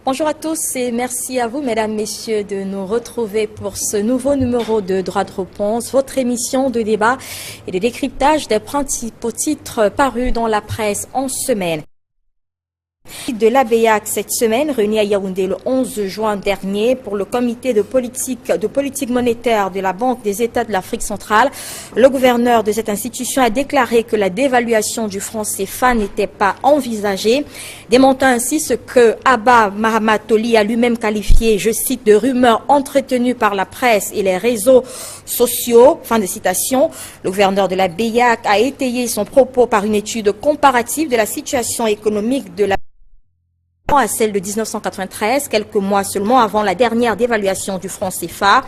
Bonjour à tous et merci à vous, mesdames, messieurs, de nous retrouver pour ce nouveau numéro de Droit de réponse, votre émission de débat et de décryptage des principaux titres parus dans la presse en semaine. De l'ABEAC cette semaine, réuni à Yaoundé le 11 juin dernier pour le comité de politique monétaire de la Banque des États de l'Afrique centrale, le gouverneur de cette institution a déclaré que la dévaluation du franc CFA n'était pas envisagée, démontant ainsi ce que Abba Mahamatoli a lui-même qualifié, je cite, de rumeurs entretenues par la presse et les réseaux sociaux. Fin de citation. Le gouverneur de l'ABEAC a étayé son propos par une étude comparative de la situation économique de la à celle de 1993, quelques mois seulement avant la dernière dévaluation du franc CFA.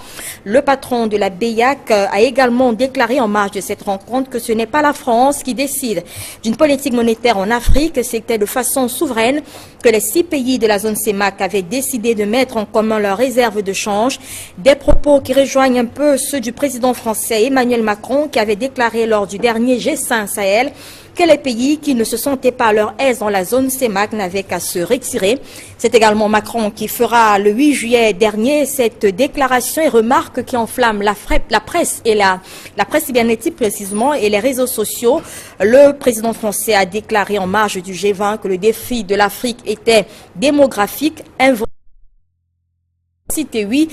Le patron de la BEAC a également déclaré en marge de cette rencontre que ce n'est pas la France qui décide d'une politique monétaire en Afrique, c'était de façon souveraine que les 6 pays de la zone CEMAC avaient décidé de mettre en commun leurs réserves de change. Des propos qui rejoignent un peu ceux du président français Emmanuel Macron qui avait déclaré lors du dernier G5 Sahel que les pays qui ne se sentaient pas à leur aise dans la zone CEMAC n'avaient qu'à se retirer. C'est également Macron qui fera le 8 juillet dernier cette déclaration et remarque qui enflamme la presse et la presse cybernétique précisément et les réseaux sociaux. Le président français a déclaré en marge du G20 que le défi de l'Afrique était démographique, citer 8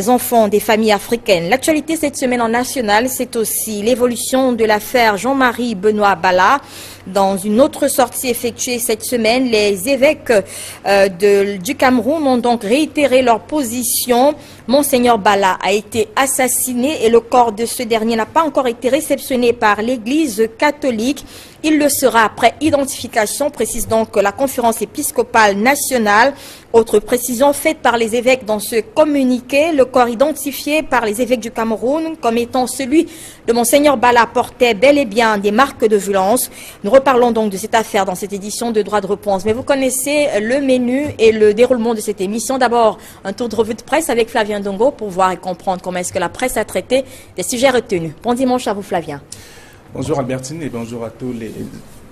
enfants des familles africaines. L'actualité cette semaine en national, c'est aussi l'évolution de l'affaire Jean-Marie Benoît Bala. Dans une autre sortie effectuée cette semaine, les évêques du Cameroun ont donc réitéré leur position. Monseigneur Bala a été assassiné et le corps de ce dernier n'a pas encore été réceptionné par l'Église catholique. Il le sera après identification, précise donc la conférence épiscopale nationale. Autre précision faite par les évêques dans ce communiqué, le corps identifié par les évêques du Cameroun comme étant celui de Monseigneur Bala portait bel et bien des marques de violence. Nous reparlons donc de cette affaire dans cette édition de Droit de réponse. Mais vous connaissez le menu et le déroulement de cette émission. D'abord, un tour de revue de presse avec Flavien Dongo pour voir et comprendre comment est-ce que la presse a traité des sujets retenus. Bon dimanche à vous, Flavien. Bonjour Albertine et bonjour à tous les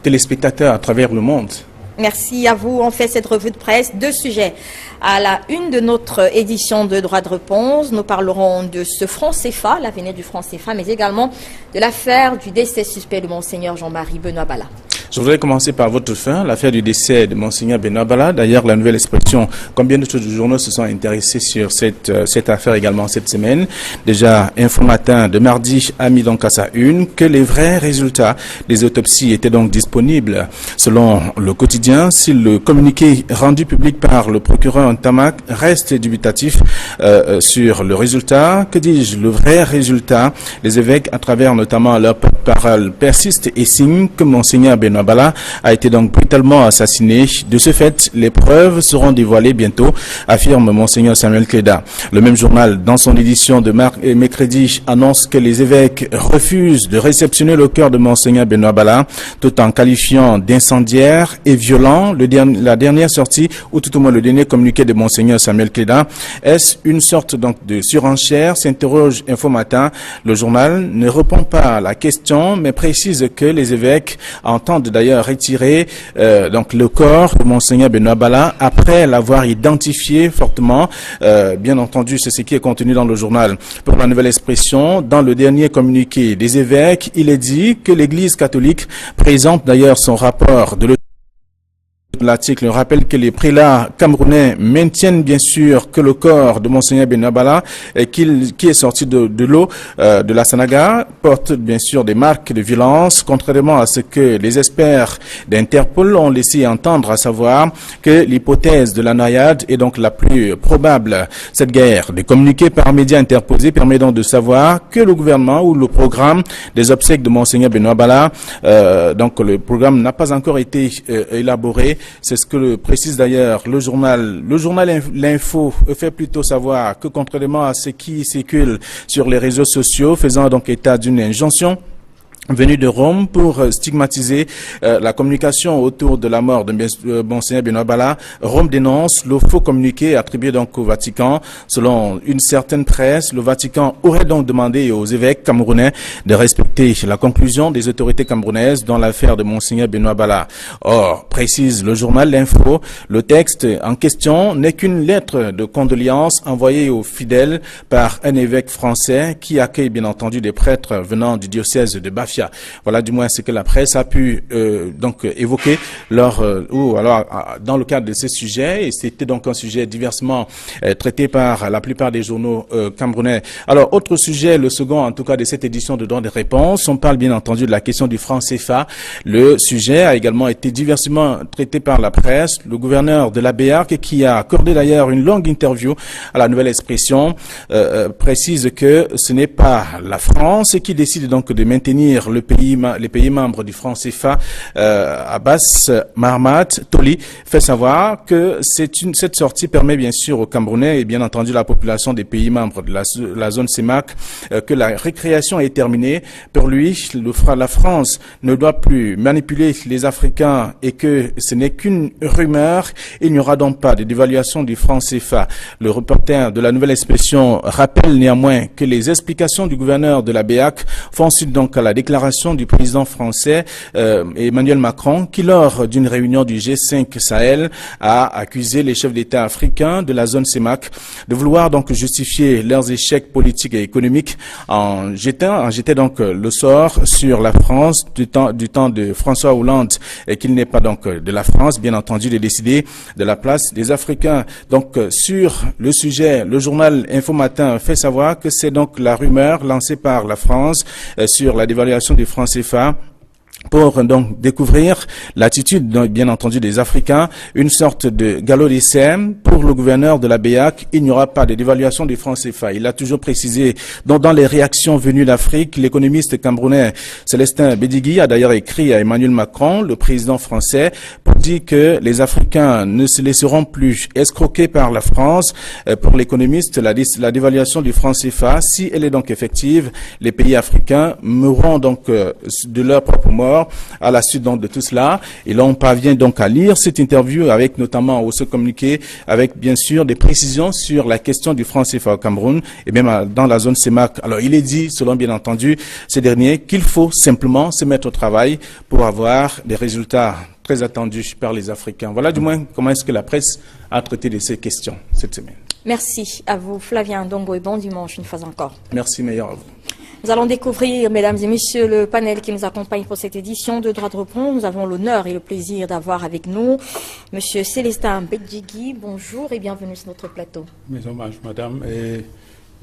téléspectateurs à travers le monde. Merci à vous. On fait cette revue de presse. 2 sujets. À la une de notre édition de Droit de réponse, nous parlerons de ce franc CFA, l'avenir du franc CFA, mais également de l'affaire du décès suspect de Monseigneur Jean-Marie Benoît Bala. Je voudrais commencer par votre fin, l'affaire du décès de Monseigneur Benoît Bala. D'ailleurs, la Nouvelle Expression, combien d'autres journaux se sont intéressés sur cette affaire également cette semaine. Déjà, Info Matin de mardi a mis donc à sa une que les vrais résultats des autopsies étaient donc disponibles. Selon le quotidien, si le communiqué rendu public par le procureur Tamac reste dubitatif sur le résultat, que dis-je, le vrai résultat, les évêques, à travers notamment leur porte-parole, persistent et signent que Monseigneur Benoît Bala a été donc brutalement assassiné. De ce fait, les preuves seront dévoilées bientôt, affirme Monseigneur Samuel Kleda. Le même journal, dans son édition de mercredi, annonce que les évêques refusent de réceptionner le cœur de Monseigneur Benoît Bala, tout en qualifiant d'incendiaire et violent la dernière sortie, ou tout au moins le dernier communiqué de Monseigneur Samuel Kleda. Est-ce une sorte donc de surenchère, s'interroge Info Matin. Le journal ne répond pas à la question, mais précise que les évêques entendent d'ailleurs retirer donc le corps de Monseigneur Benoît Bala après l'avoir identifié fortement. Bien entendu, c'est ce qui est contenu dans le journal. Pour la Nouvelle Expression, dans le dernier communiqué des évêques, il est dit que l'Église catholique présente d'ailleurs son rapport de l'article rappelle que les prélats camerounais maintiennent bien sûr que le corps de Monseigneur Benoît Bala, qui est sorti de l'eau de la Sanaga, porte bien sûr des marques de violence, contrairement à ce que les experts d'Interpol ont laissé entendre, à savoir que l'hypothèse de la noyade est donc la plus probable. Cette guerre des communiqués par médias interposés permet donc de savoir que le gouvernement ou le programme des obsèques de Monseigneur Benoît Bala, donc le programme n'a pas encore été élaboré. C'est ce que précise d'ailleurs le journal. Le journal L'Info fait plutôt savoir que contrairement à ce qui circule sur les réseaux sociaux, faisant donc état d'une injonction venu de Rome pour stigmatiser la communication autour de la mort de Monseigneur Benoît Bala. Rome dénonce le faux communiqué attribué donc au Vatican. Selon une certaine presse, le Vatican aurait donc demandé aux évêques camerounais de respecter la conclusion des autorités camerounaises dans l'affaire de Monseigneur Benoît Bala. Or, précise le journal L'Info, le texte en question n'est qu'une lettre de condoléances envoyée aux fidèles par un évêque français qui accueille bien entendu des prêtres venant du diocèse de Bafia. Voilà du moins ce que la presse a pu donc évoquer dans le cadre de ce sujet, et c'était donc un sujet diversement traité par la plupart des journaux camerounais. Alors, autre sujet, le second en tout cas de cette édition de Droit de réponse, on parle bien entendu de la question du franc CFA. Le sujet a également été diversement traité par la presse. Le gouverneur de la BEAC, qui a accordé d'ailleurs une longue interview à la Nouvelle Expression, précise que ce n'est pas la France qui décide donc de maintenir les pays membres du franc CFA. Abbas Mahmat Toli fait savoir que cette sortie permet bien sûr aux Camerounais et bien entendu la population des pays membres de la zone CEMAC que la récréation est terminée. Pour lui, la France ne doit plus manipuler les Africains et que ce n'est qu'une rumeur. Il n'y aura donc pas de dévaluation du franc CFA. Le reporter de la Nouvelle Expression rappelle néanmoins que les explications du gouverneur de la BEAC font suite donc à la déclaration du président français Emmanuel Macron, qui lors d'une réunion du G5 Sahel a accusé les chefs d'État africains de la zone CEMAC de vouloir donc justifier leurs échecs politiques et économiques en jetant donc le sort sur la France du temps de François Hollande, et qu'il n'est pas donc de la France, bien entendu, de décider de la place des Africains. Donc sur le sujet, le journal Info Matin fait savoir que c'est donc la rumeur lancée par la France sur la dévaluation du franc CFA pour donc découvrir l'attitude bien entendu des Africains, une sorte de galop d'essai. Pour le gouverneur de la BEAC, il n'y aura pas de dévaluation du franc CFA. Il a toujours précisé dans les réactions venues d'Afrique. L'économiste camerounais Célestin Bédigui a d'ailleurs écrit à Emmanuel Macron, le président français, pour dire que les Africains ne se laisseront plus escroquer par la France. Pour l'économiste, la dévaluation du franc CFA, si elle est donc effective, les pays africains mourront donc de leur propre mort à la suite donc de tout cela. Et là, on parvient donc à lire cette interview avec notamment ce communiqué, avec bien sûr des précisions sur la question du franc CFA au Cameroun et même dans la zone CEMAC. Alors, il est dit, selon bien entendu ces derniers, qu'il faut simplement se mettre au travail pour avoir des résultats très attendus par les Africains. Voilà du moins comment est-ce que la presse a traité de ces questions cette semaine. Merci à vous, Flavien Ndongo, et bon dimanche une fois encore. Merci, meilleur à vous. Nous allons découvrir, mesdames et messieurs, le panel qui nous accompagne pour cette édition de Droit de réponse. Nous avons l'honneur et le plaisir d'avoir avec nous Monsieur Célestin Bédigui. Bonjour et bienvenue sur notre plateau. Mes hommages, madame, et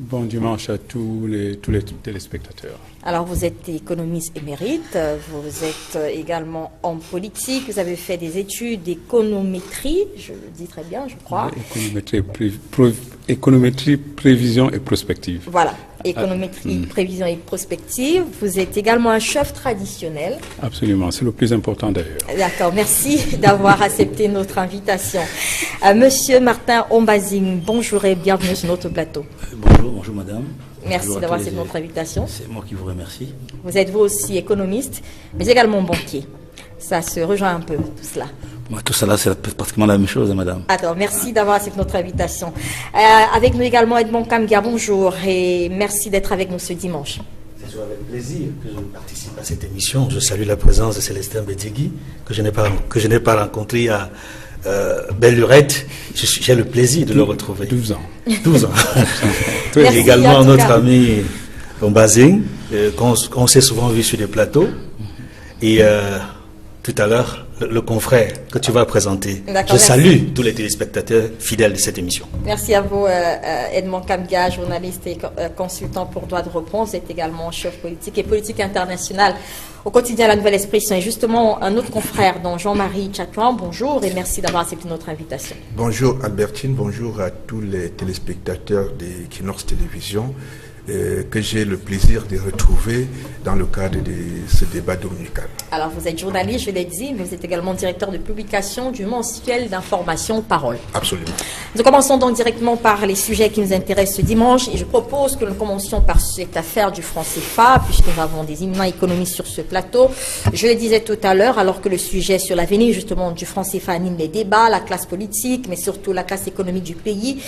bon dimanche à tous les téléspectateurs. Alors, vous êtes économiste émérite, vous êtes également homme politique, vous avez fait des études d'économétrie, je le dis très bien, je crois. Économétrie, prévision et prospective. Voilà, économétrie, prévision et prospective. Vous êtes également un chef traditionnel. Absolument, c'est le plus important d'ailleurs. D'accord, merci d'avoir accepté notre invitation. Monsieur Martin Ombazing, bonjour et bienvenue sur notre plateau. Bonjour madame. Merci d'avoir accepté notre invitation. C'est moi qui vous remercie. Vous êtes vous aussi économiste, mais également banquier. Ça se rejoint un peu, tout cela. Tout cela, c'est pratiquement la même chose, madame. Alors, merci d'avoir accepté notre invitation. Avec nous également Edmond Kamga, bonjour et merci d'être avec nous ce dimanche. C'est avec plaisir que je participe à cette émission. Je salue la présence de Célestin Bédigui, que je n'ai pas rencontré à Belle-Lurette. J'ai le plaisir de le retrouver. 12 ans. 12 ans. Merci, également notre ami Ombazing, qu'on s'est souvent vu sur des plateaux. Et tout à l'heure, le confrère que tu vas présenter. Je salue tous les téléspectateurs fidèles de cette émission. Merci à vous, Edmond Kamga, journaliste et consultant pour Droit de réponse. Vous êtes également chef politique et politique internationale au quotidien La Nouvelle Expression. Et justement, un autre confrère, dont Jean-Marie Tchatouan, bonjour et merci d'avoir accepté notre invitation. Bonjour Albertine, bonjour à tous les téléspectateurs d'Equinox Télévision. que j'ai le plaisir de retrouver dans le cadre de ce débat dominical. Alors vous êtes journaliste, je l'ai dit, mais vous êtes également directeur de publication du mensuel d'information Parole. Absolument. Nous commençons donc directement par les sujets qui nous intéressent ce dimanche et je propose que nous commencions par cette affaire du franc CFA puisque nous avons des éminents économistes sur ce plateau. Je le disais tout à l'heure, alors que le sujet sur l'avenir justement du franc CFA anime les débats, la classe politique, mais surtout la classe économique du pays,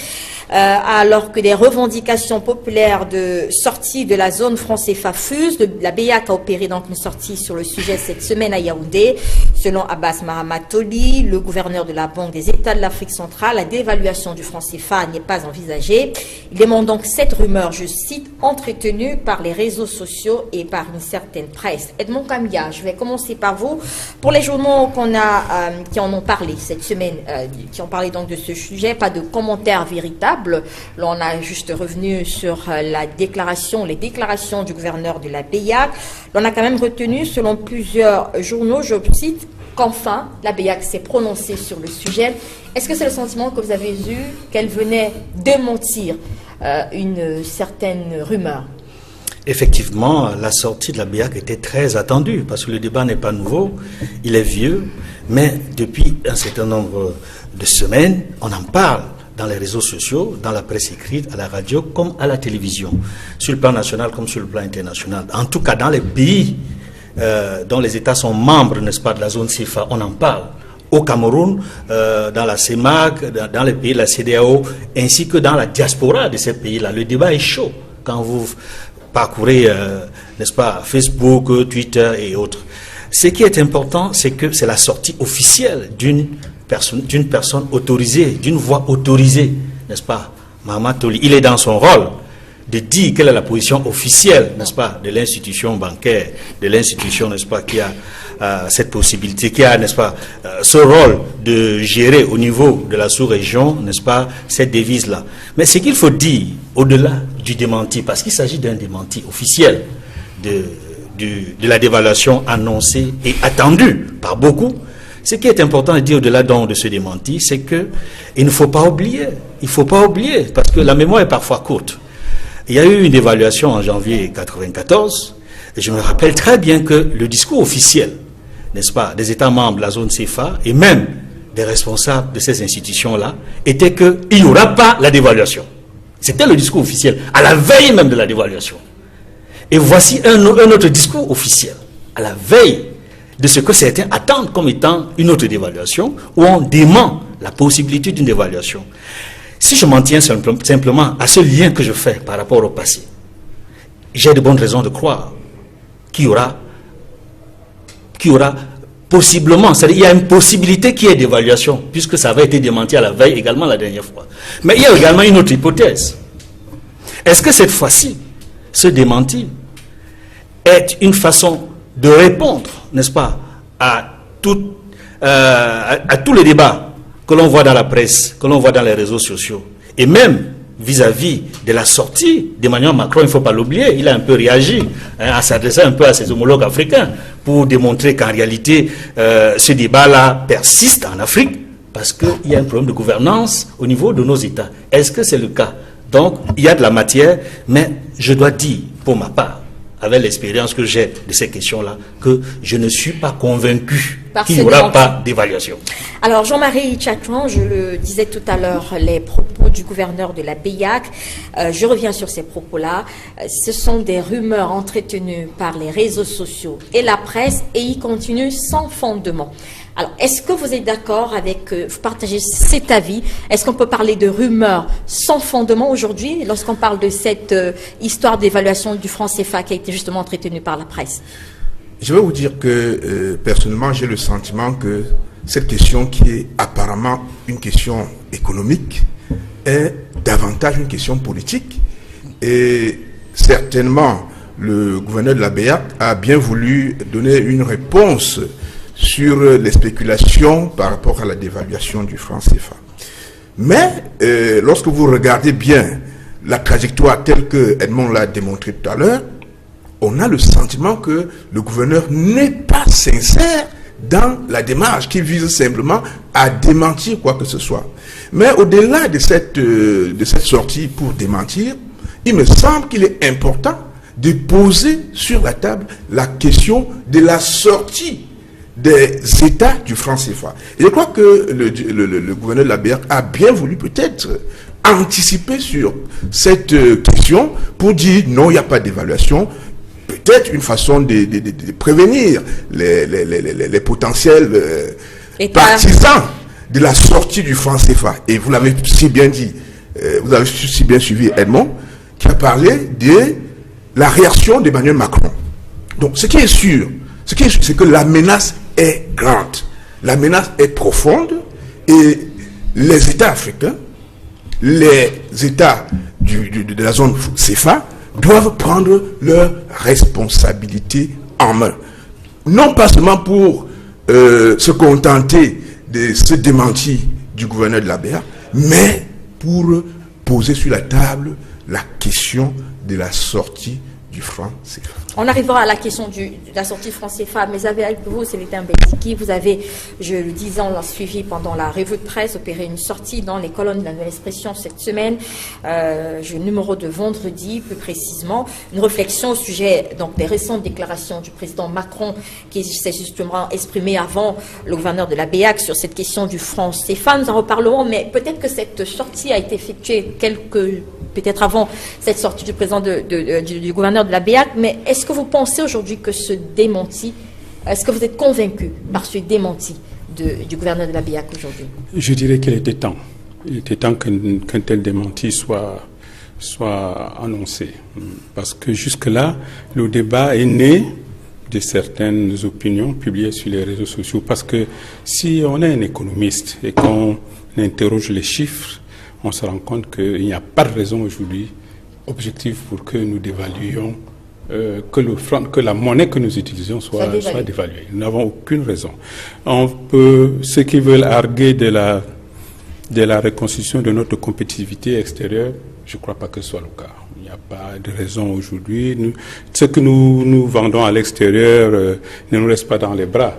alors que des revendications populaires de sortie de la zone franc CFA fusent. La BEAC a opéré donc une sortie sur le sujet cette semaine à Yaoundé. Selon Abbas Mahamatoli, le gouverneur de la Banque des États de l'Afrique centrale, la dévaluation du franc CFA n'est pas envisagée. Il démontre donc cette rumeur, je cite, entretenue par les réseaux sociaux et par une certaine presse. Edmond Kamia, je vais commencer par vous. Pour les journaux qui en ont parlé cette semaine, qui ont parlé donc de ce sujet, pas de commentaires véritables. Là, on a juste revenu sur les déclarations du gouverneur de la BEAC. On a quand même retenu, selon plusieurs journaux, je cite, qu'enfin, la BEAC s'est prononcée sur le sujet. Est-ce que c'est le sentiment que vous avez eu qu'elle venait démentir une certaine rumeur? Effectivement, la sortie de la BEAC était très attendue, parce que le débat n'est pas nouveau, il est vieux, mais depuis un certain nombre de semaines, on en parle dans les réseaux sociaux, dans la presse écrite, à la radio, comme à la télévision, sur le plan national comme sur le plan international. En tout cas, dans les pays dont les États sont membres, n'est-ce pas, de la zone CFA, on en parle. Au Cameroun, dans la CEMAC, dans les pays de la CEDEAO, ainsi que dans la diaspora de ces pays-là. Le débat est chaud quand vous parcourez, n'est-ce pas, Facebook, Twitter et autres. Ce qui est important, c'est que c'est la sortie officielle d'une personne autorisée, d'une voix autorisée, n'est-ce pas, Mahamatoli. Il est dans son rôle de dire quelle est la position officielle, n'est-ce pas, de l'institution bancaire, de l'institution, n'est-ce pas, qui a cette possibilité, qui a, n'est-ce pas, ce rôle de gérer au niveau de la sous-région, n'est-ce pas, cette devise-là. Mais ce qu'il faut dire, au-delà du démenti, parce qu'il s'agit d'un démenti officiel de la dévaluation annoncée et attendue par beaucoup. Ce qui est important de dire au-delà de ce démenti, c'est qu'il ne faut pas oublier, parce que la mémoire est parfois courte. Il y a eu une évaluation en janvier 1994, et je me rappelle très bien que le discours officiel, n'est-ce pas, des États membres de la zone CFA, et même des responsables de ces institutions-là, était qu'il n'y aura pas la dévaluation. C'était le discours officiel, à la veille même de la dévaluation. Et voici un autre discours officiel, à la veille de ce que certains attendent comme étant une autre dévaluation, où on dément la possibilité d'une dévaluation. Si je m'en tiens simplement à ce lien que je fais par rapport au passé, j'ai de bonnes raisons de croire qu'il y aura possiblement, c'est-à-dire il y a une possibilité qu'il y ait dévaluation, puisque ça avait été démenti à la veille également la dernière fois. Mais il y a également une autre hypothèse. Est-ce que cette fois-ci, ce démenti est une façon de répondre, n'est-ce pas, à tous les débats que l'on voit dans la presse, que l'on voit dans les réseaux sociaux, et même vis-à-vis de la sortie d'Emmanuel Macron, il ne faut pas l'oublier, il a un peu réagi, à s'adresser un peu à ses homologues africains, pour démontrer qu'en réalité, ce débat-là persiste en Afrique, parce qu'il y a un problème de gouvernance au niveau de nos États. Est-ce que c'est le cas? Donc, il y a de la matière, mais je dois dire, pour ma part, avec l'expérience que j'ai de ces questions-là, que je ne suis pas convaincu qu'il n'y aura pas d'évaluation. Alors, Jean-Marie Tchatouan, je le disais tout à l'heure, les propos du gouverneur de la BEAC, je reviens sur ces propos-là, ce sont des rumeurs entretenues par les réseaux sociaux et la presse, et ils continuent sans fondement. Alors, est-ce que vous êtes d'accord avec, vous partagez cet avis? Est-ce qu'on peut parler de rumeurs sans fondement aujourd'hui, lorsqu'on parle de cette histoire d'évaluation du franc CFA qui a été justement entretenue par la presse? Je vais vous dire que, personnellement, j'ai le sentiment que cette question, qui est apparemment une question économique, est davantage une question politique. Et certainement, le gouverneur de la BEAC a bien voulu donner une réponse sur les spéculations par rapport à la dévaluation du franc CFA. Mais lorsque vous regardez bien la trajectoire telle que Edmond l'a démontré tout à l'heure, on a le sentiment que le gouverneur n'est pas sincère dans la démarche qui vise simplement à démentir quoi que ce soit. Mais au-delà de cette sortie pour démentir, il me semble qu'il est important de poser sur la table la question de la sortie des États du franc CFA. Et je crois que le gouverneur de la BEAC a bien voulu peut-être anticiper sur cette question pour dire non, il n'y a pas d'évaluation. Peut-être une façon de prévenir les potentiels partisans de la sortie du franc CFA. Et vous l'avez si bien dit, vous avez si bien suivi Edmond, qui a parlé de la réaction d'Emmanuel Macron. Donc, ce qui est sûr, c'est que la menace est grande, la menace est profonde, et les États africains, les États de la zone CFA doivent prendre leurs responsabilités en main. Non pas seulement pour se contenter de ce démenti du gouverneur de la BEAC, mais pour poser sur la table la question de la sortie du franc CFA. On arrivera à la question de la sortie du franc CFA, mais avec vous, Célestin Benzigui, vous avez, je le disais, on l'a suivi pendant la revue de presse, opéré une sortie dans les colonnes de la Nouvelle Expression cette semaine, numéro de vendredi, plus précisément, une réflexion au sujet donc, des récentes déclarations du président Macron qui s'est justement exprimé avant le gouverneur de la BEAC sur cette question du franc CFA. Nous en reparlerons, mais peut-être que cette sortie a été effectuée peut-être avant cette sortie du président du gouverneur de la BEAC, mais est-ce que vous pensez aujourd'hui que ce démenti, est-ce que vous êtes convaincu par ce démenti du gouverneur de la BEAC aujourd'hui? Je dirais qu'il était temps. Il était temps qu'un tel démenti soit annoncé. Parce que jusque-là, le débat est né de certaines opinions publiées sur les réseaux sociaux. Parce que si on est un économiste et qu'on interroge les chiffres, on se rend compte qu'il n'y a pas de raison aujourd'hui objective pour que nous dévaluions, que la monnaie que nous utilisons soit dévaluée. Nous n'avons aucune raison. Ceux qui veulent arguer de la reconstitution de notre compétitivité extérieure, je ne crois pas que ce soit le cas. Il n'y a pas de raison aujourd'hui. Ce que nous vendons à l'extérieur ne nous reste pas dans les bras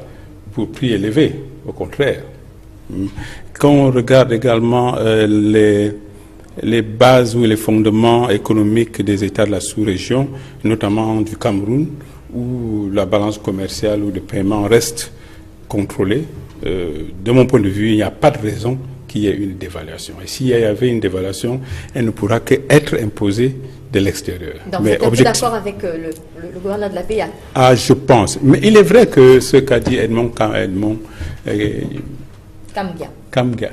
pour prix élevé, au contraire. Quand on regarde également les bases ou les fondements économiques des États de la sous-région, notamment du Cameroun, où la balance commerciale ou de paiement reste contrôlée, de mon point de vue, il n'y a pas de raison qu'il y ait une dévaluation. Et s'il y avait une dévaluation, elle ne pourra qu'être imposée de l'extérieur. Donc, mais vous êtes d'accord avec le gouverneur de la BEAC? Ah, je pense. Mais il est vrai que ce qu'a dit Edmond Kamga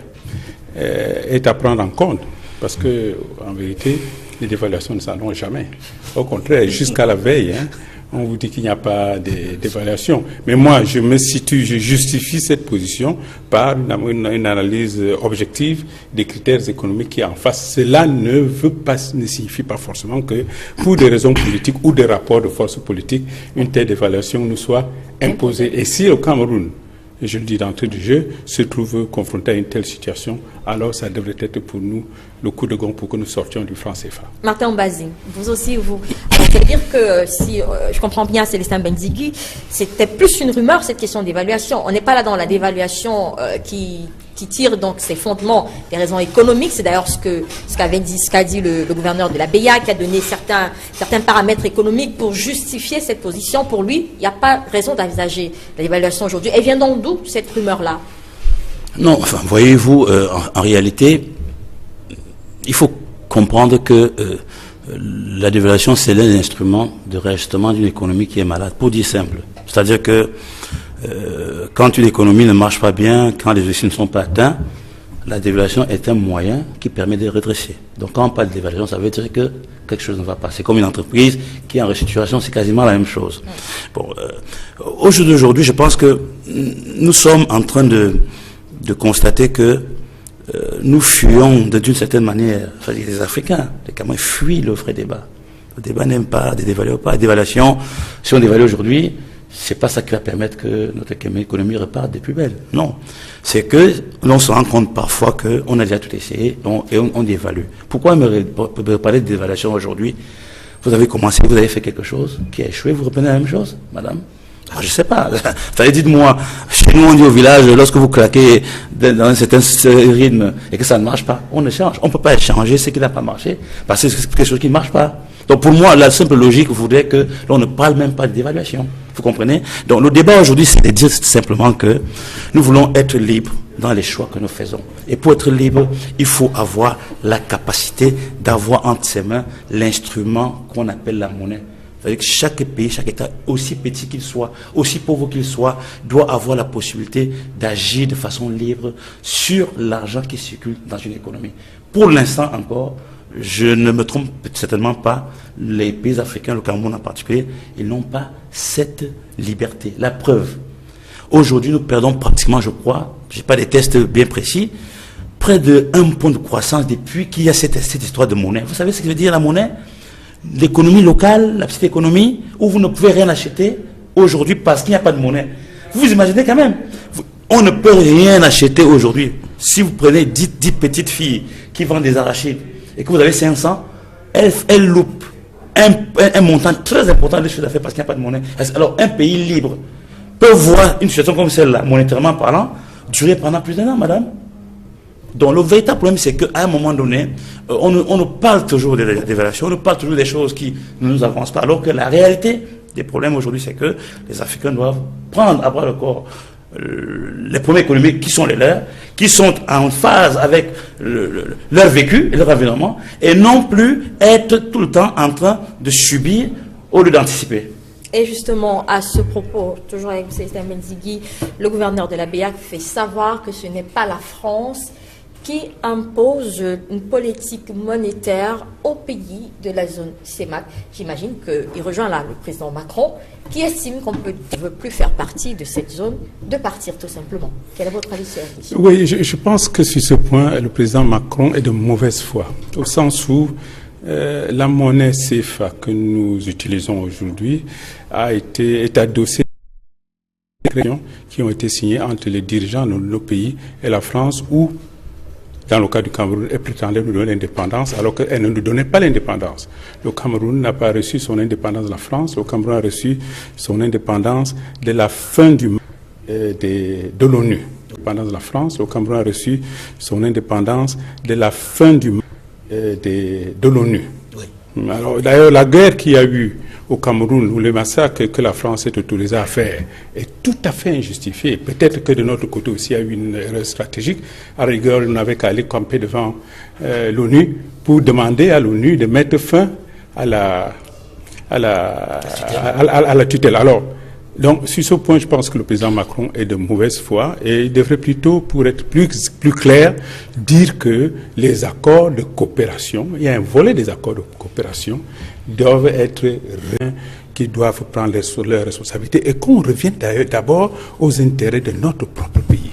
est à prendre en compte, parce que en vérité, les dévaluations ne s'allongent jamais. Au contraire, jusqu'à la veille, on vous dit qu'il n'y a pas d'évaluation. Mais moi, je justifie cette position par une analyse objective des critères économiques qui est en face. Cela ne signifie pas forcément que, pour des raisons politiques ou des rapports de force politique, une telle évaluation nous soit imposée. Et si le Cameroun, et je le dis d'entrée du jeu, se trouve confronté à une telle situation, alors ça devrait être pour nous le coup de gong pour que nous sortions du franc CFA. Martin Mbazing, vous aussi, c'est-à-dire que si je comprends bien Célestin Benzigui, c'était plus une rumeur cette question d'évaluation. On n'est pas là dans la dévaluation qui tire donc ses fondements des raisons économiques. C'est d'ailleurs ce qu'a dit le gouverneur de la BEAC, qui a donné certains paramètres économiques pour justifier cette position. Pour lui, il n'y a pas raison d'envisager la dévaluation aujourd'hui. Elle vient donc d'où cette rumeur-là? Non, enfin, voyez-vous, en réalité, il faut comprendre que la dévaluation, c'est l'un des instruments de réajustement d'une économie qui est malade, pour dire simple. C'est-à-dire que quand une économie ne marche pas bien, quand les objectifs ne sont pas atteints, la dévaluation est un moyen qui permet de redresser. Donc quand on parle de dévaluation, ça veut dire que quelque chose ne va pas. C'est comme une entreprise qui est en restructuration, c'est quasiment la même chose. Bon, au jour d'aujourd'hui, je pense que nous sommes en train de constater que nous fuyons d'une certaine manière, enfin, les Africains, les Camerounais fuient le vrai débat. Le débat n'aime pas, ne dévalue pas. La dévaluation, si on dévalue aujourd'hui, c'est pas ça qui va permettre que notre économie reparte des plus belles. Non. C'est que l'on se rend compte parfois qu'on a déjà tout essayé et on dévalue. Pourquoi me parler de dévaluation aujourd'hui? Vous avez commencé, vous avez fait quelque chose qui a échoué, vous reprenez la même chose, madame? Je ne sais pas. Dites-moi, chez nous on dit au village, lorsque vous claquez dans un certain rythme et que ça ne marche pas, on échange. On ne peut pas échanger ce qui n'a pas marché parce que c'est quelque chose qui ne marche pas. Donc pour moi, la simple logique voudrait que l'on ne parle même pas d'évaluation. Vous comprenez? Donc le débat aujourd'hui, c'est de dire simplement que nous voulons être libres dans les choix que nous faisons. Et pour être libre, il faut avoir la capacité d'avoir entre ses mains l'instrument qu'on appelle la monnaie. C'est-à-dire que chaque pays, chaque État, aussi petit qu'il soit, aussi pauvre qu'il soit, doit avoir la possibilité d'agir de façon libre sur l'argent qui circule dans une économie. Pour l'instant encore, je ne me trompe certainement pas, les pays africains, le Cameroun en particulier, ils n'ont pas cette liberté. La preuve, aujourd'hui nous perdons pratiquement, je crois, je n'ai pas des tests bien précis, près de 1 point de croissance depuis qu'il y a cette histoire de monnaie. Vous savez ce que veut dire la monnaie? L'économie locale, la petite économie, où vous ne pouvez rien acheter aujourd'hui parce qu'il n'y a pas de monnaie. Vous vous imaginez quand même, on ne peut rien acheter aujourd'hui. Si vous prenez 10 petites filles qui vendent des arachides et que vous avez 500, elles loupent un montant très important de chiffre d'affaires parce qu'il n'y a pas de monnaie. Alors un pays libre peut voir une situation comme celle-là, monétairement parlant, durer pendant plus d'1 an, madame. Donc le véritable problème, c'est qu'à un moment donné, on nous parle toujours des dévaluations, on nous parle toujours des choses qui ne nous avancent pas, alors que la réalité des problèmes aujourd'hui, c'est que les Africains doivent prendre à bras le corps les problèmes économiques qui sont les leurs, qui sont en phase avec leur vécu et leur environnement, et non plus être tout le temps en train de subir au lieu d'anticiper. Et justement, à ce propos, toujours avec Célestin Benzigui, le gouverneur de la BEAC fait savoir que ce n'est pas la France qui impose une politique monétaire aux pays de la zone CEMAC. J'imagine qu'il rejoint là le président Macron, qui estime qu'on ne veut plus faire partie de cette zone, de partir tout simplement. Quel est votre avis sur la question? Oui, je pense que sur ce point, le président Macron est de mauvaise foi, au sens où la monnaie CFA que nous utilisons aujourd'hui est adossée à des accords qui ont été signés entre les dirigeants de nos pays et la France, où dans le cas du Cameroun, elle prétendait nous donner l'indépendance alors qu'elle ne nous donnait pas l'indépendance. Le Cameroun n'a pas reçu son indépendance de la France. Le Cameroun a reçu son indépendance de la fin de l'ONU. L'indépendance de la France. Le Cameroun a reçu son indépendance de la fin de l'ONU. Oui. Alors, d'ailleurs, la guerre qu'il y a eu au Cameroun, ou le massacre que la France est autorisée à faire, est tout à fait injustifié. Peut-être que de notre côté aussi, il y a eu une erreur stratégique. À rigueur, on n'avait qu'à aller camper devant l'ONU pour demander à l'ONU de mettre fin à la tutelle. Alors, donc, sur ce point, je pense que le président Macron est de mauvaise foi et il devrait plutôt, pour être plus clair, dire que les accords de coopération, il y a un volet des accords de coopération, doivent être qui doivent prendre leurs responsabilités et qu'on revienne d'abord aux intérêts de notre propre pays.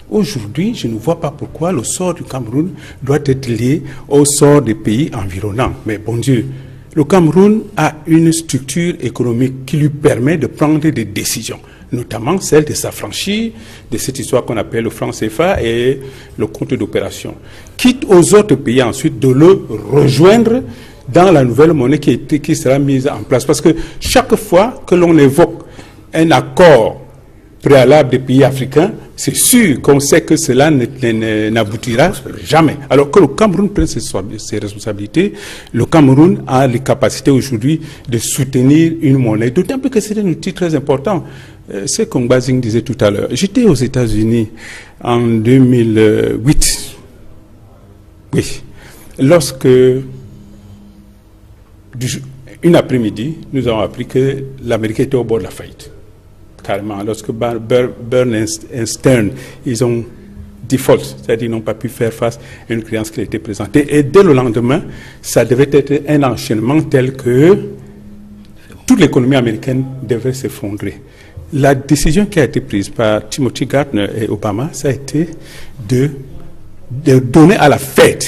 Aujourd'hui, je ne vois pas pourquoi le sort du Cameroun doit être lié au sort des pays environnants. Mais bon Dieu, le Cameroun a une structure économique qui lui permet de prendre des décisions, notamment celle de s'affranchir de cette histoire qu'on appelle le franc CFA et le compte d'opération. Quitte aux autres pays ensuite de le rejoindre dans la nouvelle monnaie qui sera mise en place. Parce que chaque fois que l'on évoque un accord préalable des pays africains, c'est sûr qu'on sait que cela n'aboutira jamais. Alors que le Cameroun prenne ses responsabilités, le Cameroun a les capacités aujourd'hui de soutenir une monnaie, d'autant plus que c'est un outil très important. C'est comme Bazing disait tout à l'heure. J'étais aux États-Unis en 2008. Oui. Lorsque une après-midi, nous avons appris que l'Amérique était au bord de la faillite. Carrément, lorsque Burns et Stern, ils ont default, c'est-à-dire ils n'ont pas pu faire face à une créance qui a été présentée. Et dès le lendemain, ça devait être un enchaînement tel que toute l'économie américaine devait s'effondrer. La décision qui a été prise par Timothy Geithner et Obama, ça a été de donner à la Fed,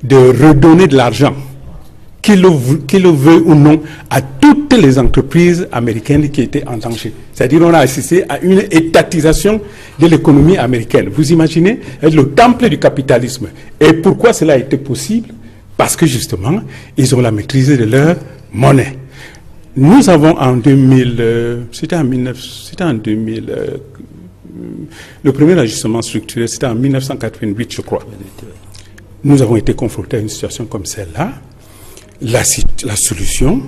de redonner de l'argent, qu'il le veuille ou non, à toutes les entreprises américaines qui étaient en danger. C'est-à-dire qu'on a assisté à une étatisation de l'économie américaine. Vous imaginez le temple du capitalisme. Et pourquoi cela a été possible? Parce que justement, ils ont la maîtrise de leur monnaie. nous avons en 2000, le premier ajustement structurel, c'était en 1988, je crois. Nous avons été confrontés à une situation comme celle-là. La solution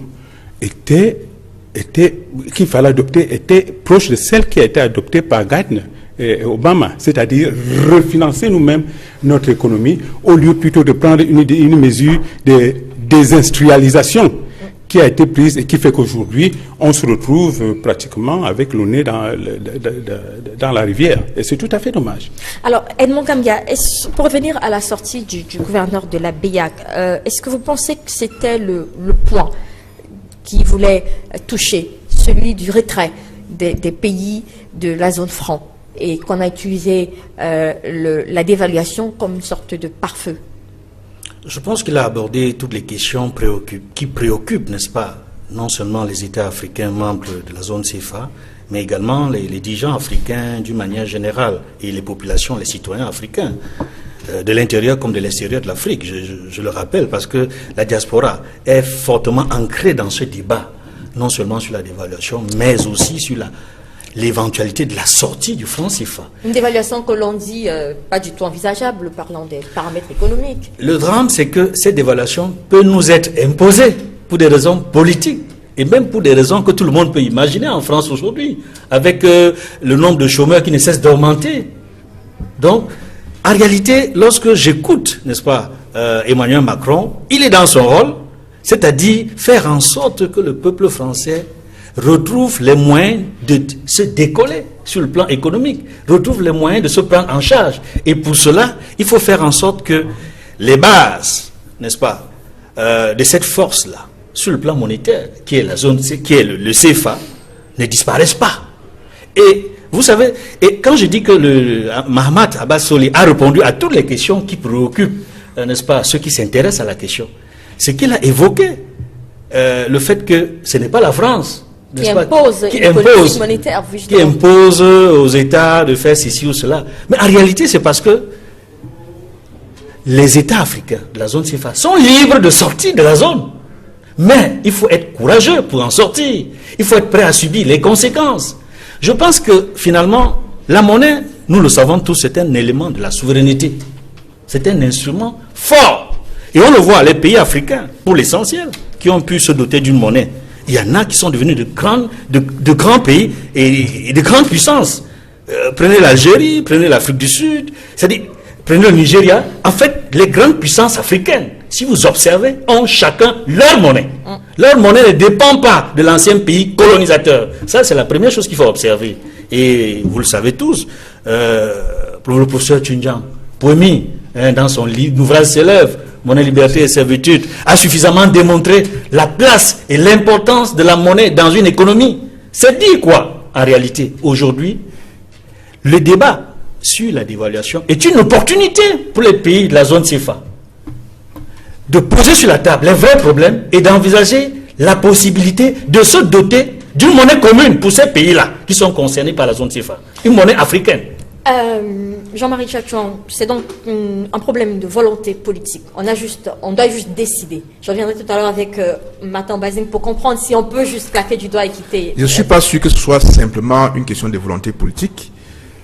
qu'il fallait adopter était proche de celle qui a été adoptée par Geithner et Obama, c'est-à-dire refinancer nous-mêmes notre économie au lieu plutôt de prendre une mesure de désindustrialisation qui a été prise et qui fait qu'aujourd'hui, on se retrouve pratiquement avec le nez dans la rivière. Et c'est tout à fait dommage. Alors, Edmond Gambia, pour revenir à la sortie du gouverneur de la BEAC, est-ce que vous pensez que c'était le point qui voulait toucher, celui du retrait des pays de la zone franc, et qu'on a utilisé la dévaluation comme une sorte de pare-feu? Je pense qu'il a abordé toutes les questions qui préoccupent, n'est-ce pas, non seulement les États africains membres de la zone CFA, mais également les dirigeants africains d'une manière générale et les populations, les citoyens africains, de l'intérieur comme de l'extérieur de l'Afrique. Je le rappelle parce que la diaspora est fortement ancrée dans ce débat, non seulement sur la dévaluation, mais aussi sur l'éventualité de la sortie du franc CFA. Une dévaluation que l'on dit pas du tout envisageable, parlant des paramètres économiques. Le drame, c'est que cette dévaluation peut nous être imposée pour des raisons politiques et même pour des raisons que tout le monde peut imaginer en France aujourd'hui, avec le nombre de chômeurs qui ne cesse d'augmenter. Donc, en réalité, lorsque j'écoute, n'est-ce pas, Emmanuel Macron, il est dans son rôle, c'est-à-dire faire en sorte que le peuple français retrouve les moyens de se décoller sur le plan économique, retrouve les moyens de se prendre en charge. Et pour cela, il faut faire en sorte que les bases, n'est-ce pas, de cette force-là, sur le plan monétaire, qui est la zone, qui est le CFA, ne disparaissent pas. Et vous savez, et quand je dis que Mahamat Abbas Solih a répondu à toutes les questions qui préoccupent, n'est-ce pas, ceux qui s'intéressent à la question, c'est qu'il a évoqué le fait que ce n'est pas la France qui impose une politique monétaire, qui impose aux États de faire ceci ou cela. Mais en réalité, c'est parce que les États africains de la zone CFA sont libres de sortir de la zone. Mais il faut être courageux pour en sortir. Il faut être prêt à subir les conséquences. Je pense que finalement, la monnaie, nous le savons tous, c'est un élément de la souveraineté. C'est un instrument fort. Et on le voit, les pays africains, pour l'essentiel, qui ont pu se doter d'une monnaie. Il y en a qui sont devenus de grands pays et de grandes puissances. Prenez l'Algérie, prenez l'Afrique du Sud, c'est-à-dire, prenez le Nigeria. En fait, les grandes puissances africaines, si vous observez, ont chacun leur monnaie. Leur monnaie ne dépend pas de l'ancien pays colonisateur. Ça, c'est la première chose qu'il faut observer. Et vous le savez tous, pour le professeur Tunjiang, Poemi, dans son ouvrage célèbre, Monnaie, liberté et servitude, a suffisamment démontré la place et l'importance de la monnaie dans une économie. C'est dire quoi, en réalité? Aujourd'hui, le débat sur la dévaluation est une opportunité pour les pays de la zone CFA de poser sur la table les vrais problèmes et d'envisager la possibilité de se doter d'une monnaie commune pour ces pays-là qui sont concernés par la zone CFA, une monnaie africaine. Jean-Marie Tchatchouan, c'est donc un problème de volonté politique. On doit juste décider. Je reviendrai tout à l'heure avec Matan Bazing pour comprendre si on peut juste claquer du doigt et quitter. Je ne suis pas sûr que ce soit simplement une question de volonté politique.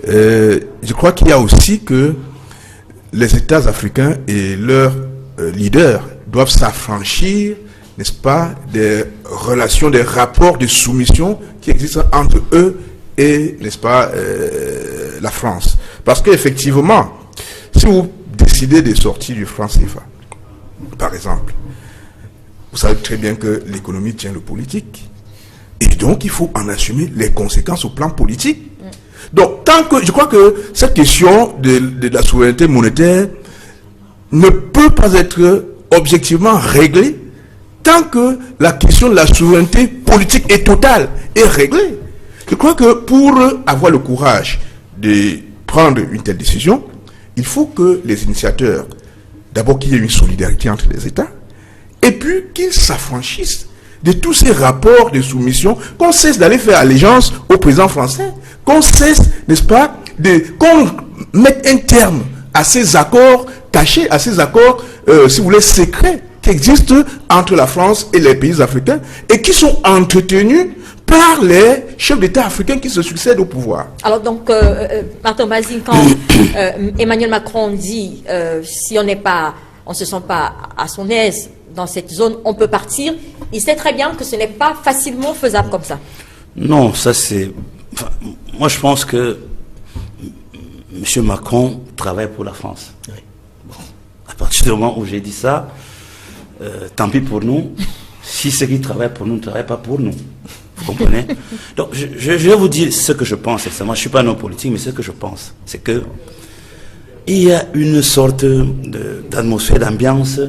Je crois qu'il y a aussi que les États africains et leurs leaders doivent s'affranchir, n'est-ce pas, des relations, des rapports de soumission qui existent entre eux et, n'est-ce pas, la France. Parce qu'effectivement, si vous décidez de sortir du franc CFA, par exemple, vous savez très bien que l'économie tient le politique. Et donc, il faut en assumer les conséquences au plan politique. Donc, tant que, je crois que cette question de la souveraineté monétaire ne peut pas être objectivement réglée tant que la question de la souveraineté politique et totale est réglée. Je crois que pour avoir le courage de prendre une telle décision, il faut que les initiateurs, d'abord qu'il y ait une solidarité entre les États, et puis qu'ils s'affranchissent de tous ces rapports de soumission, qu'on cesse d'aller faire allégeance au président français, qu'on cesse, n'est-ce pas, qu'on mette un terme à ces accords cachés, à ces accords, si vous voulez, secrets, qui existent entre la France et les pays africains et qui sont entretenus par les chefs d'État africains qui se succèdent au pouvoir. Alors donc, Martin Bazin, quand Emmanuel Macron dit si on ne se sent pas à son aise dans cette zone, on peut partir, il sait très bien que ce n'est pas facilement faisable comme ça. Non, ça c'est... Enfin, moi je pense que M. Macron travaille pour la France. Oui. Bon, à partir du moment où j'ai dit ça, tant pis pour nous, si ceux qui travaillent pour nous ne travaillent pas pour nous. Vous comprenez? Donc je vais vous dire ce que je pense. Moi je ne suis pas un homme politique, mais ce que je pense, c'est que il y a une sorte d'atmosphère, d'ambiance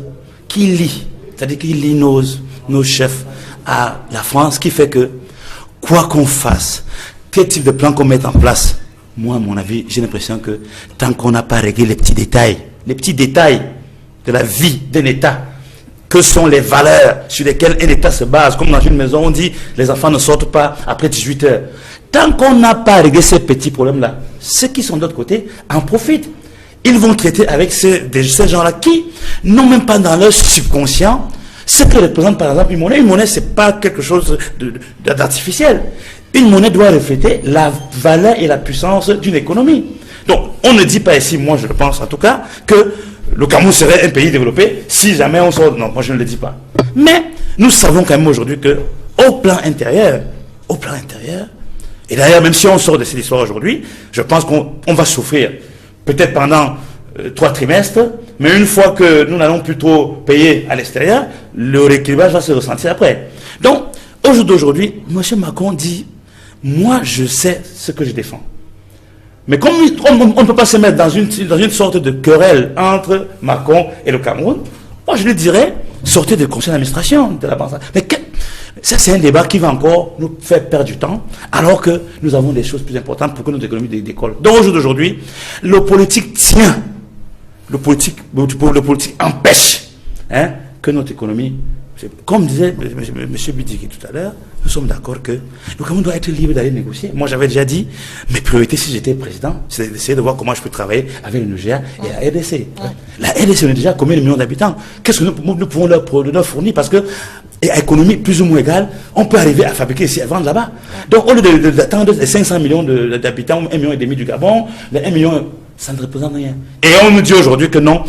qui lie, c'est-à-dire qui lie nos chefs à la France, qui fait que quoi qu'on fasse, quel type de plan qu'on mette en place, moi, à mon avis, j'ai l'impression que tant qu'on n'a pas réglé les petits détails de la vie d'un État, que sont les valeurs sur lesquelles un État se base, comme dans une maison, on dit les enfants ne sortent pas après 18 heures. Tant qu'on n'a pas réglé ces petits problèmes-là, ceux qui sont de l'autre côté en profitent. Ils vont traiter avec ces gens-là qui n'ont même pas dans leur subconscient ce que représente par exemple une monnaie. Une monnaie, ce n'est pas quelque chose d'artificiel. Une monnaie doit refléter la valeur et la puissance d'une économie. Donc, on ne dit pas ici, moi je le pense en tout cas, que le Cameroun serait un pays développé si jamais on sort. Non, moi je ne le dis pas. Mais nous savons quand même aujourd'hui que au plan intérieur, et d'ailleurs même si on sort de cette histoire aujourd'hui, je pense qu'on va souffrir peut-être pendant 3 trimestres, mais une fois que nous n'allons plus trop payer à l'extérieur, le rééquilibrage va se ressentir après. Donc, au jour d'aujourd'hui, M. Macron dit, moi je sais ce que je défends. Mais comme on ne peut pas se mettre dans une sorte de querelle entre Macron et le Cameroun, moi je lui dirais, sortez du conseil d'administration de la banque. Mais ça c'est un débat qui va encore nous faire perdre du temps, alors que nous avons des choses plus importantes pour que notre économie décolle. Donc au jour d'aujourd'hui, le politique tient, le politique empêche que notre économie... Comme disait M. Bidiki tout à l'heure, nous sommes d'accord que le Cameroun doit être libre d'aller négocier. Moi, j'avais déjà dit, mes priorités, si j'étais président, c'est d'essayer de voir comment je peux travailler avec le Niger et la RDC. Ouais. La RDC, on est déjà combien de millions d'habitants? Qu'est-ce que nous pouvons leur fournir? Parce que, et à économie plus ou moins égale, on peut arriver à fabriquer ici, à vendre là-bas. Donc, au lieu d'attendre les 500 millions d'habitants, 1,5 million du Gabon, les 1 million, ça ne représente rien. Et on nous dit aujourd'hui que non,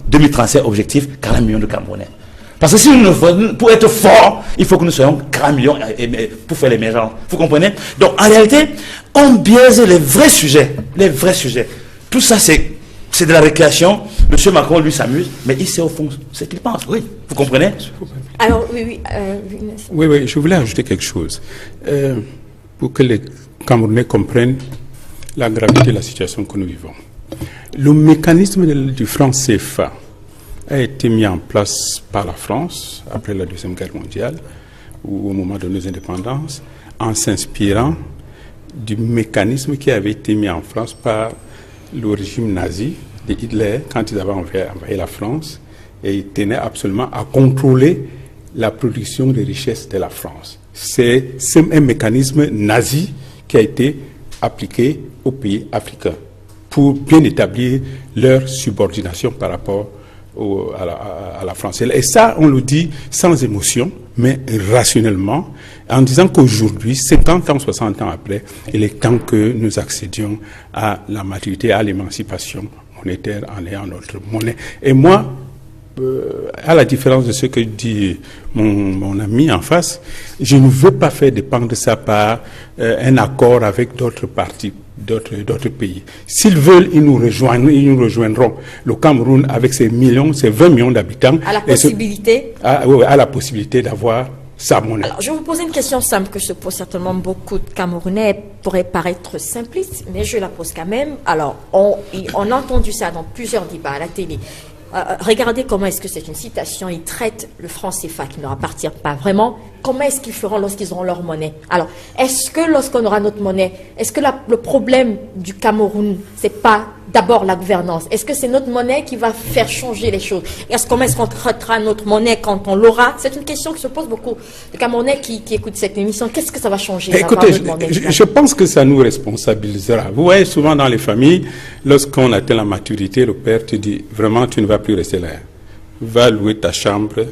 2037, objectif, 40 millions de Camerounais. Parce que si pour être fort, il faut que nous soyons 40 millions pour faire l'émergence. Vous comprenez? Donc, en réalité, on biaise les vrais sujets. Tout ça, c'est de la récréation. M. Macron, lui, s'amuse, mais il sait au fond ce qu'il pense. Oui. Vous comprenez? Alors, oui. Oui, je voulais ajouter quelque chose. Pour que les Camerounais comprennent la gravité de la situation que nous vivons. Le mécanisme du franc CFA a été mis en place par la France après la Deuxième Guerre mondiale ou au moment de nos indépendances en s'inspirant du mécanisme qui avait été mis en France par le régime nazi de Hitler quand ils avaient envahi la France et ils tenaient absolument à contrôler la production des richesses de la France. C'est un mécanisme nazi qui a été appliqué aux pays africains pour bien établir leur subordination par rapport à la France. Et ça, on le dit sans émotion, mais rationnellement, en disant qu'aujourd'hui, 50 ans, 60 ans après, il est temps que nous accédions à la maturité, à l'émancipation monétaire en ayant notre monnaie. Et moi, à la différence de ce que dit mon ami en face, je ne veux pas faire dépendre ça par un accord avec d'autres partis, d'autres pays. S'ils veulent, ils nous rejoindront. Le Cameroun, avec ses 20 millions d'habitants, à la possibilité d'avoir sa monnaie. Alors, je vais vous poser une question simple que se posent certainement beaucoup de Camerounais, pourrait paraître simpliste, mais je la pose quand même. Alors, on a entendu ça dans plusieurs débats à la télé. Regardez comment est-ce que c'est une citation, ils traitent le franc CFA qui ne leur appartient pas vraiment. Comment est-ce qu'ils feront lorsqu'ils auront leur monnaie? Alors, est-ce que lorsqu'on aura notre monnaie, est-ce que le problème du Cameroun, c'est pas d'abord la gouvernance? Est-ce que c'est notre monnaie qui va faire changer les choses? Comment est-ce qu'on traitera notre monnaie quand on l'aura? C'est une question qui se pose beaucoup. Les Camerounais qui écoutent cette émission, qu'est-ce que ça va changer? Écoutez, je pense que ça nous responsabilisera. Vous voyez, souvent dans les familles, lorsqu'on atteint la maturité, le père te dit, vraiment, tu ne vas plus rester là. va louer ta chambre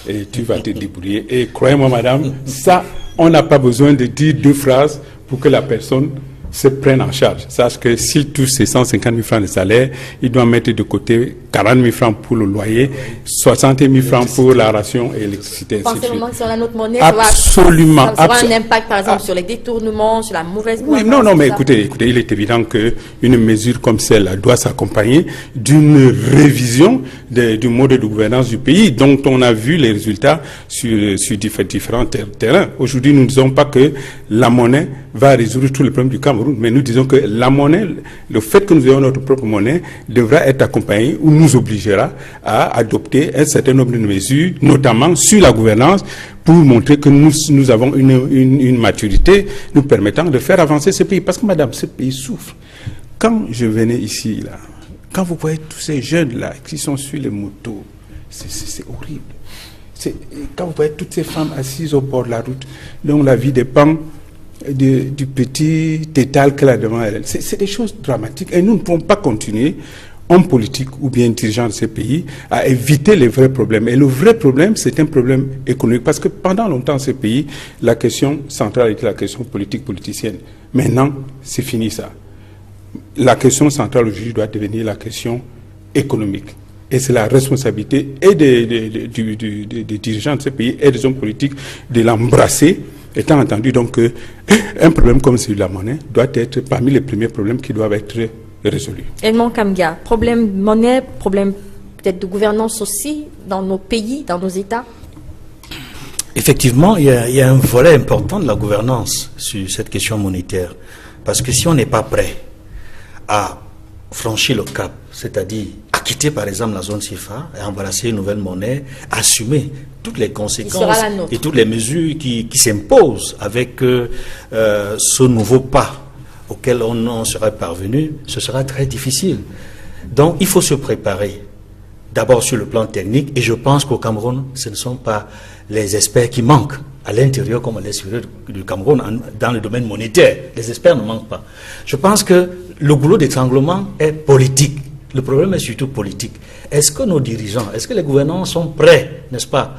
et tu vas te débrouiller. Et croyez-moi, madame, ça, on n'a pas besoin de dire 2 phrases pour que la personne se prenne en charge. Sache que s'il touche ses 150 000 francs de salaire, il doit mettre de côté 40 000 francs pour le loyer, 60 000 francs pour la ration et l'électricité. Pensez vraiment que sur la notre monnaie, absolument, ça aura un impact, par exemple, sur les détournements, sur la mauvaise gouvernance. Oui, non, mais écoutez, il est évident qu'une mesure comme celle-là doit s'accompagner d'une révision du mode de gouvernance du pays, dont on a vu les résultats sur différents terrains. Aujourd'hui, nous ne disons pas que la monnaie va résoudre tous les problèmes du Cameroun, mais nous disons que la monnaie, le fait que nous ayons notre propre monnaie, devra être accompagné ou nous obligera à adopter un certain nombre de mesures, notamment sur la gouvernance, pour montrer que nous avons une maturité nous permettant de faire avancer ce pays. Parce que, madame, ce pays souffre. Quand je venais ici, là, quand vous voyez tous ces jeunes-là qui sont sur les motos, c'est horrible. Quand vous voyez toutes ces femmes assises au bord de la route, dont la vie dépend du petit étal qu'elle a devant elle. C'est des choses dramatiques et nous ne pouvons pas continuer, hommes politiques ou bien dirigeants de ces pays, à éviter les vrais problèmes. Et le vrai problème, c'est un problème économique parce que pendant longtemps, ces pays, la question centrale était la question politique, politicienne. Maintenant, c'est fini ça. La question centrale aujourd'hui doit devenir la question économique. Et c'est la responsabilité et des dirigeants de ces pays et des hommes politiques de l'embrasser, étant entendu donc qu'un problème comme celui de la monnaie doit être parmi les premiers problèmes qui doivent être résolus. Edmond Kamga, problème monnaie, problème peut-être de gouvernance aussi dans nos pays, dans nos États? Effectivement, il y a un volet important de la gouvernance sur cette question monétaire. Parce que si on n'est pas prêt à franchir le cap, c'est-à-dire à quitter par exemple la zone CFA et embrasser une nouvelle monnaie, assumer toutes les conséquences et toutes les mesures qui s'imposent avec ce nouveau pas auquel on sera parvenu, ce sera très difficile. Donc il faut se préparer d'abord sur le plan technique, et je pense qu'au Cameroun, ce ne sont pas les experts qui manquent à l'intérieur comme à l'extérieur du Cameroun dans le domaine monétaire. Les experts ne manquent pas. Je pense que le goulot d'étranglement est politique. Le problème est surtout politique. Est-ce que nos dirigeants, est-ce que les gouvernants sont prêts, n'est-ce pas,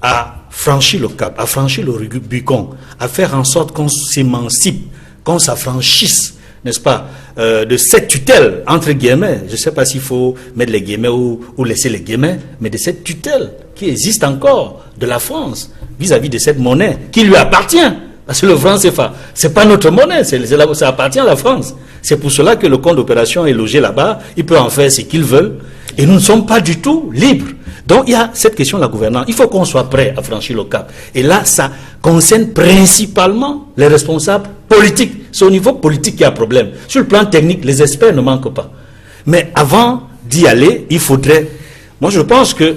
à franchir le cap, à franchir le Rubicon, à faire en sorte qu'on s'émancipe, qu'on s'affranchisse, n'est-ce pas, de cette tutelle, entre guillemets, je ne sais pas s'il faut mettre les guillemets ou laisser les guillemets, mais de cette tutelle qui existe encore de la France vis-à-vis de cette monnaie qui lui appartient. Parce que le franc CFA, ce n'est pas notre monnaie, ça appartient à la France. C'est pour cela que le compte d'opération est logé là-bas, il peut en faire ce qu'il veut, et nous ne sommes pas du tout libres. Donc il y a cette question de la gouvernance. Il faut qu'on soit prêt à franchir le cap. Et là, ça concerne principalement les responsables politiques. C'est au niveau politique qu'il y a problème. Sur le plan technique, les experts ne manquent pas. Mais avant d'y aller, il faudrait... Moi, je pense que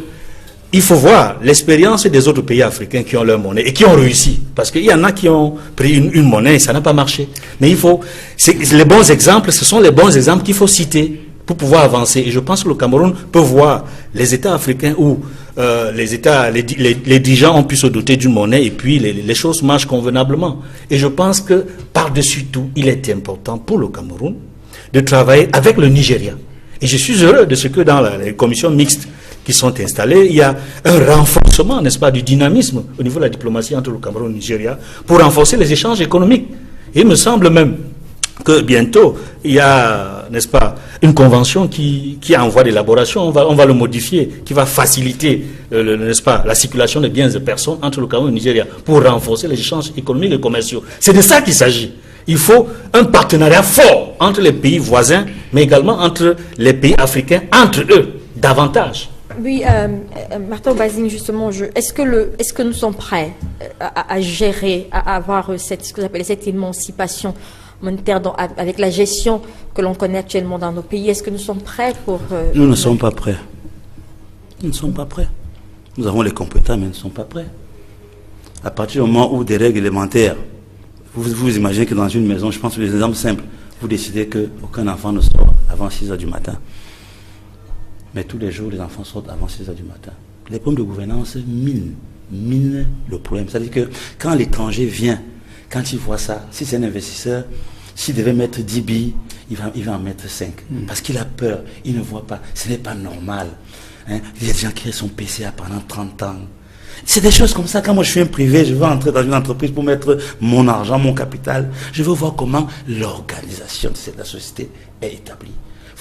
il faut voir l'expérience des autres pays africains qui ont leur monnaie et qui ont réussi. Parce qu'il y en a qui ont pris une monnaie et ça n'a pas marché. Mais il faut... Les bons exemples, ce sont les bons exemples qu'il faut citer pour pouvoir avancer. Et je pense que le Cameroun peut voir les États africains où les dirigeants ont pu se doter d'une monnaie et puis les choses marchent convenablement. Et je pense que par-dessus tout, il est important pour le Cameroun de travailler avec le Nigeria. Et je suis heureux de ce que dans les commissions mixtes qui sont installées, il y a un renforcement, n'est-ce pas, du dynamisme au niveau de la diplomatie entre le Cameroun et le Nigeria pour renforcer les échanges économiques. Et il me semble même que bientôt, il y a, n'est-ce pas, une convention qui est en voie d'élaboration, on va le modifier, qui va faciliter, n'est-ce pas, la circulation de biens et de personnes entre le Cameroun et le Nigeria pour renforcer les échanges économiques et commerciaux. C'est de ça qu'il s'agit. Il faut un partenariat fort entre les pays voisins, mais également entre les pays africains, entre eux, davantage. Oui, Martin Bazing, justement, est-ce que nous sommes prêts à gérer, à avoir ce que j'appelle cette émancipation monétaire avec la gestion que l'on connaît actuellement dans nos pays? Est-ce que nous sommes prêts pour... Nous ne sommes pas prêts. Nous ne sommes pas prêts. Nous avons les compétences, mais nous ne sommes pas prêts. À partir du moment où des règles élémentaires, vous imaginez que dans une maison, je pense que les exemples simples, vous décidez qu'aucun enfant ne sort avant 6 h du matin. Mais tous les jours, les enfants sortent avant 6 h du matin. Les problèmes de gouvernance minent le problème. C'est-à-dire que quand l'étranger vient, quand il voit ça, si c'est un investisseur, s'il devait mettre 10 billes, il va en mettre 5. Parce qu'il a peur, il ne voit pas. Ce n'est pas normal. Hein? Il y a des gens qui sont PCA pendant 30 ans. C'est des choses comme ça. Quand moi je suis un privé, je veux entrer dans une entreprise pour mettre mon argent, mon capital. Je veux voir comment l'organisation de la société est établie.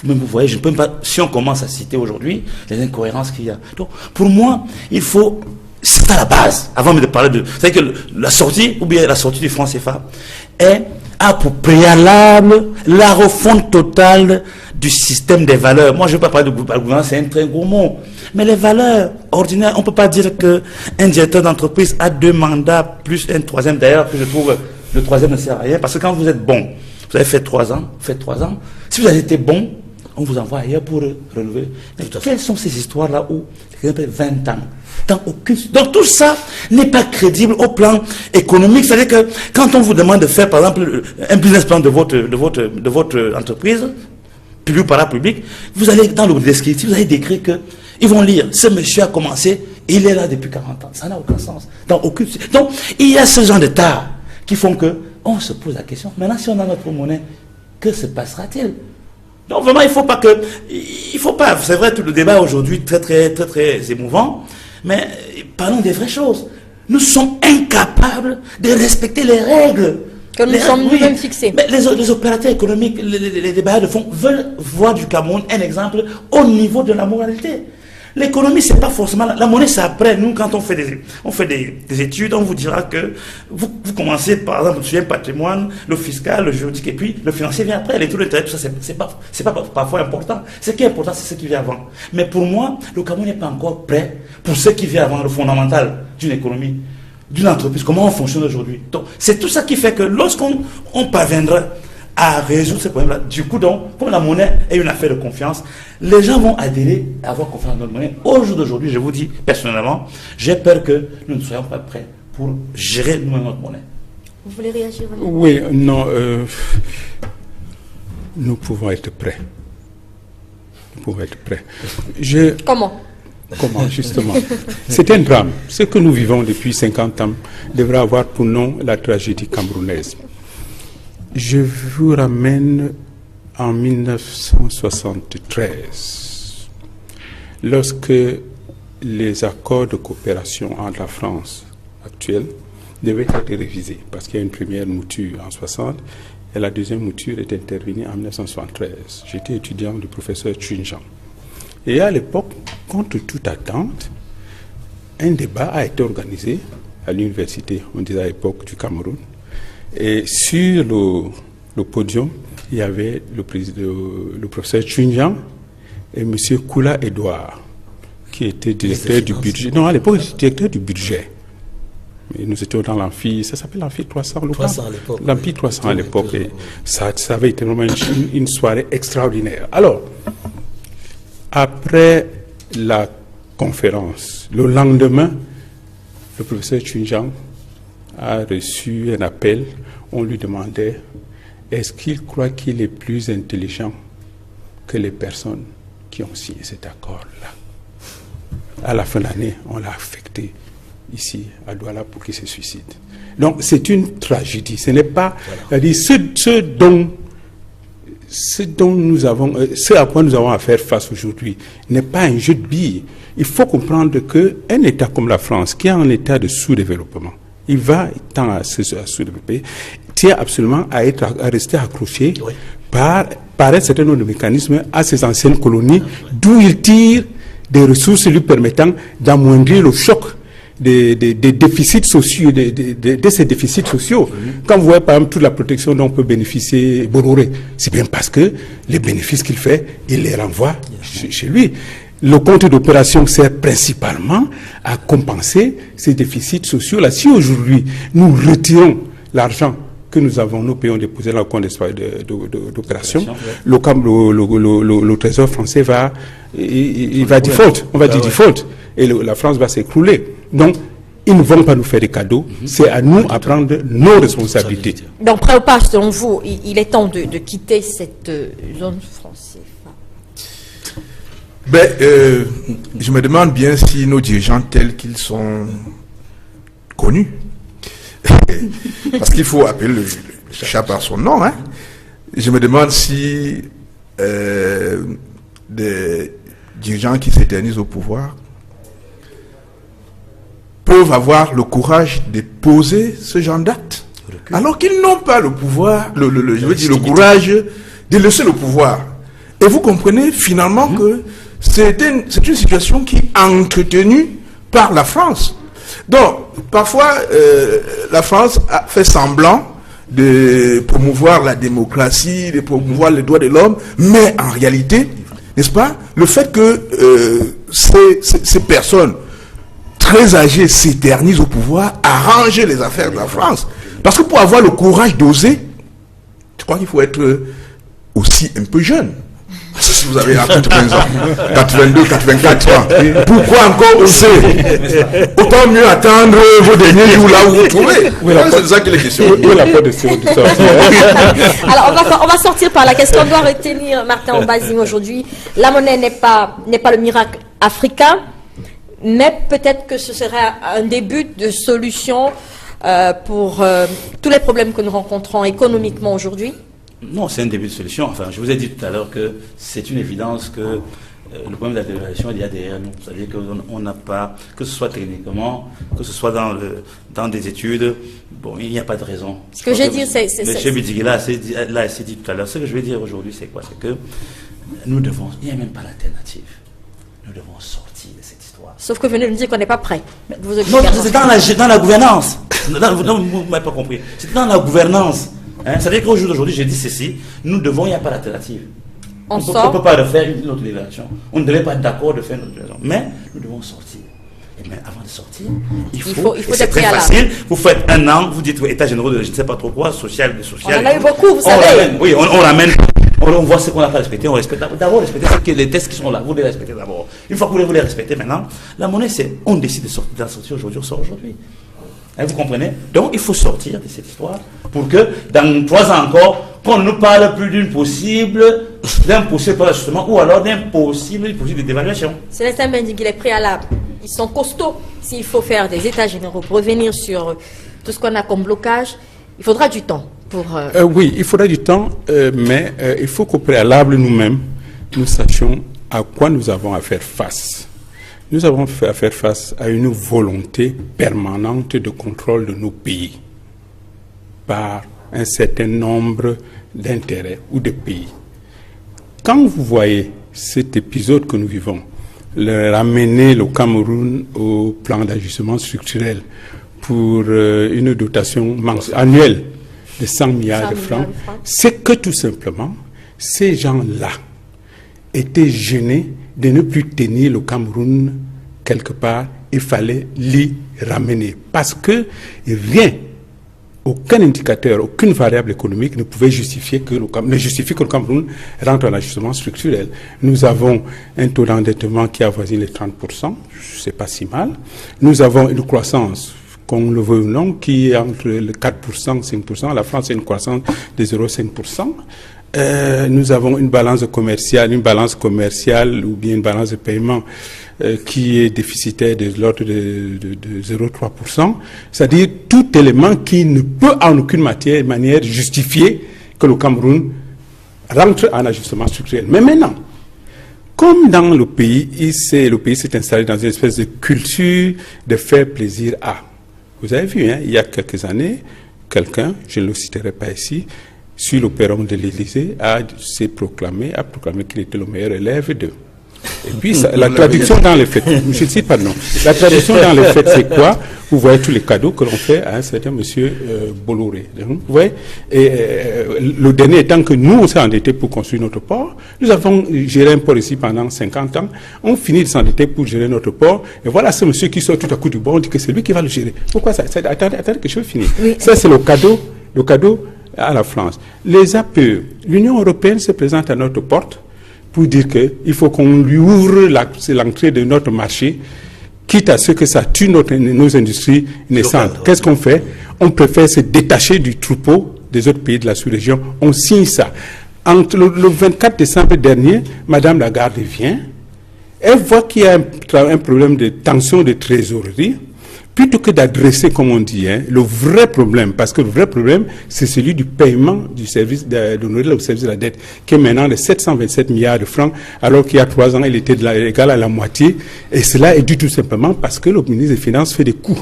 Vous voyez, je ne peux pas, si on commence à citer aujourd'hui les incohérences qu'il y a. Donc, pour moi, il faut, c'est à la base, avant de parler de, c'est que la sortie, ou bien la sortie du franc CFA, a pour préalable la refonte totale du système des valeurs. Moi, je ne veux pas parler de gouvernance, c'est un très gros mot. Mais les valeurs ordinaires, on ne peut pas dire qu'un directeur d'entreprise a 2 mandats, plus un 3e d'ailleurs, que je trouve, le 3e ne sert à rien, parce que quand vous êtes bon, vous avez fait 3 ans, si vous avez été bon, on vous envoie ailleurs pour renouveler. Mais quelles sont ces histoires-là où, 20 ans, donc tout ça n'est pas crédible au plan économique. C'est-à-dire que quand on vous demande de faire, par exemple, un business plan de votre entreprise, public ou parapublic, vous allez dans le descriptif, vous allez décrire que ils vont lire, ce monsieur a commencé, il est là depuis 40 ans. Ça n'a aucun sens. Donc il y a ce genre de tas qui font que on se pose la question, maintenant si on a notre monnaie, que se passera-t-il? Donc vraiment, il faut pas, c'est vrai, tout le débat aujourd'hui très émouvant, mais parlons des vraies choses. Nous sommes incapables de respecter les règles. Que nous sommes nous-mêmes fixés. Mais les opérateurs économiques, les débats de fond veulent voir du Cameroun un exemple au niveau de la moralité. L'économie, c'est pas forcément... La monnaie, c'est après. Nous, quand on fait des études, on vous dira que vous commencez, par exemple, sur un patrimoine, le fiscal, le juridique, et puis le financier vient après. Les taux d'intérêt, tout ça, c'est pas parfois important. Ce qui est important, c'est ce qui vient avant. Mais pour moi, le Cameroun n'est pas encore prêt pour ce qui vient avant, le fondamental d'une économie, d'une entreprise, comment on fonctionne aujourd'hui. Donc, c'est tout ça qui fait que lorsqu'on parviendra à résoudre ce problème-là, du coup, donc, comme la monnaie est une affaire de confiance, les gens vont adhérer à avoir confiance dans notre monnaie. Au jour d'aujourd'hui, je vous dis personnellement, j'ai peur que nous ne soyons pas prêts pour gérer nous-mêmes notre monnaie. Vous voulez réagir? Oui, non, nous pouvons être prêts. Nous pouvons être prêts. Comment, justement? C'est un drame. Ce que nous vivons depuis 50 ans devrait avoir pour nom la tragédie camerounaise. Je vous ramène en 1973, lorsque les accords de coopération entre la France actuelle devaient être révisés, parce qu'il y a une première mouture en 60 et la deuxième mouture est intervenue en 1973. J'étais étudiant du professeur Chunjan. Et à l'époque, contre toute attente, un débat a été organisé à l'université, on disait à l'époque, du Cameroun. Et sur le podium, il y avait le professeur Chunjan et M. Koula Edouard, qui était directeur du budget. Non, à l'époque, il était directeur du budget. Et nous étions dans l'amphi, ça s'appelle l'amphi 300, l'amphi 300 à l'époque. Et ça avait été vraiment une soirée extraordinaire. Alors, après la conférence, le lendemain, le professeur Chunjan a reçu un appel. On lui demandait, est-ce qu'il croit qu'il est plus intelligent que les personnes qui ont signé cet accord-là? À la fin de l'année, on l'a affecté ici, à Douala, pour qu'il se suicide. Donc, c'est une tragédie. Ce n'est pas... Voilà. Ce dont nous avons... ce à quoi nous avons à faire face aujourd'hui n'est pas un jeu de billes. Il faut comprendre qu'un État comme la France, qui est un État de sous-développement, il va tendre à se développer, tient absolument à rester accroché par un certain nombre de mécanismes à ses anciennes colonies, d'où il tire des ressources lui permettant d'amoindrir le choc des déficits sociaux, de ces déficits sociaux. Quand vous voyez par exemple toute la protection dont peut bénéficier Bolloré, c'est bien parce que les bénéfices qu'il fait, il les renvoie chez lui. Le compte d'opération sert principalement à compenser ces déficits sociaux-là. Si aujourd'hui, nous retirons l'argent que nous avons, nos pays ont déposé dans le compte d'opération, le Trésor français va default, on va dire default, et la France va s'écrouler. Donc, ils ne vont pas nous faire des cadeaux, c'est à nous à prendre nos responsabilités. Donc, prêt ou pas, selon vous, il est temps de quitter cette zone française? Je me demande bien si nos dirigeants tels qu'ils sont connus, parce qu'il faut appeler le chat par son nom, hein. je me demande si des dirigeants qui s'éternisent au pouvoir peuvent avoir le courage de poser ce genre d'acte, alors qu'ils n'ont pas le pouvoir, le courage de laisser le pouvoir. Et vous comprenez finalement que c'est une situation qui est entretenue par la France. Donc, parfois, la France a fait semblant de promouvoir la démocratie, de promouvoir les droits de l'homme, mais en réalité, n'est-ce pas, le fait que ces personnes très âgées s'éternisent au pouvoir arrange les affaires de la France. Parce que pour avoir le courage d'oser, je crois qu'il faut être aussi un peu jeune. Si vous avez 80 ans, 82, 84 ans, pourquoi encore oser? Autant mieux attendre vos derniers jours là où vous trouvez. C'est ça qui est la question. Alors, on va sortir par là. Qu'est-ce qu'on doit retenir, Martin Ombazing, aujourd'hui? La monnaie n'est pas le miracle africain, mais peut-être que ce serait un début de solution pour tous les problèmes que nous rencontrons économiquement aujourd'hui. Non, c'est un début de solution. Enfin, je vous ai dit tout à l'heure que c'est une évidence que le problème de la dévaluation, il y a derrière nous. C'est-à-dire qu'on n'a pas, que ce soit techniquement, que ce soit dans des études, bon, il n'y a pas de raison. Ce que je veux dire, c'est... M. Bidigui l'a assez dit tout à l'heure. Ce que je veux dire aujourd'hui, c'est quoi? C'est que nous devons... Il n'y a même pas d'alternative. Nous devons sortir de cette histoire. Sauf que vous venez de me dire qu'on n'est pas prêt. Non, c'est dans la gouvernance. Non, vous ne m'avez pas compris. C'est dans la gouvernance. C'est-à-dire qu'au jour d'aujourd'hui, j'ai dit ceci, il n'y a pas d'alternative. On ne peut pas refaire une autre déclaration. On ne devait pas être d'accord de faire une autre déclaration. Mais nous devons sortir. Et mais avant de sortir, il faut c'est très facile. Vous faites un an, vous dites état généraux de je ne sais pas trop quoi, social. On en a eu beaucoup, vous savez. On ramène. On voit ce qu'on n'a pas respecté, on respecte. D'abord, respectez les tests qui sont là, vous les respectez d'abord. Une fois que vous les respectez maintenant, la monnaie, c'est on décide de sortir aujourd'hui, on sort aujourd'hui. Vous comprenez? Donc, il faut sortir de cette histoire pour que, dans 3 ans encore, qu'on ne nous parle plus d'un possible ajustement ou alors d'un possible dévaluation. Célestin Bendigui, les préalables, ils sont costauds. S'il faut faire des états généraux pour revenir sur tout ce qu'on a comme blocage, il faudra du temps pour... Oui, il faudra du temps, mais il faut qu'au préalable, nous-mêmes, nous sachions à quoi nous avons à faire face. Nous avons à faire face à une volonté permanente de contrôle de nos pays par un certain nombre d'intérêts ou de pays. Quand vous voyez cet épisode que nous vivons, ramener le Cameroun au plan d'ajustement structurel pour une dotation annuelle de 100 milliards de francs, c'est que tout simplement, ces gens-là étaient gênés de ne plus tenir le Cameroun quelque part, il fallait l'y ramener. Parce que rien, aucun indicateur, aucune variable économique ne pouvait justifier que le Cameroun rentre en ajustement structurel. Nous avons un taux d'endettement qui avoisine les 30%, c'est pas si mal. Nous avons une croissance, qu'on le veut ou non, qui est entre le 4% et 5%. La France a une croissance de 0,5%. Nous avons une balance commerciale ou bien une balance de paiement qui est déficitaire de l'ordre de 0,3%. C'est-à-dire tout élément qui ne peut en aucune manière justifier que le Cameroun rentre en ajustement structurel. Mais maintenant, comme dans le pays, le pays s'est installé dans une espèce de culture de faire plaisir à. Vous avez vu, il y a quelques années, quelqu'un, je ne le citerai pas ici, sur le perron de l'Élysée, a proclamé qu'il était le meilleur élève d'eux. Et puis, la traduction dans les faits, je ne cite pas de nom, la traduction dans les faits, c'est quoi? Vous voyez tous les cadeaux que l'on fait à un certain monsieur Bolloré. Vous voyez? Et le dernier étant que nous, on s'est endettés pour construire notre port. Nous avons géré un port ici pendant 50 ans. On finit de s'endetter pour gérer notre port. Et voilà ce monsieur qui sort tout à coup du bord, on dit que c'est lui qui va le gérer. Pourquoi ça? Attendez que je vais finir. Oui. Ça, c'est le cadeau à la France. Les APE, l'Union européenne se présente à notre porte pour dire qu'il faut qu'on lui ouvre l'entrée de notre marché, quitte à ce que ça tue nos industries naissantes. Qu'est-ce qu'on fait? On préfère se détacher du troupeau des autres pays de la sous-région. On signe ça. Entre le 24 décembre dernier, Madame Lagarde vient, elle voit qu'il y a un problème de tension de trésorerie. plutôt que d'adresser, comme on dit, le vrai problème, parce que le vrai problème, c'est celui du paiement du service au service de la dette, qui est maintenant de 727 milliards de francs, alors qu'il y a 3 ans, il était égal à la moitié. Et cela est dû tout simplement parce que le ministre des Finances fait des coûts.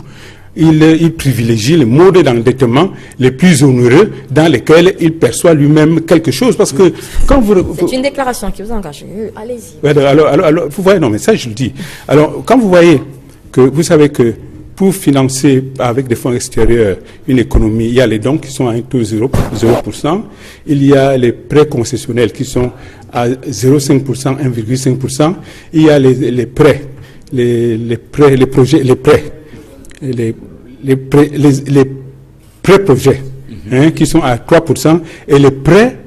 Il privilégie les modes d'endettement les plus onéreux dans lesquels il perçoit lui-même quelque chose. Parce que quand c'est une déclaration qui vous engage. Allez-y. Alors, vous voyez, non, mais ça, je le dis. Alors, quand vous voyez que, vous savez que pour financer avec des fonds extérieurs une économie, il y a les dons qui sont à un taux 0%, il y a les prêts concessionnels qui sont à 0,5%, 1,5%, il y a les prêts, les pré-projets qui sont à 3% et les prêts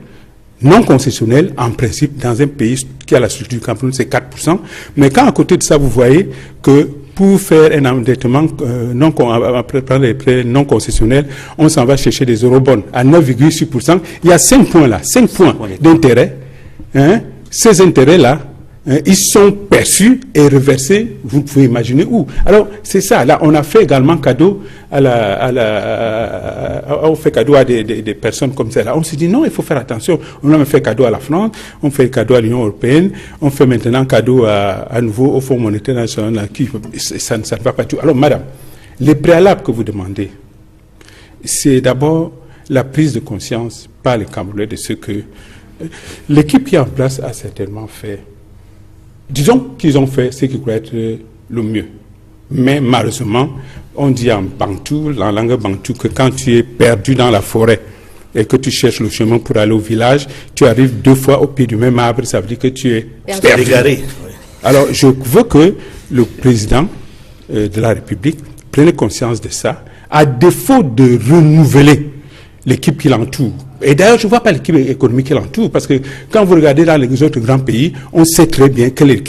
non concessionnels, en principe, dans un pays qui a la structure du Cameroun, c'est 4%. Mais quand à côté de ça, vous voyez que pour faire un endettement, prendre les prêts non concessionnels, on s'en va chercher des eurobonds à 9,6%. Il y a 5 points là, 5 points d'intérêt. Ces intérêts-là, ils sont perçus et reversés, vous pouvez imaginer où. Alors, c'est ça. Là, on a fait également cadeau on fait cadeau à des personnes comme ça. Là, on s'est dit non, il faut faire attention. On a fait cadeau à la France, on fait cadeau à l'Union européenne, on fait maintenant cadeau à nouveau au Fonds monétaire national. Ça ne va pas tout. Alors, madame, les préalables que vous demandez, c'est d'abord la prise de conscience par les Camerounais de ce que l'équipe qui est en place a certainement fait. Disons qu'ils ont fait ce qui pourrait être le mieux. Mais malheureusement, on dit en bantou, en langue bantou, que quand tu es perdu dans la forêt et que tu cherches le chemin pour aller au village, tu arrives 2 fois au pied du même arbre, ça veut dire que tu es perdu. Alors, je veux que le président de la République prenne conscience de ça, à défaut de renouveler l'équipe qui l'entoure. Et d'ailleurs, je ne vois pas l'équipe économique qui l'entoure, parce que quand vous regardez dans les autres grands pays, on sait très bien quelle est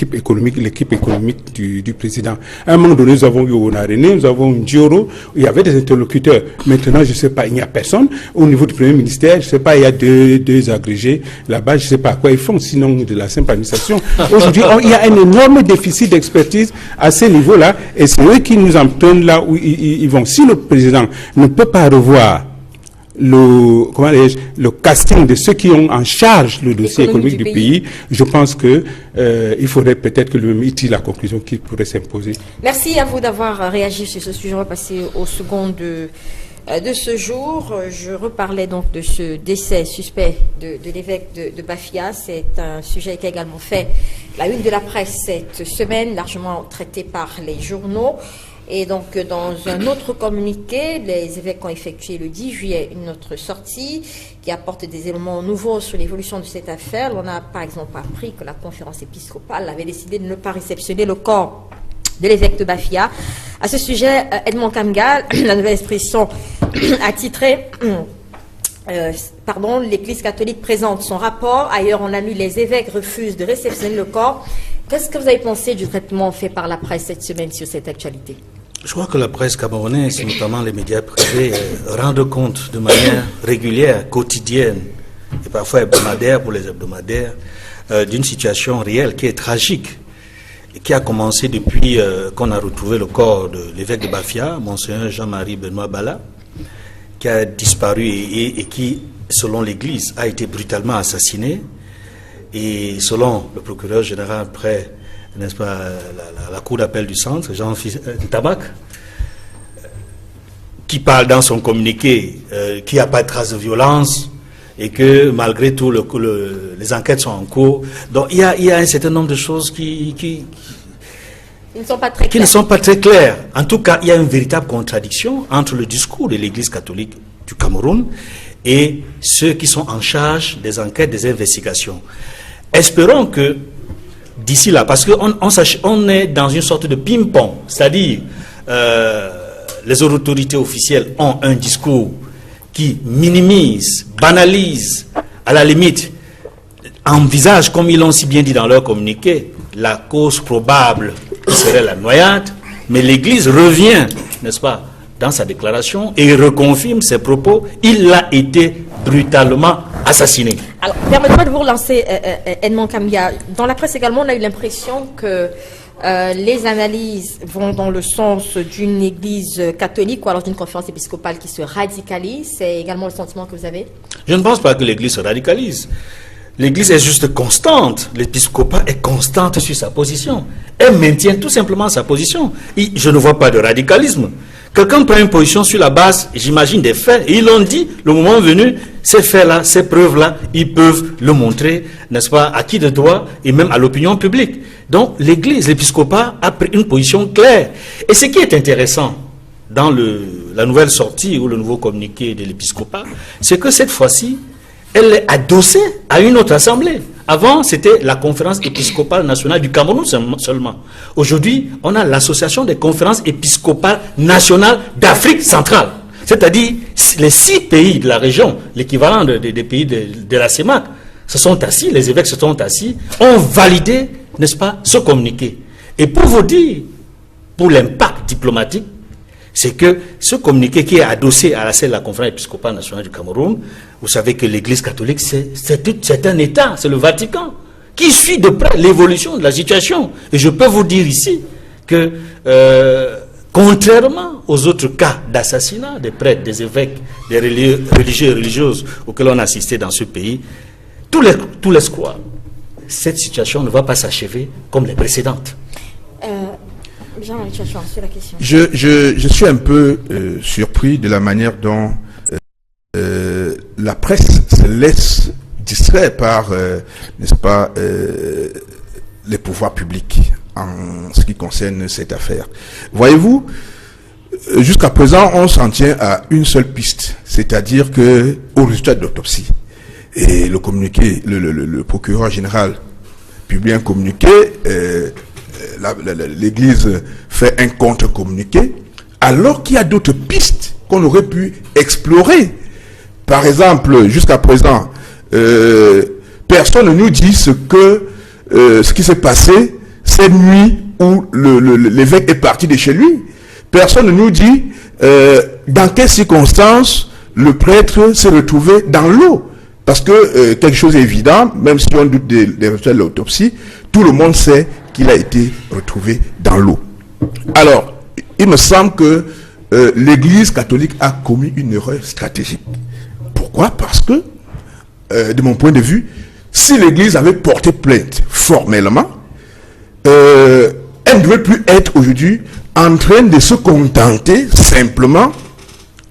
l'équipe économique du président. À un moment donné, nous avons eu Onarené, nous avons eu Dioro, il y avait des interlocuteurs. Maintenant, je ne sais pas, il n'y a personne. Au niveau du Premier ministère, je ne sais pas, il y a deux agrégés là-bas, je ne sais pas à quoi ils font, sinon de la simple administration. Aujourd'hui, il y a un énorme déficit d'expertise à ce niveau-là, et c'est eux qui nous entraînent là où ils vont. Si le président ne peut pas revoir le casting de ceux qui ont en charge le dossier économique du pays, je pense que il faudrait peut-être que lui-même tire la conclusion qui pourrait s'imposer. Merci à vous d'avoir réagi sur ce sujet. On va passer au second de ce jour. Je reparlais donc de ce décès suspect de l'évêque de Bafia. C'est un sujet qui a également fait la une de la presse cette semaine, largement traité par les journaux. Et donc, dans un autre communiqué, les évêques ont effectué le 10 juillet une autre sortie qui apporte des éléments nouveaux sur l'évolution de cette affaire. On a par exemple appris que la conférence épiscopale avait décidé de ne pas réceptionner le corps de l'évêque de Bafia. À ce sujet, Edmond Kamga, la nouvelle expression, a titré l'Église catholique présente son rapport. Ailleurs, on a lu les évêques refusent de réceptionner le corps. Qu'est-ce que vous avez pensé du traitement fait par la presse cette semaine sur cette actualité? Je crois que la presse camerounaise, notamment les médias privés, rendent compte de manière régulière, quotidienne, et parfois hebdomadaire pour les hebdomadaires, d'une situation réelle qui est tragique, et qui a commencé depuis qu'on a retrouvé le corps de l'évêque de Bafia, Monseigneur Jean-Marie Benoît Bala, qui a disparu et qui, selon l'Église, a été brutalement assassiné. Et selon le procureur général après, n'est-ce pas, la cour d'appel du centre, Jean-Fils Tabac, qui parle dans son communiqué qu'il n'y a pas de trace de violence et que malgré tout les enquêtes sont en cours. Donc il y a un certain nombre de choses qui ne sont pas très claires. En tout cas, il y a une véritable contradiction entre le discours de l'Église catholique du Cameroun et ceux qui sont en charge des enquêtes, des investigations. Espérons que d'ici là, parce qu'on est dans une sorte de ping-pong, c'est-à-dire les autorités officielles ont un discours qui minimise, banalise, à la limite, envisage, comme ils l'ont si bien dit dans leur communiqué, la cause probable qui serait la noyade, mais l'Église revient, n'est-ce pas, dans sa déclaration et reconfirme ses propos. Il a été brutalement assassiné. Alors, permettez-moi de vous relancer, Edmond Kamga. Dans la presse également, on a eu l'impression que les analyses vont dans le sens d'une église catholique ou alors d'une conférence épiscopale qui se radicalise. C'est également le sentiment que vous avez? Je ne pense pas que l'église se radicalise. L'église est juste constante. L'épiscopat est constante sur sa position. Elle maintient tout simplement sa position. Et je ne vois pas de radicalisme. Quelqu'un prend une position sur la base, j'imagine, des faits. Et ils l'ont dit, le moment venu, ces faits-là, ces preuves-là, ils peuvent le montrer, n'est-ce pas, à qui de droit et même à l'opinion publique. Donc, l'Église, l'épiscopat a pris une position claire. Et ce qui est intéressant dans la nouvelle sortie ou le nouveau communiqué de l'épiscopat, c'est que cette fois-ci, elle est adossée à une autre assemblée. Avant, c'était la conférence épiscopale nationale du Cameroun seulement. Aujourd'hui, on a l'association des conférences épiscopales nationales d'Afrique centrale. C'est-à-dire, les 6 pays de la région, l'équivalent des pays de la CEMAC, se sont assis, les évêques se sont assis, ont validé, n'est-ce pas, ce communiqué. Et pour vous dire, pour l'impact diplomatique, c'est que ce communiqué qui est adossé à la conférence épiscopale nationale du Cameroun, vous savez que l'Église catholique, c'est un État, c'est le Vatican, qui suit de près l'évolution de la situation. Et je peux vous dire ici que, contrairement aux autres cas d'assassinat des prêtres, des évêques, des religieux et religieuses auxquels on a assisté dans ce pays, tous les croient, cette situation ne va pas s'achever comme les précédentes. Sur la question. Je suis un peu surpris de la manière dont la presse se laisse distraire par, n'est-ce pas, les pouvoirs publics en ce qui concerne cette affaire. Voyez-vous, jusqu'à présent, on s'en tient à une seule piste, c'est-à-dire que au résultat de l'autopsie, et le communiqué, le procureur général publie un communiqué, l'Église fait un contre-communiqué, alors qu'il y a d'autres pistes qu'on aurait pu explorer. Par exemple, jusqu'à présent, personne ne nous dit ce qui s'est passé cette nuit où l'évêque est parti de chez lui. Personne ne nous dit dans quelles circonstances le prêtre s'est retrouvé dans l'eau. Parce que quelque chose est évident, même si on doute des résultats de l'autopsie, tout le monde sait qu'il a été retrouvé dans l'eau. Alors, il me semble que l'Église catholique a commis une erreur stratégique. Pourquoi? Parce que, de mon point de vue, si l'Église avait porté plainte formellement, elle ne devait plus être aujourd'hui en train de se contenter simplement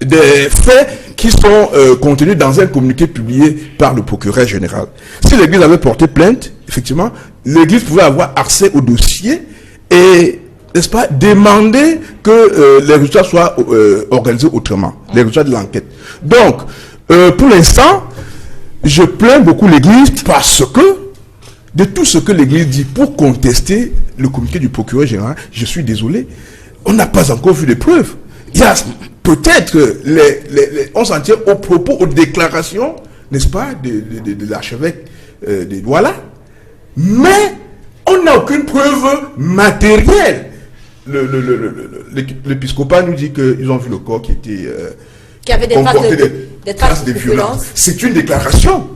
des faits qui sont contenus dans un communiqué publié par le procureur général. Si l'Église avait porté plainte, effectivement, l'Église pouvait avoir accès au dossier et, n'est-ce pas, demander que les résultats soient organisés autrement, les résultats de l'enquête. Donc, pour l'instant, je plains beaucoup l'Église parce que, de tout ce que l'Église dit pour contester le communiqué du procureur général, je suis désolé, on n'a pas encore vu les preuves. Il y a peut-être on s'en tient aux propos, aux déclarations, n'est-ce pas, de l'archevêque de Douala, mais on n'a aucune preuve matérielle. L'épiscopat nous dit qu'ils ont vu le corps qui était qui avait des traces de violence. C'est une déclaration.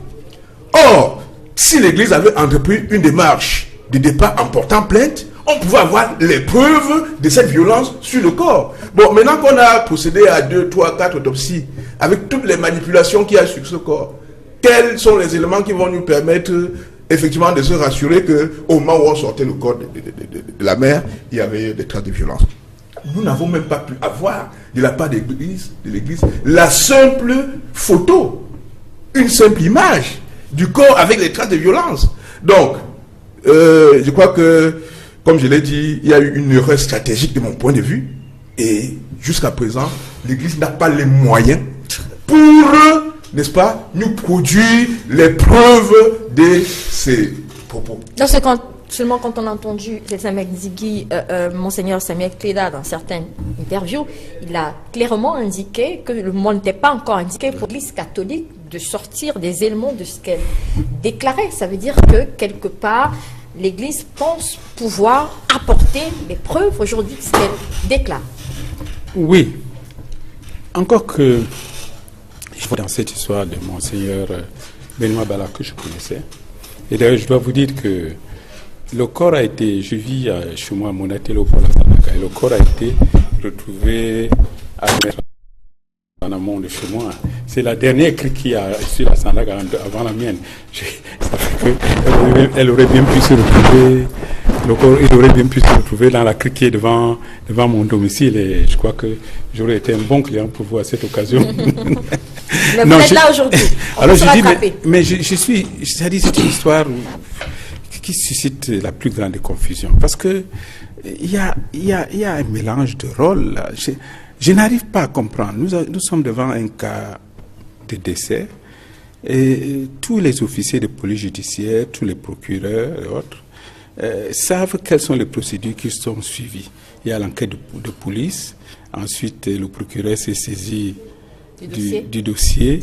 Or, si l'Église avait entrepris une démarche de départ en portant plainte, on pouvait avoir les preuves de cette violence sur le corps. Bon, maintenant qu'on a procédé à 2, 3, 4 autopsies, avec toutes les manipulations qu'il y a sur ce corps, quels sont les éléments qui vont nous permettre effectivement de se rassurer qu'au moment où on sortait le corps de la mère, il y avait des traces de violence? Nous n'avons même pas pu avoir de la part de l'Église la simple photo, une simple image du corps avec les traces de violence. Donc, je crois que, comme je l'ai dit, il y a eu une erreur stratégique de mon point de vue. Et jusqu'à présent, l'Église n'a pas les moyens pour, n'est-ce pas, nous produire les preuves de ces propos. Dans ce cas, seulement quand on a entendu Samuel Nzigi, Monseigneur Samuel Cléda, dans certaines interviews, il a clairement indiqué que le moment n'était pas encore indiqué pour l'Église catholique de sortir des éléments de ce qu'elle déclarait. Ça veut dire que, quelque part, l'Église pense pouvoir apporter les preuves aujourd'hui de ce qu'elle déclare. Oui. Encore que, je vois dans cette histoire de Monseigneur Benoît Bala que je connaissais, et d'ailleurs je dois vous dire que Le corps a été, je vis chez moi à Monatello pour la Sandaga, et le corps a été retrouvé à en amont de chez moi. C'est la dernière crique qui a sur la Sandaga avant la mienne. Ça fait qu'elle aurait bien pu se retrouver, le corps, il aurait bien pu se retrouver dans la crique qui est devant mon domicile, et je crois que j'aurais été un bon client pour vous à cette occasion. Mais vous êtes là aujourd'hui. Alors je dis, mais je suis, c'est-à-dire c'est une histoire qui suscite la plus grande confusion, parce que il y a un mélange de rôles là. Je n'arrive pas à comprendre. Nous sommes devant un cas de décès, et tous les officiers de police judiciaire, tous les procureurs et autres savent quelles sont les procédures qui sont suivies. Il y a l'enquête de police, ensuite le procureur s'est saisi du dossier,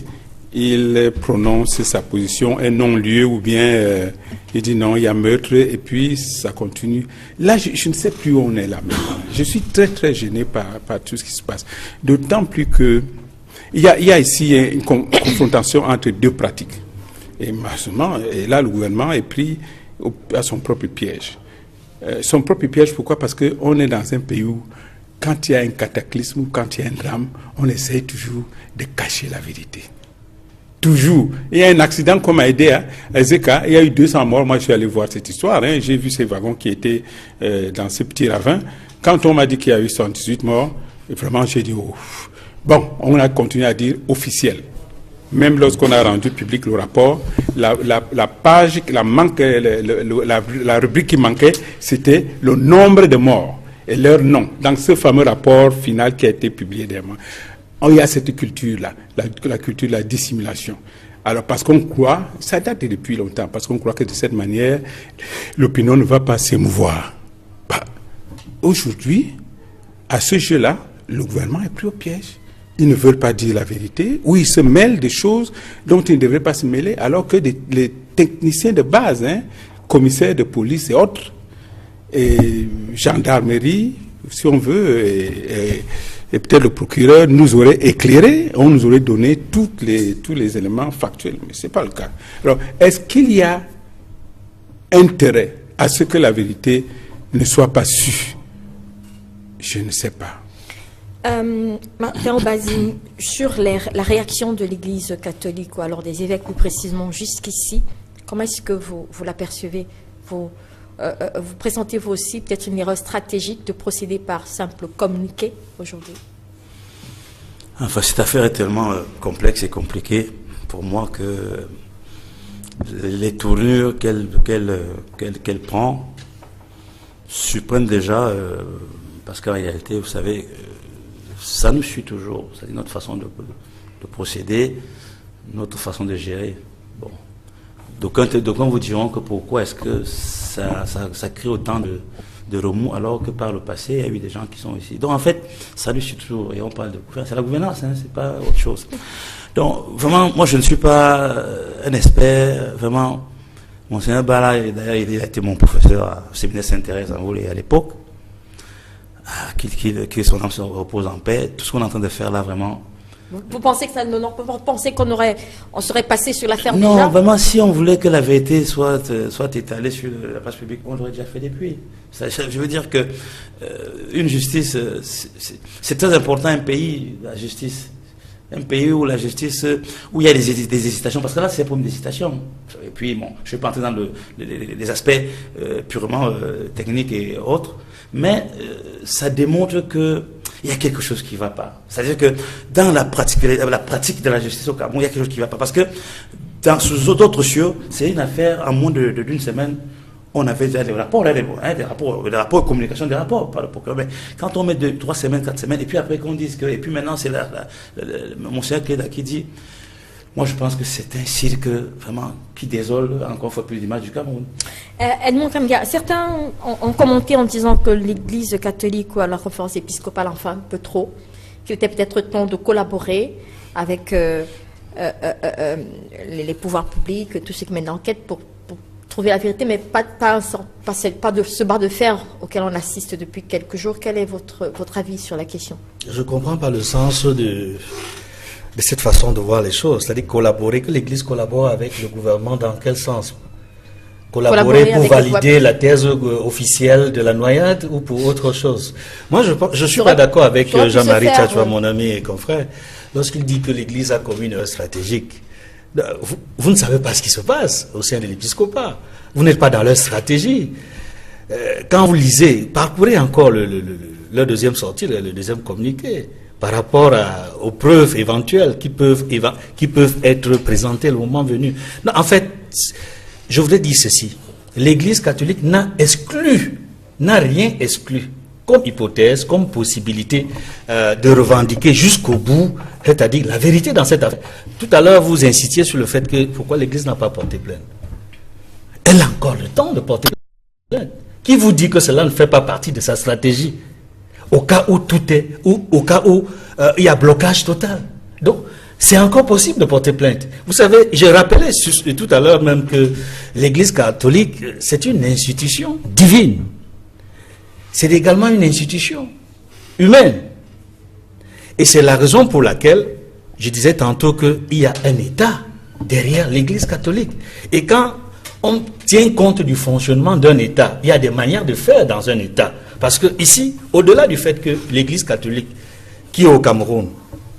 il prononce sa position, un non-lieu, ou bien il dit non, il y a meurtre, et puis ça continue. Là, je ne sais plus où on est là maintenant. Je suis très très gêné par tout ce qui se passe. D'autant plus que il y a ici une confrontation entre deux pratiques. Et malheureusement, et là, le gouvernement est pris à son propre piège. Son propre piège, pourquoi? Parce qu'on est dans un pays où, quand il y a un cataclysme ou quand il y a un drame, on essaie toujours de cacher la vérité. Toujours. Il y a un accident comme à Edea, à Zeka, il y a eu 200 morts. Moi, je suis allé voir cette histoire. J'ai vu ces wagons qui étaient dans ces petits ravins. Quand on m'a dit qu'il y a eu 118 morts, vraiment, j'ai dit, oh. Bon, on a continué à dire officiel. Même lorsqu'on a rendu public le rapport, la page, la rubrique qui manquait, c'était le nombre de morts et leur nom, dans ce fameux rapport final qui a été publié dernièrement. Il y a cette culture-là, la culture de la dissimulation. Alors, parce qu'on croit, ça date depuis longtemps, parce qu'on croit que de cette manière, l'opinion ne va pas s'émouvoir. Bah, aujourd'hui, à ce jeu-là, le gouvernement est pris au piège. Ils ne veulent pas dire la vérité, ou ils se mêlent des choses dont ils ne devraient pas se mêler, alors que les techniciens de base, commissaires de police et autres, et gendarmerie, si on veut, et peut-être le procureur nous aurait éclairé, on nous aurait donné tous les éléments factuels, mais ce n'est pas le cas. Alors, est-ce qu'il y a intérêt à ce que la vérité ne soit pas sue? Je ne sais pas. Martin Obazing, sur la réaction de l'Église catholique, ou alors des évêques plus précisément jusqu'ici, comment est-ce que vous l'apercevez? Vous présentez-vous aussi peut-être une erreur stratégique de procéder par simple communiqué aujourd'hui? Enfin, cette affaire est tellement complexe et compliquée pour moi que les tournures qu'elle prend surprennent déjà, parce qu'en réalité, vous savez, ça nous suit toujours. C'est notre façon de procéder, notre façon de gérer. Bon. D'aucuns vous diront que pourquoi est-ce que ça crée autant de remous, alors que par le passé, il y a eu des gens qui sont ici. Donc en fait, ça nous suit toujours. Et on parle de gouvernance. C'est la gouvernance, c'est pas autre chose. Donc vraiment, moi je ne suis pas un expert. Vraiment, Monseigneur Bala, d'ailleurs, il a été mon professeur au séminaire Saint-Thérèse en Voulé à l'époque. Que son âme se repose en paix. Tout ce qu'on est en train de faire là, vraiment. Vous pensez que vous pensez on serait passé sur l'affaire déjà? Non, vraiment, si on voulait que la vérité soit étalée sur la place publique, on l'aurait déjà fait depuis. Je veux dire que une justice, c'est très important, un pays, la justice. Un pays où la justice, où il y a des hésitations, parce que là c'est un problème d'hésitation. Et puis bon, je ne vais pas entrer dans les aspects purement techniques et autres, mais ça démontre que il y a quelque chose qui ne va pas. C'est-à-dire que dans la pratique de la justice au Cameroun, il y a quelque chose qui ne va pas, parce que sous d'autres cieux, c'est une affaire en moins d'une semaine. On avait déjà des rapports, des rapports de communication, des rapports par le procureur. Mais quand on met 3 semaines, 4 semaines, et puis après qu'on dise que, et puis maintenant c'est Monseigneur Keda qui dit, moi je pense que c'est un cirque vraiment qui désole encore une fois plus l'image du Cameroun. Edmond Kamga, certains ont commenté en disant que l'Église catholique ou à la conférence épiscopale, enfin un peu trop, qu'il était peut-être temps de collaborer avec les pouvoirs publics, tous ceux qui mènent l'enquête pour trouver la vérité, mais pas de ce bras de fer auquel on assiste depuis quelques jours. Quel est votre avis sur la question? Je ne comprends pas le sens de cette façon de voir les choses, c'est-à-dire collaborer, que l'Église collabore avec le gouvernement, dans quel sens? collaborer pour valider la thèse officielle de la noyade ou pour autre chose. Moi, je suis pas d'accord avec Jean-Marie Tchatchoua, mon ami et confrère, lorsqu'il dit que l'Église a comme une stratégique. Vous ne savez pas ce qui se passe au sein de l'épiscopat. Vous n'êtes pas dans leur stratégie. Quand vous lisez, parcourez encore leur deuxième sortie, le deuxième communiqué, par rapport aux preuves éventuelles qui peuvent être présentées le moment venu. Non, en fait, je voudrais dire ceci. L'Église catholique n'a rien exclu comme hypothèse, comme possibilité de revendiquer jusqu'au bout, c'est-à-dire la vérité dans cette affaire. Tout à l'heure, vous insistiez sur le fait que pourquoi l'Église n'a pas porté plainte. Elle a encore le temps de porter plainte. Qui vous dit que cela ne fait pas partie de sa stratégie? Au cas où au cas où il y a blocage total. Donc, c'est encore possible de porter plainte. Vous savez, je rappelais tout à l'heure même que l'Église catholique, c'est une institution divine. C'est également une institution humaine. Et c'est la raison pour laquelle je disais tantôt qu'il y a un État derrière l'Église catholique. Et quand on tient compte du fonctionnement d'un État, il y a des manières de faire dans un État. Parce que ici, au-delà du fait que l'Église catholique, qui est au Cameroun,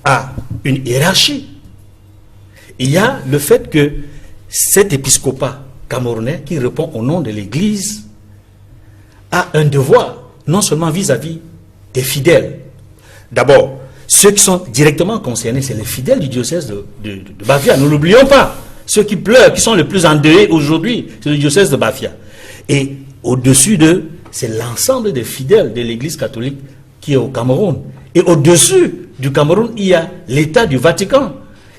a une hiérarchie, il y a le fait que cet épiscopat camerounais, qui répond au nom de l'Église, a un devoir, non seulement vis-à-vis des fidèles. D'abord, ceux qui sont directement concernés, c'est les fidèles du diocèse de Bafia. Nous ne l'oublions pas. Ceux qui pleurent, qui sont les plus endeuillés aujourd'hui, c'est le diocèse de Bafia. Et au-dessus d'eux, c'est l'ensemble des fidèles de l'Église catholique qui est au Cameroun. Et au-dessus du Cameroun, il y a l'État du Vatican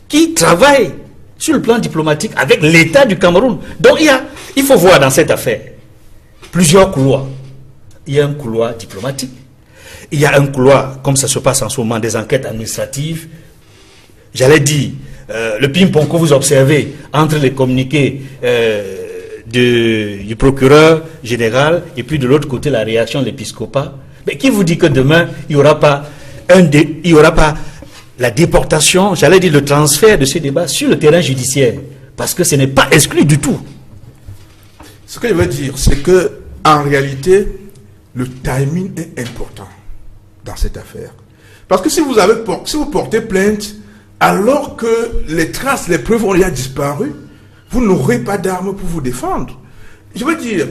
qui travaille sur le plan diplomatique avec l'État du Cameroun. Donc il faut voir dans cette affaire plusieurs couloirs. Il y a un couloir diplomatique. Il y a un couloir, comme ça se passe en ce moment, des enquêtes administratives. J'allais dire, le ping-pong que vous observez entre les communiqués du procureur général et puis de l'autre côté la réaction de l'épiscopat. Mais qui vous dit que demain, il n'y aura pas la déportation, j'allais dire le transfert de ce débat sur le terrain judiciaire? Parce que ce n'est pas exclu du tout. Ce que je veux dire, c'est que en réalité, le timing est important dans cette affaire. Parce que si vous portez plainte, alors que les traces, les preuves ont déjà disparu, vous n'aurez pas d'armes pour vous défendre. Je veux dire,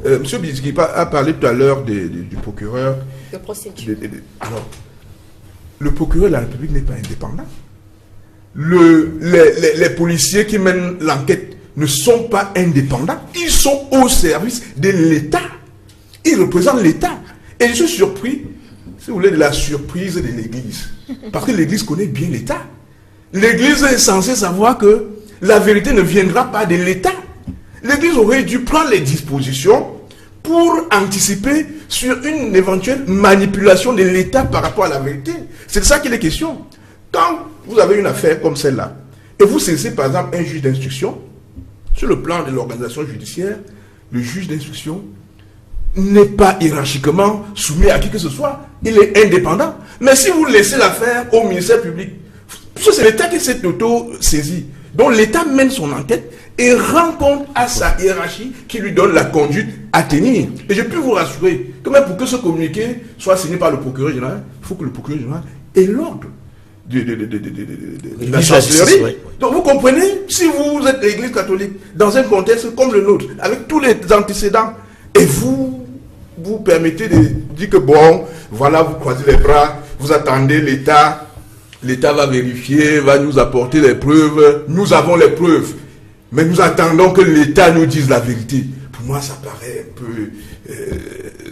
M. Biziki a parlé tout à l'heure du procureur. De procédure. Alors, le procureur de la République n'est pas indépendant. Les policiers qui mènent l'enquête ne sont pas indépendants. Ils sont au service de l'État. Ils représentent l'État. Et je suis surpris, si vous voulez, de la surprise de l'Église. Parce que l'Église connaît bien l'État. L'Église est censée savoir que la vérité ne viendra pas de l'État. L'Église aurait dû prendre les dispositions pour anticiper sur une éventuelle manipulation de l'État par rapport à la vérité. C'est de ça qu'il est question. Quand vous avez une affaire comme celle-là, et vous saisissez par exemple un juge d'instruction, sur le plan de l'organisation judiciaire, le juge d'instruction n'est pas hiérarchiquement soumis à qui que ce soit. Il est indépendant. Mais si vous laissez l'affaire au ministère public, c'est l'État qui s'est auto-saisi. Donc l'État mène son enquête et rend compte à sa hiérarchie qui lui donne la conduite à tenir. Et je peux vous rassurer que même pour que ce communiqué soit signé par le procureur général, il faut que le procureur général ait l'ordre de la chancellerie. Oui. Donc vous comprenez, si vous êtes l'Église catholique dans un contexte comme le nôtre, avec tous les antécédents, et vous permettez de dire que bon, voilà, vous croisez les bras, vous attendez l'État va vérifier, va nous apporter les preuves, nous avons les preuves, mais nous attendons que l'État nous dise la vérité. Pour moi, ça paraît un peu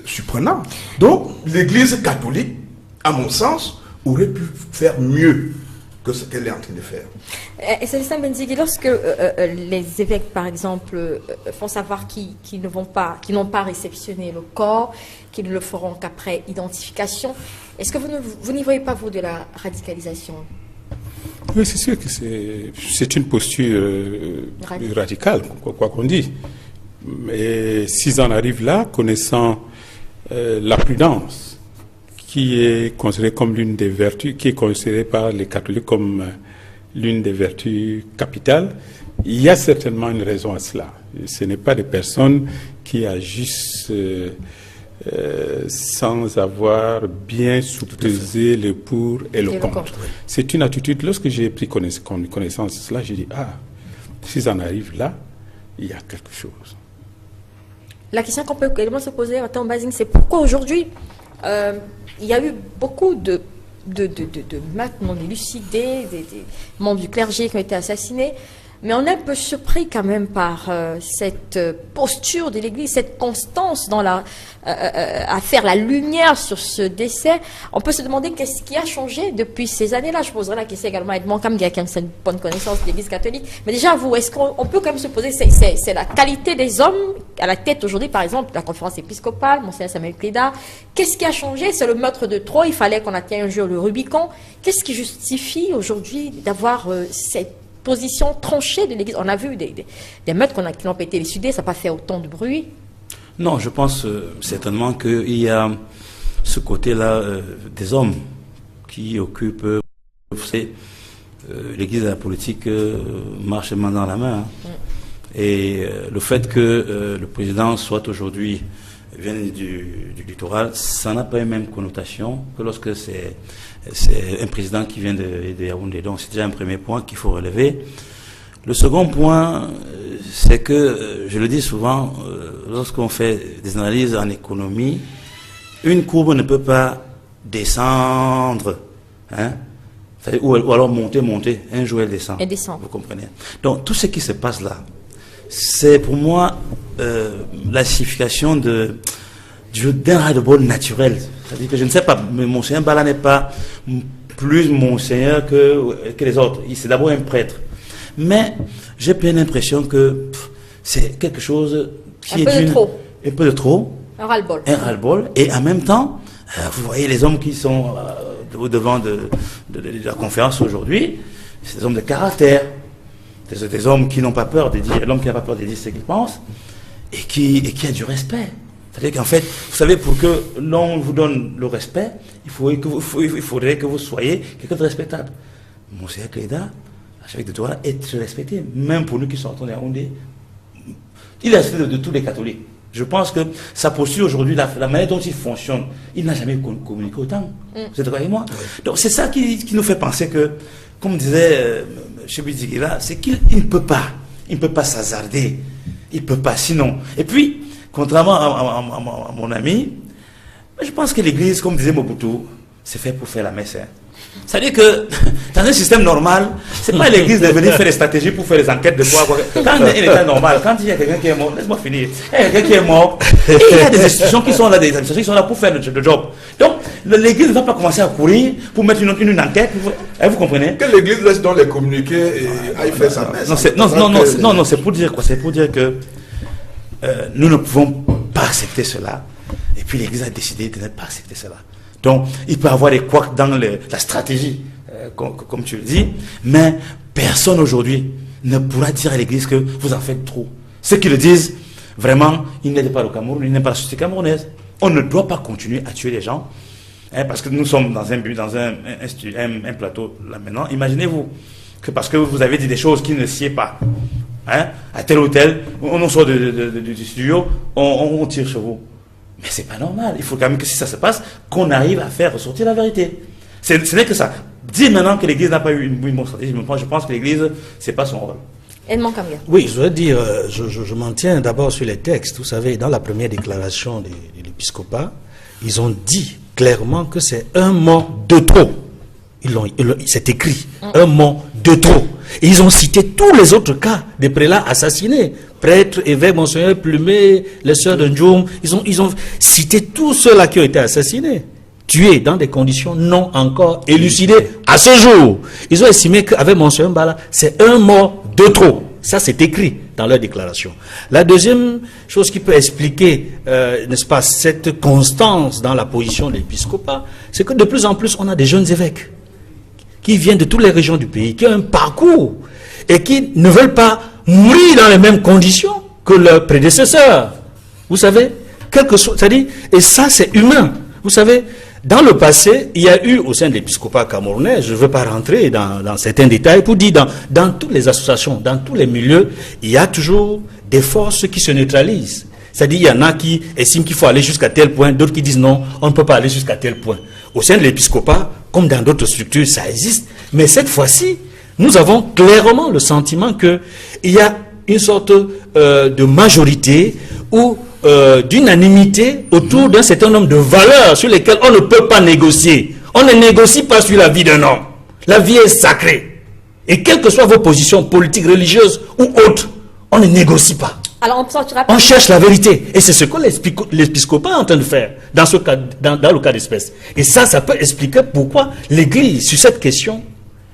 surprenant. Donc, l'Église catholique, à mon sens, aurait pu faire mieux que ce qu'elle est en train de faire. Et c'est ça, Benzigui, lorsque les évêques, par exemple, font savoir qu'ils n'ont pas réceptionné le corps, qu'ils ne le feront qu'après identification, est-ce que vous n'y voyez pas, vous, de la radicalisation? Oui, c'est sûr que c'est une posture radicale, quoi qu'on dise. Mais s'ils en arrivent là, connaissant la prudence, qui est considérée comme l'une des vertus, qui est considérée par les catholiques comme l'une des vertus capitales. Il y a certainement une raison à cela. Ce n'est pas des personnes qui agissent sans avoir bien sous-pesé le pour et le contre. C'est une attitude. Lorsque j'ai pris connaissance de cela, j'ai dit, s'ils en arrivent là, il y a quelque chose. La question qu'on peut également se poser en temps basing, c'est pourquoi aujourd'hui, il y a eu beaucoup de meurtres non élucidés, des membres du clergé qui ont été assassinés. Mais on est un peu surpris quand même par cette posture de l'Église, cette constance dans à faire la lumière sur ce décès. On peut se demander qu'est-ce qui a changé depuis ces années-là. Je poserai la question également à Edmond Kamgia, qui a une bonne connaissance de l'Église catholique. Mais déjà, vous, est-ce qu'on peut quand même se poser, c'est la qualité des hommes à la tête aujourd'hui, par exemple, de la conférence épiscopale, Monseigneur Samuel Cléda. Qu'est-ce qui a changé? C'est le meurtre de trop. Il fallait qu'on atteigne un jour le Rubicon. Qu'est-ce qui justifie aujourd'hui d'avoir cette position tranchée de l'Église? On a vu des meurtres qui n'ont pas été élucidés, ça n'a pas fait autant de bruit. Non, je pense certainement qu'il y a ce côté-là des hommes qui occupent, vous savez, l'Église et la politique marchent main dans la main. Et le fait que le président soit aujourd'hui, vienne du littoral, ça n'a pas la même connotation que lorsque c'est un président qui vient de Yaoundé. Donc c'est déjà un premier point qu'il faut relever. Le second point, c'est que, je le dis souvent, lorsqu'on fait des analyses en économie, une courbe ne peut pas descendre, ou alors monter, un jour elle descend. Elle descend. Vous comprenez? Donc tout ce qui se passe là, c'est pour moi la signification d'un ras-le-bol naturel. C'est-à-dire que je ne sais pas, mais Monseigneur Bala n'est pas plus Monseigneur que les autres. C'est d'abord un prêtre. Mais j'ai bien l'impression que c'est quelque chose qui est un peu de trop. Un ras-le-bol. Un ras-le-bol. Et en même temps, vous voyez les hommes qui sont au devant de la conférence aujourd'hui, c'est des hommes de caractère. Des hommes qui n'ont pas peur de dire, l'homme qui n'a pas peur de dire ce qu'il pense, et qui a du respect. C'est-à-dire qu'en fait, vous savez, pour que l'on vous donne le respect, il faudrait que vous soyez quelqu'un de respectable. Monseigneur Cléda, l'archevêque de Douala, est très respecté, même pour nous qui sortons de Yaoundé. Il est respecté de tous les catholiques. Je pense que sa posture aujourd'hui, la manière dont il fonctionne, il n'a jamais communiqué autant. Vous êtes d'accord avec moi? Donc c'est ça qui nous fait penser que, comme disait Chebizigila, c'est qu'il ne peut pas s'hasarder. Il ne peut pas, sinon. Et puis, contrairement à mon ami, je pense que l'Église, comme disait Mobutu, c'est fait pour faire la messe. C'est-à-dire que dans un système normal, c'est pas l'Église de venir faire des stratégies pour faire des enquêtes de quoi. Quand un état normal, quand il y a quelqu'un qui est mort, laisse-moi finir. Il y a quelqu'un qui est mort, et il y a des institutions qui sont là, des administrations qui sont là pour faire le job. Donc, l'Église ne va pas commencer à courir pour mettre une enquête. Vous comprenez? Que l'Église laisse dans les communiqués et aille faire sa messe. Non, c'est pour dire quoi? C'est pour dire que nous ne pouvons pas accepter cela. Et puis l'Église a décidé de ne pas accepter cela. Donc, il peut y avoir des couacs dans la stratégie, comme tu le dis, mais personne aujourd'hui ne pourra dire à l'Église que vous en faites trop. Ceux qui le disent, vraiment, ils n'aident pas le Cameroun, ils n'aident pas la société camerounaise. On ne doit pas continuer à tuer les gens, parce que nous sommes dans un plateau là maintenant. Imaginez-vous que parce que vous avez dit des choses qui ne sied pas, à tel ou tel, on sort du studio, on tire sur vous. Mais c'est pas normal. Il faut quand même que si ça se passe, qu'on arrive à faire ressortir la vérité. Ce n'est que ça. Dire maintenant que l'Église n'a pas eu une bonne stratégie, je pense que l'Église, c'est pas son rôle. Oui, je veux dire, je m'en tiens d'abord sur les textes. Vous savez, dans la première déclaration de l'épiscopat, ils ont dit clairement que c'est un mort de trop. C'est écrit, un mort de trop. Et ils ont cité tous les autres cas des prélats assassinés. Prêtres, évêques, monseigneurs Plumet, les sœurs de Ndjoum. Ils ont cité tous ceux-là qui ont été assassinés, tués dans des conditions non encore élucidées à ce jour. Ils ont estimé qu'avec monseigneur Mbala, c'est un mort de trop. Ça, c'est écrit dans leur déclaration. La deuxième chose qui peut expliquer, n'est-ce pas, cette constance dans la position de l'épiscopat, c'est que de plus en plus, on a des jeunes évêques qui viennent de toutes les régions du pays, qui ont un parcours et qui ne veulent pas mourir dans les mêmes conditions que leurs prédécesseurs. Vous savez, quelque chose, c'est-à-dire, et ça c'est humain. Vous savez, Dans le passé, il y a eu au sein de l'épiscopat camerounais, je ne veux pas rentrer dans certains détails, pour dire dans toutes les associations, dans tous les milieux, il y a toujours des forces qui se neutralisent. C'est-à-dire il y en a qui estiment qu'il faut aller jusqu'à tel point, d'autres qui disent non, on ne peut pas aller jusqu'à tel point. Au sein de l'épiscopat, comme dans d'autres structures, ça existe. Mais cette fois-ci, nous avons clairement le sentiment qu'il y a une sorte de majorité ou d'unanimité autour d'un certain nombre de valeurs sur lesquelles on ne peut pas négocier. On ne négocie pas sur la vie d'un homme. La vie est sacrée. Et quelles que soient vos positions politiques, religieuses ou autres, on ne négocie pas. Alors on cherche la vérité. Et c'est ce que l'épiscopat est en train de faire dans le cas d'espèce. Et ça peut expliquer pourquoi l'Église, sur cette question,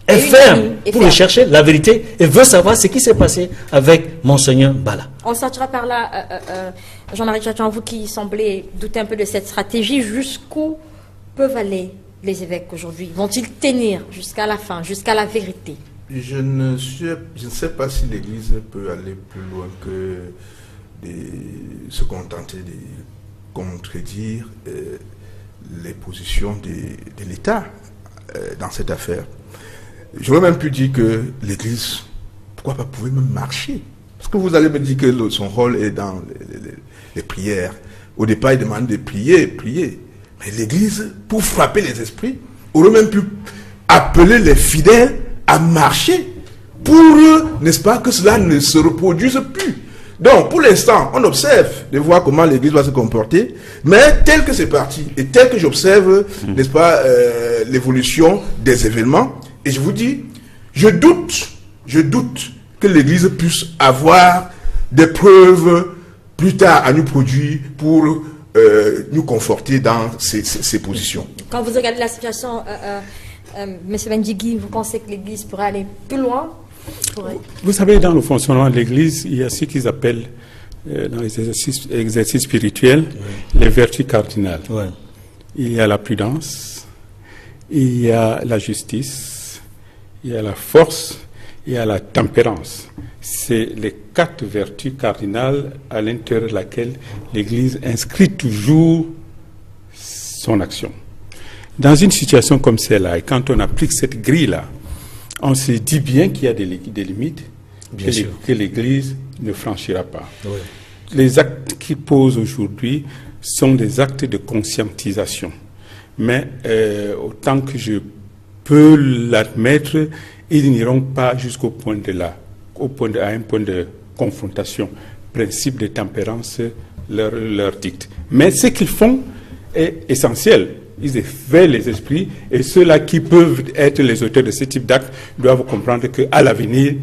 est ferme pour rechercher la vérité et veut savoir ce qui s'est passé avec Monseigneur Bala. On sortira par là, Jean-Marie Tchatchouan, vous qui semblez douter un peu de cette stratégie, jusqu'où peuvent aller les évêques aujourd'hui? Vont-ils tenir jusqu'à la fin, jusqu'à la vérité? Je ne sais pas si l'Église peut aller plus loin que de se contenter de contredire les positions de l'État dans cette affaire. J'aurais même pu dire que l'Église, pourquoi pas, pouvait même marcher. Parce que vous allez me dire que son rôle est dans les prières. Au départ, il demande de prier. Mais l'Église, pour frapper les esprits, aurait même pu appeler les fidèles à marcher pour, n'est-ce pas, que cela ne se reproduise plus. Donc, pour l'instant, on observe de voir comment l'Église va se comporter, mais tel que c'est parti, et tel que j'observe, n'est-ce pas, l'évolution des événements, et je vous dis, je doute que l'Église puisse avoir des preuves plus tard à nous produire pour nous conforter dans ces positions. Quand vous regardez la situation, M. Bendigui, vous pensez que l'Église pourrait aller plus loin? Vous savez, dans le fonctionnement de l'Église, il y a ce qu'ils appellent, dans les exercices spirituels, les vertus cardinales. Ouais. Il y a la prudence, il y a la justice, il y a la force, il y a la tempérance. C'est les 4 vertus cardinales à l'intérieur de laquelle l'Église inscrit toujours son action. Dans une situation comme celle-là, et quand on applique cette grille-là, on se dit bien qu'il y a des limites que l'Église ne franchira pas. Oui. Les actes qu'il pose aujourd'hui sont des actes de conscientisation. Mais autant que je peux l'admettre, ils n'iront pas jusqu'au point à un point de confrontation. Principe de tempérance leur dicte. Mais ce qu'ils font est essentiel. Ils éveillent les esprits et ceux-là qui peuvent être les auteurs de ce type d'actes doivent comprendre qu'à l'avenir,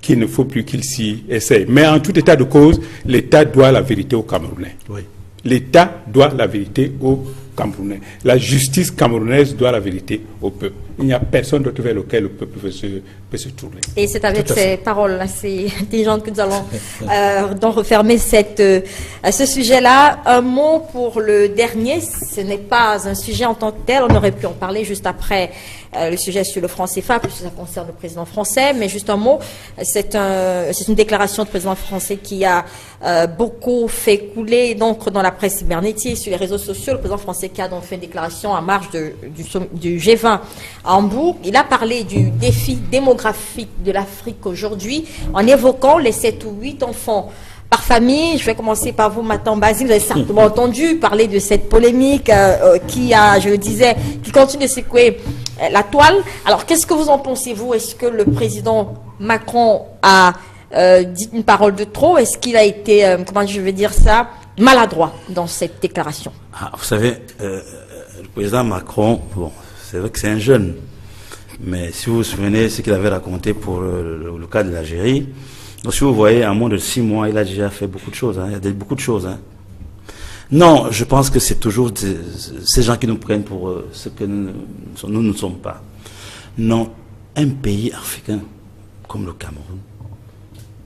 qu'il ne faut plus qu'ils s'y essayent. Mais en tout état de cause, l'État doit la vérité aux Camerounais. Oui. L'État doit la vérité aux Camerounais. La justice camerounaise doit la vérité au peuple. Il n'y a personne d'autre vers lequel le peuple peut se tourner. Et c'est avec ces paroles assez intelligentes que nous allons donc refermer ce sujet-là. Un mot pour le dernier. Ce n'est pas un sujet en tant que tel. On aurait pu en parler juste après le sujet sur le franc CFA, puisque ça concerne le président français. Mais juste un mot. C'est une déclaration du président français qui a beaucoup fait couler donc dans la presse cybernétique, sur les réseaux sociaux. Le président français qui a donc fait une déclaration en marge du G20 à Hambourg. Il a parlé du défi démographique de l'Afrique aujourd'hui en évoquant les 7 ou 8 enfants par famille. Je vais commencer par vous, Matan Basile. Vous avez certainement entendu parler de cette polémique qui a, je le disais, qui continue de secouer la toile. Alors, qu'est-ce que vous en pensez, vous? Est-ce que le président Macron a dit une parole de trop? Est-ce qu'il a été, comment je vais dire ça, maladroit dans cette déclaration? Vous savez, le président Macron, bon, c'est vrai que c'est un jeune, mais si vous vous souvenez ce qu'il avait raconté pour le cas de l'Algérie, donc si vous voyez, en moins de 6 mois, il a déjà fait beaucoup de choses. Hein, il y a beaucoup de choses. Hein. Non, je pense que c'est toujours ces gens qui nous prennent pour ce que nous ne sommes pas. Non, un pays africain comme le Cameroun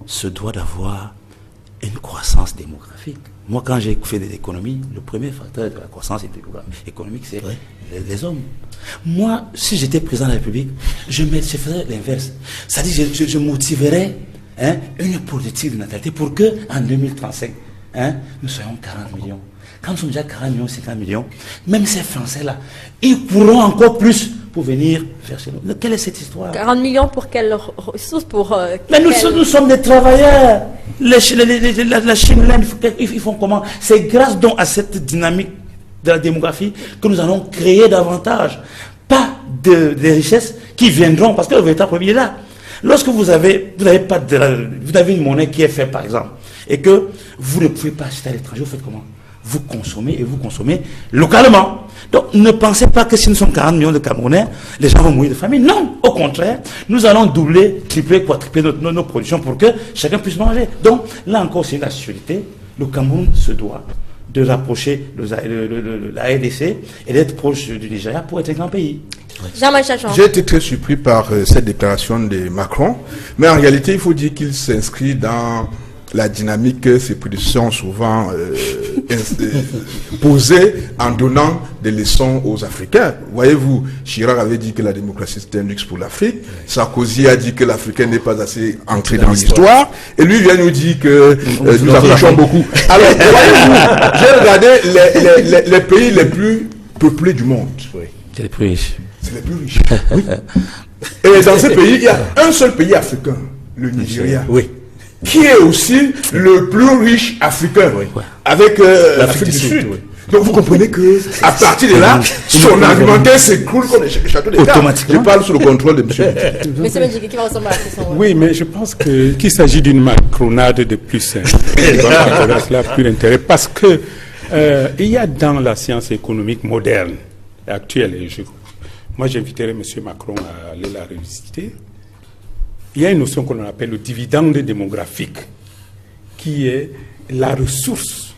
se doit d'avoir une croissance démographique. Moi, quand j'ai fait des économies, le premier facteur de la croissance économique, c'est les hommes. Moi, si j'étais président de la République, je ferais l'inverse. C'est-à-dire que je motiverais une politique de natalité pour que en 2035, nous soyons 40 millions. Quand nous sommes déjà 40 millions, 50 millions, même ces Français-là, ils pourront encore plus pour venir faire chez nous. Quelle est cette histoire? 40 millions pour quelle ressource? Mais nous sommes des travailleurs. La Chine, l'Inde, ils font comment? C'est grâce donc à cette dynamique de la démographie que nous allons créer davantage. Pas des richesses qui viendront, parce que le véritable problème est là. Lorsque vous avez une monnaie qui est faite, par exemple, et que vous ne pouvez pas acheter à l'étranger, vous faites comment? Vous consommez et vous consommez localement. Donc ne pensez pas que si nous sommes 40 millions de Camerounais, les gens vont mourir de famine. Non, au contraire, nous allons doubler, tripler, quadrupler nos productions pour que chacun puisse manger. Donc là encore, c'est une actualité. Le Cameroun se doit de rapprocher la RDC et d'être proche du Nigeria pour être un grand pays. J'ai été très surpris par cette déclaration de Macron, mais en réalité, il faut dire qu'il s'inscrit dans la dynamique que ses prédécesseurs ont souvent posée en donnant des leçons aux Africains. Voyez-vous, Chirac avait dit que la démocratie c'était un luxe pour l'Afrique, Sarkozy a dit que l'Africain n'est pas assez entré dans l'histoire, et lui vient nous dire que nous approchons beaucoup. Alors, voyez-vous, j'ai regardé les pays les plus peuplés du monde. Oui, c'est les plus riches. C'est les plus riches. Oui. Et dans ces pays, il y a un seul pays africain, le Nigeria. Oui. Qui est aussi le plus riche africain, avec l'Afrique du Sud. Oui. Donc vous comprenez que à partir de là, son argumentaire s'écroule comme les châteaux d'État. Automatiquement. Je parle sous le contrôle de M. Monsieur Medjiki, qui va ressembler à la question? Oui, mais je pense qu'il s'agit d'une macronade de plus. Cela plus d'intérêt parce que il y a dans la science économique moderne actuelle, et moi j'inviterai M. Macron à aller la revisiter. Il y a une notion qu'on appelle le dividende démographique, qui est la ressource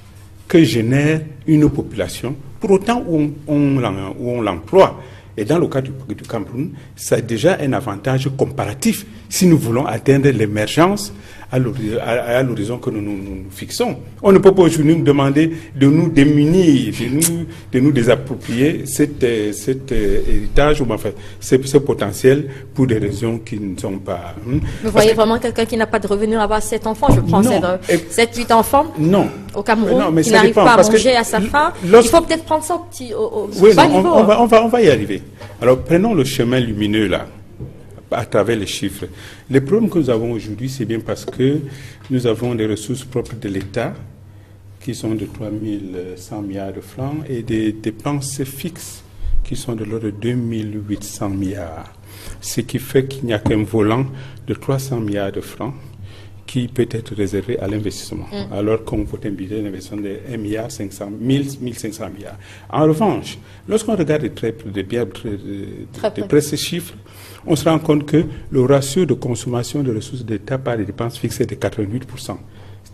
que génère une population, pour autant où on l'emploie. Et dans le cas du Cameroun, c'est déjà un avantage comparatif si nous voulons atteindre l'émergence à l'horizon que nous fixons. On ne peut pas aujourd'hui nous demander de nous démunir, de nous désapproprier cet héritage, ou enfin, ce potentiel pour des raisons qui ne sont pas... Vous voyez vraiment quelqu'un qui n'a pas de revenus avoir 7 enfants, je prends 7-8 enfants au Cameroun, qui n'arrive pas à manger à sa faim. Il faut peut-être prendre ça au bas niveau. On va y arriver. Alors prenons le chemin lumineux là, à travers les chiffres. Les problèmes que nous avons aujourd'hui, c'est bien parce que nous avons des ressources propres de l'État qui sont de 3100 milliards de francs et des dépenses fixes qui sont de l'ordre de 2800 milliards. Ce qui fait qu'il n'y a qu'un volant de 300 milliards de francs qui peut être réservé à l'investissement, alors qu'on peut un budget d'investissement de 1 milliard 500, 1500 milliards. En revanche, lorsqu'on regarde de près ces chiffres, on se rend compte que le ratio de consommation de ressources d'État par les dépenses fixes est de 88%.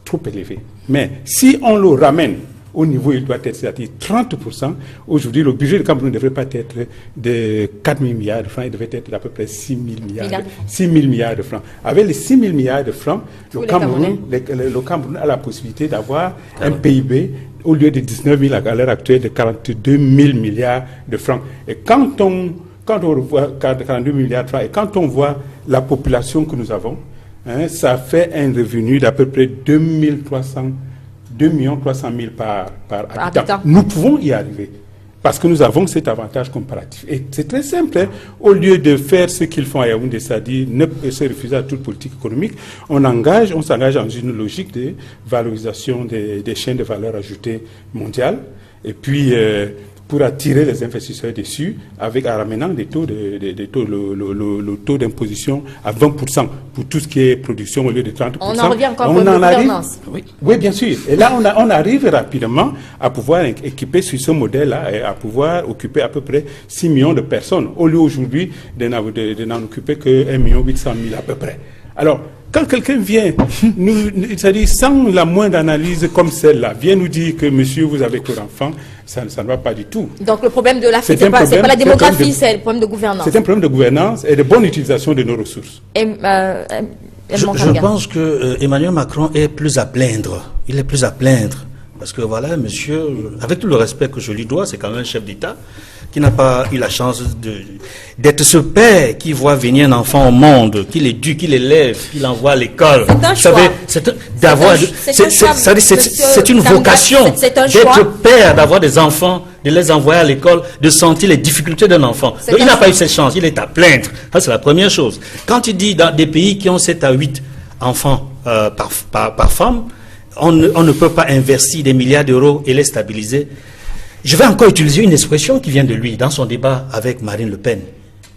Trop élevé. Mais si on le ramène au niveau, il doit être, c'est-à-dire 30%. Aujourd'hui, le budget du Cameroun ne devrait pas être de 4 000 milliards de francs, il devrait être d'à peu près 6 000 milliards de francs. Avec les 6 000 milliards de francs, le Cameroun a la possibilité d'avoir un PIB au lieu de 19 000 à l'heure actuelle de 42 000 milliards de francs. Et quand on voit 42 milliards de francs, et quand on voit la population que nous avons, ça fait un revenu d'à peu près 2 300 000 par habitant. Nous pouvons y arriver parce que nous avons cet avantage comparatif. Et c'est très simple. Au lieu de faire ce qu'ils font à Yaoundé, c'est-à-dire ne se refuser à toute politique économique, on s'engage dans une logique de valorisation des chaînes de valeur ajoutée mondiales. Et puis, pour attirer les investisseurs dessus, en ramenant le taux d'imposition à 20% pour tout ce qui est production au lieu de 30%. On en revient encore pour la gouvernance. Oui, bien sûr. Et là, on arrive rapidement à pouvoir équiper sur ce modèle-là et à pouvoir occuper à peu près 6 millions de personnes, au lieu aujourd'hui de n'en occuper que 1 800 000 à peu près. Alors, quand quelqu'un vient, c'est-à-dire sans la moindre analyse comme celle-là, vient nous dire que monsieur, vous avez que l'enfant, ça ne va pas du tout. Donc le problème de l'Afrique, c'est pas la démographie, c'est le problème de gouvernance. C'est un problème de gouvernance et de bonne utilisation de nos ressources. Je pense que Emmanuel Macron est plus à plaindre. Il est plus à plaindre. Parce que voilà, monsieur, avec tout le respect que je lui dois, c'est quand même un chef d'État. qui n'a pas eu la chance d'être ce père qui voit venir un enfant au monde, qui l'éduque, qui l'élève, qui l'envoie à l'école. C'est une vocation d'être père, d'avoir des enfants, de les envoyer à l'école, de sentir les difficultés d'un enfant. Donc, il n'a pas eu cette chance, il est à plaindre. Ça, c'est la première chose. Quand tu dis dans des pays qui ont 7 à 8 enfants par femme, on ne peut pas investir des milliards d'euros et les stabiliser. Je vais encore utiliser une expression qui vient de lui dans son débat avec Marine Le Pen.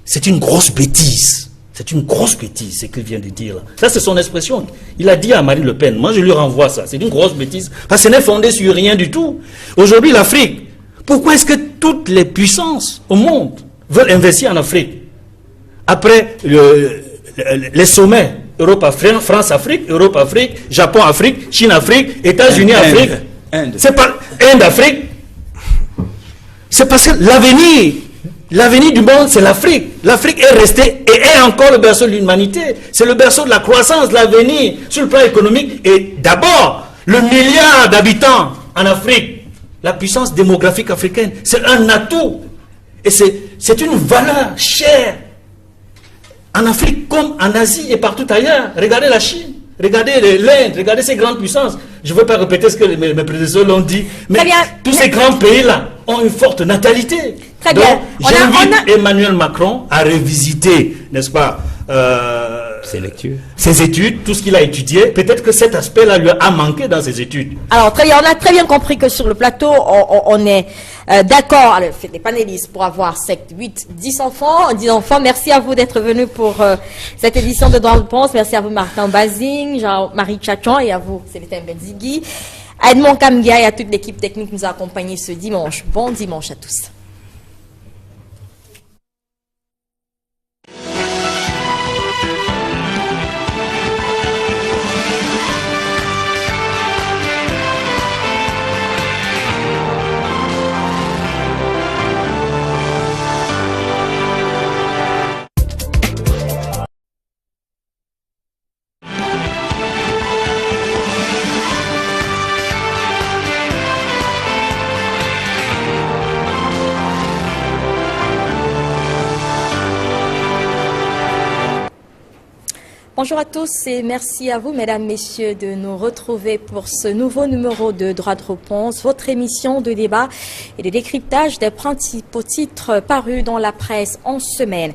C'est une grosse bêtise. C'est une grosse bêtise ce qu'il vient de dire là. Ça, c'est son expression. Il a dit à Marine Le Pen. Moi, je lui renvoie ça. C'est une grosse bêtise. Parce que ce n'est fondé sur rien du tout. Aujourd'hui, l'Afrique, pourquoi est-ce que toutes les puissances au monde veulent investir en Afrique? Après les sommets, Europe-Afrique, France-Afrique, Europe-Afrique, Japon-Afrique, Chine-Afrique, États-Unis-Afrique. C'est pas Inde-Afrique. C'est parce que l'avenir du monde, c'est l'Afrique. L'Afrique est restée et est encore le berceau de l'humanité. C'est le berceau de la croissance, de l'avenir sur le plan économique. Et d'abord, le milliard d'habitants en Afrique, la puissance démographique africaine, c'est un atout. Et c'est une valeur chère. En Afrique comme en Asie et partout ailleurs. Regardez la Chine, regardez l'Inde, regardez ces grandes puissances. Je ne veux pas répéter ce que mes prédécesseurs l'ont dit, mais tous ces grands pays-là ont une forte natalité. Très bien. Donc, j'invite Emmanuel Macron à revisiter, n'est-ce pas, ses études, tout ce qu'il a étudié. Peut-être que cet aspect-là lui a manqué dans ses études. Alors, très bien, on a très bien compris que sur le plateau, on est d'accord, les panélistes, pour avoir 7, 8, 10 enfants. Merci à vous d'être venus pour cette édition de Droit de Réponse. Merci à vous, Martin Bazing, Jean-Marie Tchachon, et à vous, Célestin Benzigui, à Edmond Kamgia et à toute l'équipe technique qui nous a accompagnés ce dimanche. Bon dimanche à tous. Bonjour à tous et merci à vous, mesdames, messieurs, de nous retrouver pour ce nouveau numéro de Droit de Réponse, votre émission de débat et de décryptage des principaux titres parus dans la presse en semaine.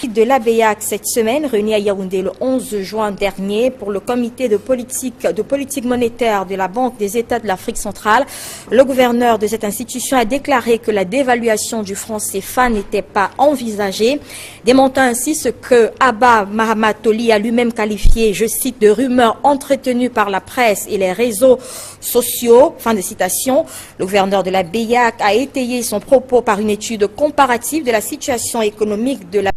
De l'ABEAC cette semaine, réuni à Yaoundé le 11 juin dernier pour le comité de politique monétaire de la Banque des États de l'Afrique centrale, le gouverneur de cette institution a déclaré que la dévaluation du franc CFA n'était pas envisagée, démontant ainsi ce que Abba Mahamatoli a lui-même qualifié, je cite, de rumeurs entretenues par la presse et les réseaux sociaux. Fin de citation. Le gouverneur de la BEAC a étayé son propos par une étude comparative de la situation économique de la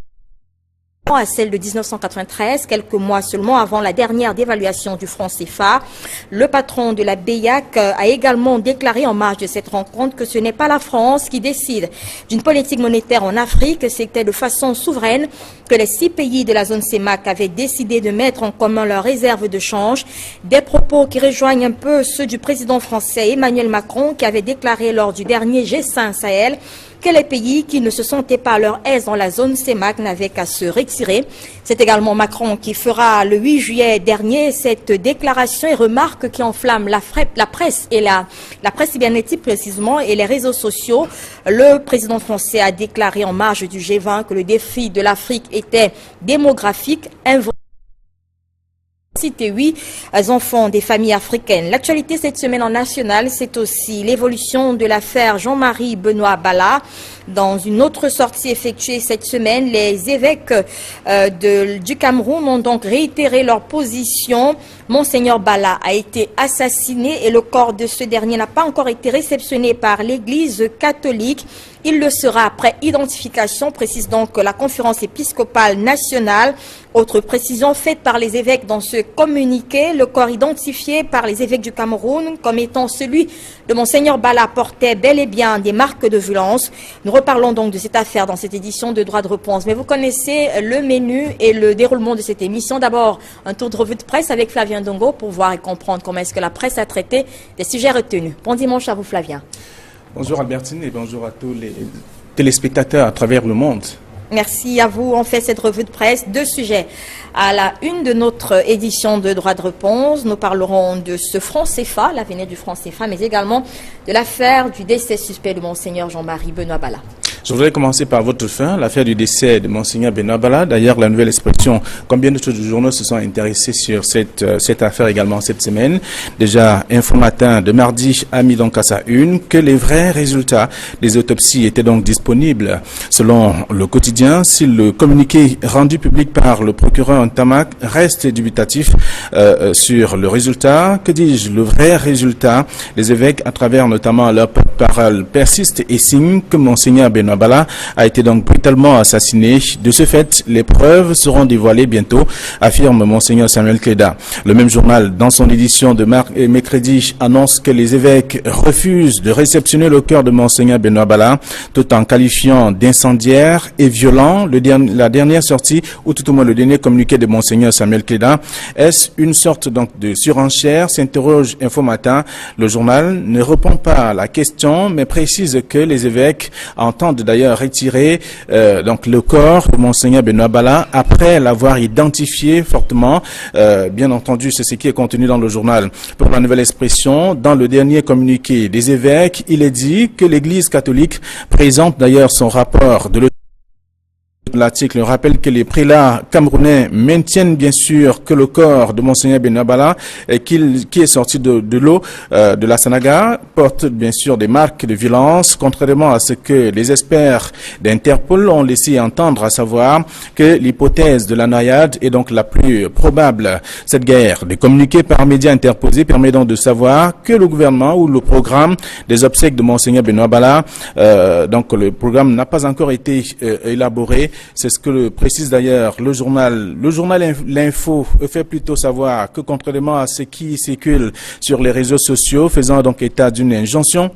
à celle de 1993, quelques mois seulement avant la dernière dévaluation du franc CFA. Le patron de la BEAC a également déclaré en marge de cette rencontre que ce n'est pas la France qui décide d'une politique monétaire en Afrique, c'était de façon souveraine que les 6 pays de la zone CEMAC avaient décidé de mettre en commun leurs réserves de change. Des propos qui rejoignent un peu ceux du président français Emmanuel Macron qui avait déclaré lors du dernier G5 Sahel que les pays qui ne se sentaient pas à leur aise dans la zone CEMAC n'avaient qu'à se retirer. C'est également Macron qui fera le 8 juillet dernier cette déclaration et remarque qui enflamme la presse et la presse cybernétique précisément et les réseaux sociaux. Le président français a déclaré en marge du G20 que le défi de l'Afrique était démographique, citer 8 enfants des familles africaines. L'actualité cette semaine en national, c'est aussi l'évolution de l'affaire Jean-Marie Benoît Bala. Dans une autre sortie effectuée cette semaine, les évêques du Cameroun ont donc réitéré leur position. Monseigneur Bala a été assassiné et le corps de ce dernier n'a pas encore été réceptionné par l'Église catholique. Il le sera après identification, précise donc la conférence épiscopale nationale. Autre précision faite par les évêques dans ce communiqué, le corps identifié par les évêques du Cameroun comme étant celui de Monseigneur Bala portait bel et bien des marques de violence. Nous reparlons donc de cette affaire dans cette édition de Droit de Réponse. Mais vous connaissez le menu et le déroulement de cette émission. D'abord, un tour de revue de presse avec Flavien Dongo pour voir et comprendre comment est-ce que la presse a traité des sujets retenus. Bon dimanche à vous, Flavien. Bonjour Albertine et bonjour à tous les téléspectateurs à travers le monde. Merci à vous. On fait cette revue de presse. 2 sujets. À la une de notre édition de Droit de réponse, nous parlerons de ce franc CFA, l'avenir du franc CFA, mais également de l'affaire du décès suspect de Monseigneur Jean-Marie Benoît Bala. Je voudrais commencer par votre fin, l'affaire du décès de Monseigneur Benoît Bala. D'ailleurs, la Nouvelle Expression, combien de journaux se sont intéressés sur cette affaire également cette semaine. Déjà, Info Matin de mardi a mis donc à sa une que les vrais résultats des autopsies étaient donc disponibles. Selon le quotidien, si le communiqué rendu public par le procureur Ntamak reste dubitatif sur le résultat, que dis-je, le vrai résultat, les évêques, à travers notamment leur porte-parole, persistent et signent que Monseigneur Benoît Bala a été donc brutalement assassiné. De ce fait, les preuves seront dévoilées bientôt, affirme Monseigneur Samuel Kleda. Le même journal, dans son édition de mercredi, annonce que les évêques refusent de réceptionner le cœur de Monseigneur Benoît Bala, tout en qualifiant d'incendiaire et violent la dernière sortie, ou tout au moins le dernier communiqué de Monseigneur Samuel Kleda. Est-ce une sorte donc de surenchère, s'interroge Info Matin. Le journal ne répond pas à la question, mais précise que les évêques entendent d'ailleurs retirer donc le corps de Monseigneur Benoît Bala après l'avoir identifié fortement. Bien entendu, c'est ce qui est contenu dans le journal. Pour la Nouvelle Expression, dans le dernier communiqué des évêques, il est dit que l'Église catholique présente d'ailleurs son rapport de l'article rappelle que les prélats camerounais maintiennent bien sûr que le corps de Monseigneur Benoît Bala, qui est sorti de l'eau de la Sanaga, porte bien sûr des marques de violence, contrairement à ce que les experts d'Interpol ont laissé entendre, à savoir que l'hypothèse de la noyade est donc la plus probable. Cette guerre des communiqués par médias interposés permet donc de savoir que le gouvernement ou le programme des obsèques de Monseigneur Benoît Bala, donc le programme n'a pas encore été élaboré. C'est ce que précise d'ailleurs le journal. Le journal L'Info fait plutôt savoir que contrairement à ce qui circule sur les réseaux sociaux, faisant donc état d'une injonction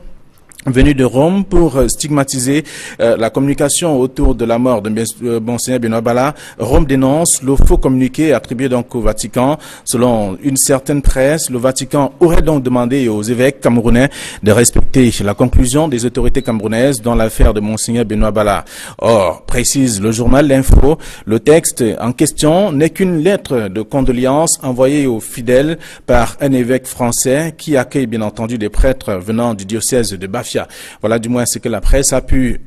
venu de Rome pour stigmatiser la communication autour de la mort de Monseigneur Benoît Bala, Rome dénonce le faux communiqué attribué donc au Vatican. Selon une certaine presse, le Vatican aurait donc demandé aux évêques camerounais de respecter la conclusion des autorités camerounaises dans l'affaire de Monseigneur Benoît Bala. Or, précise le journal L'Info, le texte en question n'est qu'une lettre de condoléances envoyée aux fidèles par un évêque français qui accueille bien entendu des prêtres venant du diocèse de Bafia. Voilà du moins ce que la presse a pu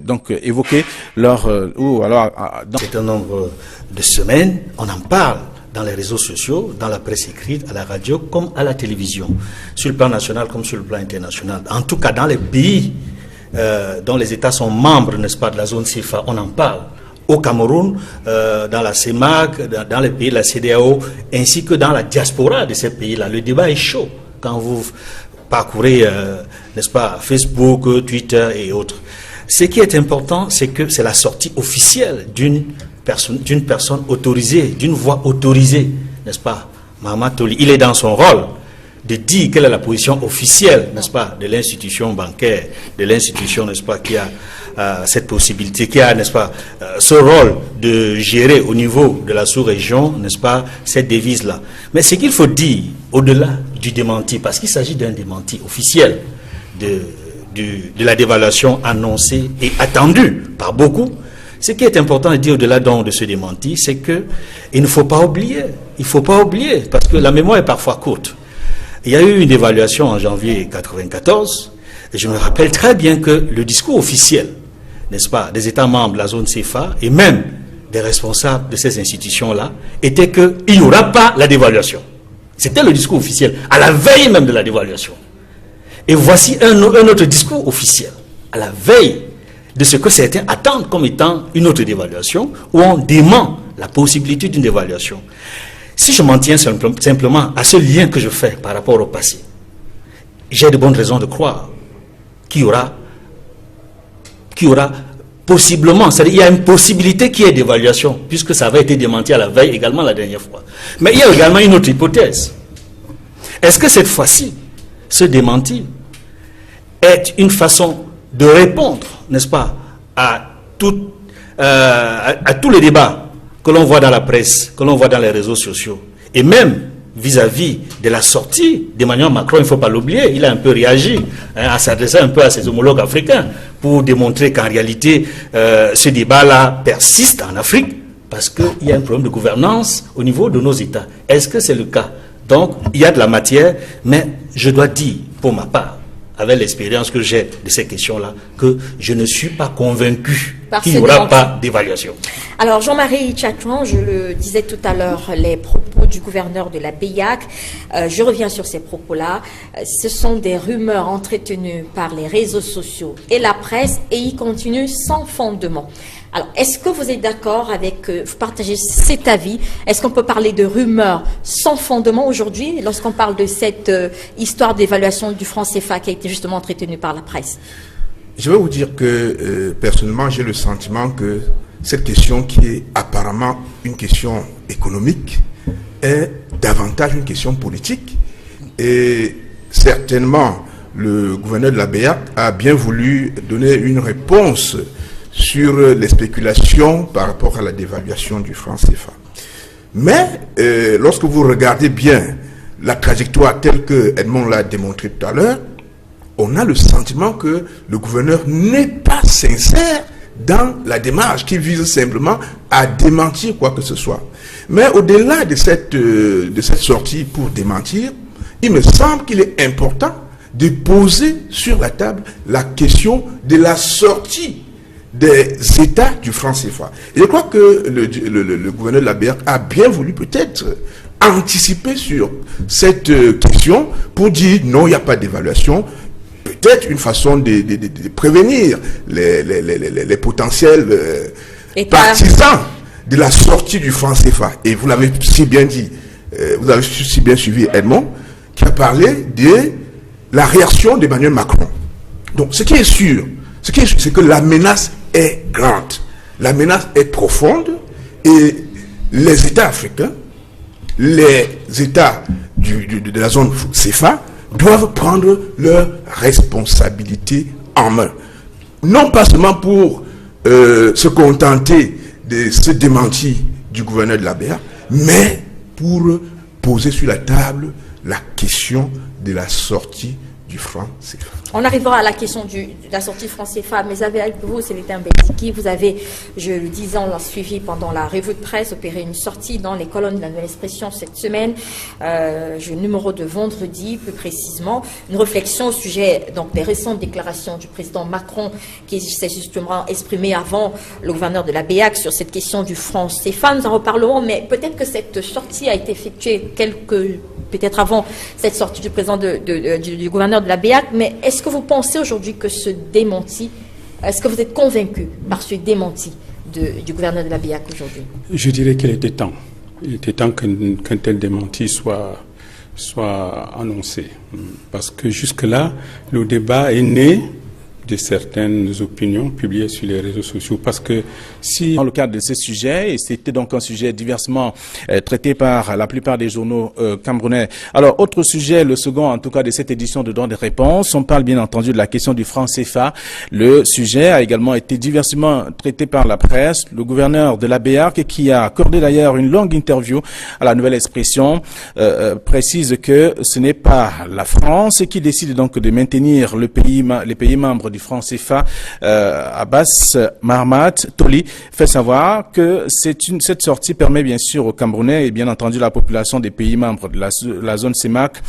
donc évoquer lors dans un nombre de semaines. On en parle dans les réseaux sociaux, dans la presse écrite, à la radio comme à la télévision, sur le plan national comme sur le plan international. En tout cas, dans les pays dont les États sont membres, n'est-ce pas, de la zone CFA, on en parle. Au Cameroun, dans la CEMAC, dans les pays de la CEDEAO, ainsi que dans la diaspora de ces pays-là. Le débat est chaud quand vous parcourez, n'est-ce pas, Facebook, Twitter et autres. Ce qui est important, c'est que c'est la sortie officielle d'une personne autorisée, d'une voix autorisée, n'est-ce pas, Mahama Toli. Il est dans son rôle de dire quelle est la position officielle, n'est-ce pas, de l'institution bancaire, de l'institution, n'est-ce pas, qui a cette possibilité, qui a, n'est-ce pas, ce rôle de gérer au niveau de la sous-région, n'est-ce pas, cette devise-là. Mais ce qu'il faut dire, au-delà du démenti, parce qu'il s'agit d'un démenti officiel de la dévaluation annoncée et attendue par beaucoup, ce qui est important de dire au-delà donc de ce démenti, c'est que il ne faut pas oublier, parce que la mémoire est parfois courte. Il y a eu une évaluation en janvier 1994, et je me rappelle très bien que le discours officiel, n'est-ce pas, des États membres de la zone CFA, et même des responsables de ces institutions-là, était qu'il n'y aura pas la dévaluation. C'était le discours officiel, à la veille même de la dévaluation. Et voici un autre discours officiel, à la veille de ce que certains attendent comme étant une autre dévaluation, où on dément la possibilité d'une dévaluation. Si je m'en tiens simplement à ce lien que je fais par rapport au passé, j'ai de bonnes raisons de croire qu'il y aura possiblement, c'est-à-dire il y a une possibilité qu'il y ait d'évaluation, puisque ça avait été démenti à la veille également la dernière fois. Mais il y a également une autre hypothèse. Est-ce que cette fois-ci, ce démenti est une façon de répondre, n'est-ce pas, à tous les débats que l'on voit dans la presse, que l'on voit dans les réseaux sociaux, et même vis-à-vis de la sortie d'Emmanuel Macron, il ne faut pas l'oublier, il a un peu réagi en s'adressant un peu à ses homologues africains pour démontrer qu'en réalité, ce débat-là persiste en Afrique parce qu'il y a un problème de gouvernance au niveau de nos États. Est-ce que c'est le cas? Donc, il y a de la matière, mais je dois dire, pour ma part, avec l'expérience que j'ai de ces questions-là, que je ne suis pas convaincu qu'il n'y aura pas d'évaluation. Alors, Jean-Marie Tchatouan, je le disais tout à l'heure, les propos du gouverneur de la BEAC, je reviens sur ces propos-là. Ce sont des rumeurs entretenues par les réseaux sociaux et la presse, et ils continuent sans fondement. Alors, est-ce que vous êtes d'accord avec, vous partagez cet avis? Est-ce qu'on peut parler de rumeurs sans fondement aujourd'hui lorsqu'on parle de cette histoire d'évaluation du franc CFA qui a été justement entretenue par la presse? Je vais vous dire que personnellement, j'ai le sentiment que cette question qui est apparemment une question économique est davantage une question politique. Et certainement, le gouverneur de la BEAC a bien voulu donner une réponse sur les spéculations par rapport à la dévaluation du franc CFA. Mais lorsque vous regardez bien la trajectoire telle que Edmond l'a démontré tout à l'heure, on a le sentiment que le gouverneur n'est pas sincère dans la démarche qui vise simplement à démentir quoi que ce soit. Mais au-delà de cette sortie pour démentir, il me semble qu'il est important de poser sur la table la question de la sortie des États du franc CFA. Et je crois que le gouverneur de la BEAC a bien voulu peut-être anticiper sur cette question pour dire non, il n'y a pas d'évaluation. Peut-être une façon de prévenir les potentiels partisans de la sortie du franc CFA. Et vous l'avez si bien dit, vous avez si bien suivi Edmond, qui a parlé de la réaction d'Emmanuel Macron. Donc, ce qui est sûr, c'est que la menace est grande, la menace est profonde, et les États africains, les États de la zone CFA doivent prendre leurs responsabilités en main. Non pas seulement pour se contenter de ce démenti du gouverneur de la BEAC, mais pour poser sur la table la question de la sortie du franc CFA. On arrivera à la question de la sortie franc CFA, mais avec vous, Célestin Mbetiki, vous avez, je le disais, on l'a suivi pendant la revue de presse, opéré une sortie dans les colonnes de la Nouvelle Expression cette semaine, numéro de vendredi, plus précisément, une réflexion au sujet donc des récentes déclarations du président Macron qui s'est justement exprimé avant le gouverneur de la BEAC sur cette question du franc CFA. Nous en reparlerons, mais peut-être que cette sortie a été effectuée peut-être avant cette sortie du président du gouverneur de la BEAC, mais est-ce que vous pensez aujourd'hui que ce démenti, est-ce que vous êtes convaincu par ce démenti du gouverneur de la BEAC aujourd'hui? Je dirais qu'il était temps. Il était temps qu'un tel démenti soit annoncé. Parce que jusque-là, le débat est né de certaines opinions publiées sur les réseaux sociaux. Parce que si... Dans le cadre de ce sujet, et c'était donc un sujet diversement traité par la plupart des journaux camerounais. Alors, autre sujet, le second en tout cas de cette édition de Droit de réponse, on parle bien entendu de la question du franc CFA. Le sujet a également été diversement traité par la presse. Le gouverneur de la BEAC, qui a accordé d'ailleurs une longue interview à la Nouvelle Expression, précise que ce n'est pas la France qui décide donc de maintenir les pays membres du franc CFA. Abbas Mahmat Toli fait savoir que cette sortie permet bien sûr aux Camerounais et bien entendu la population des pays membres de la zone CEMAC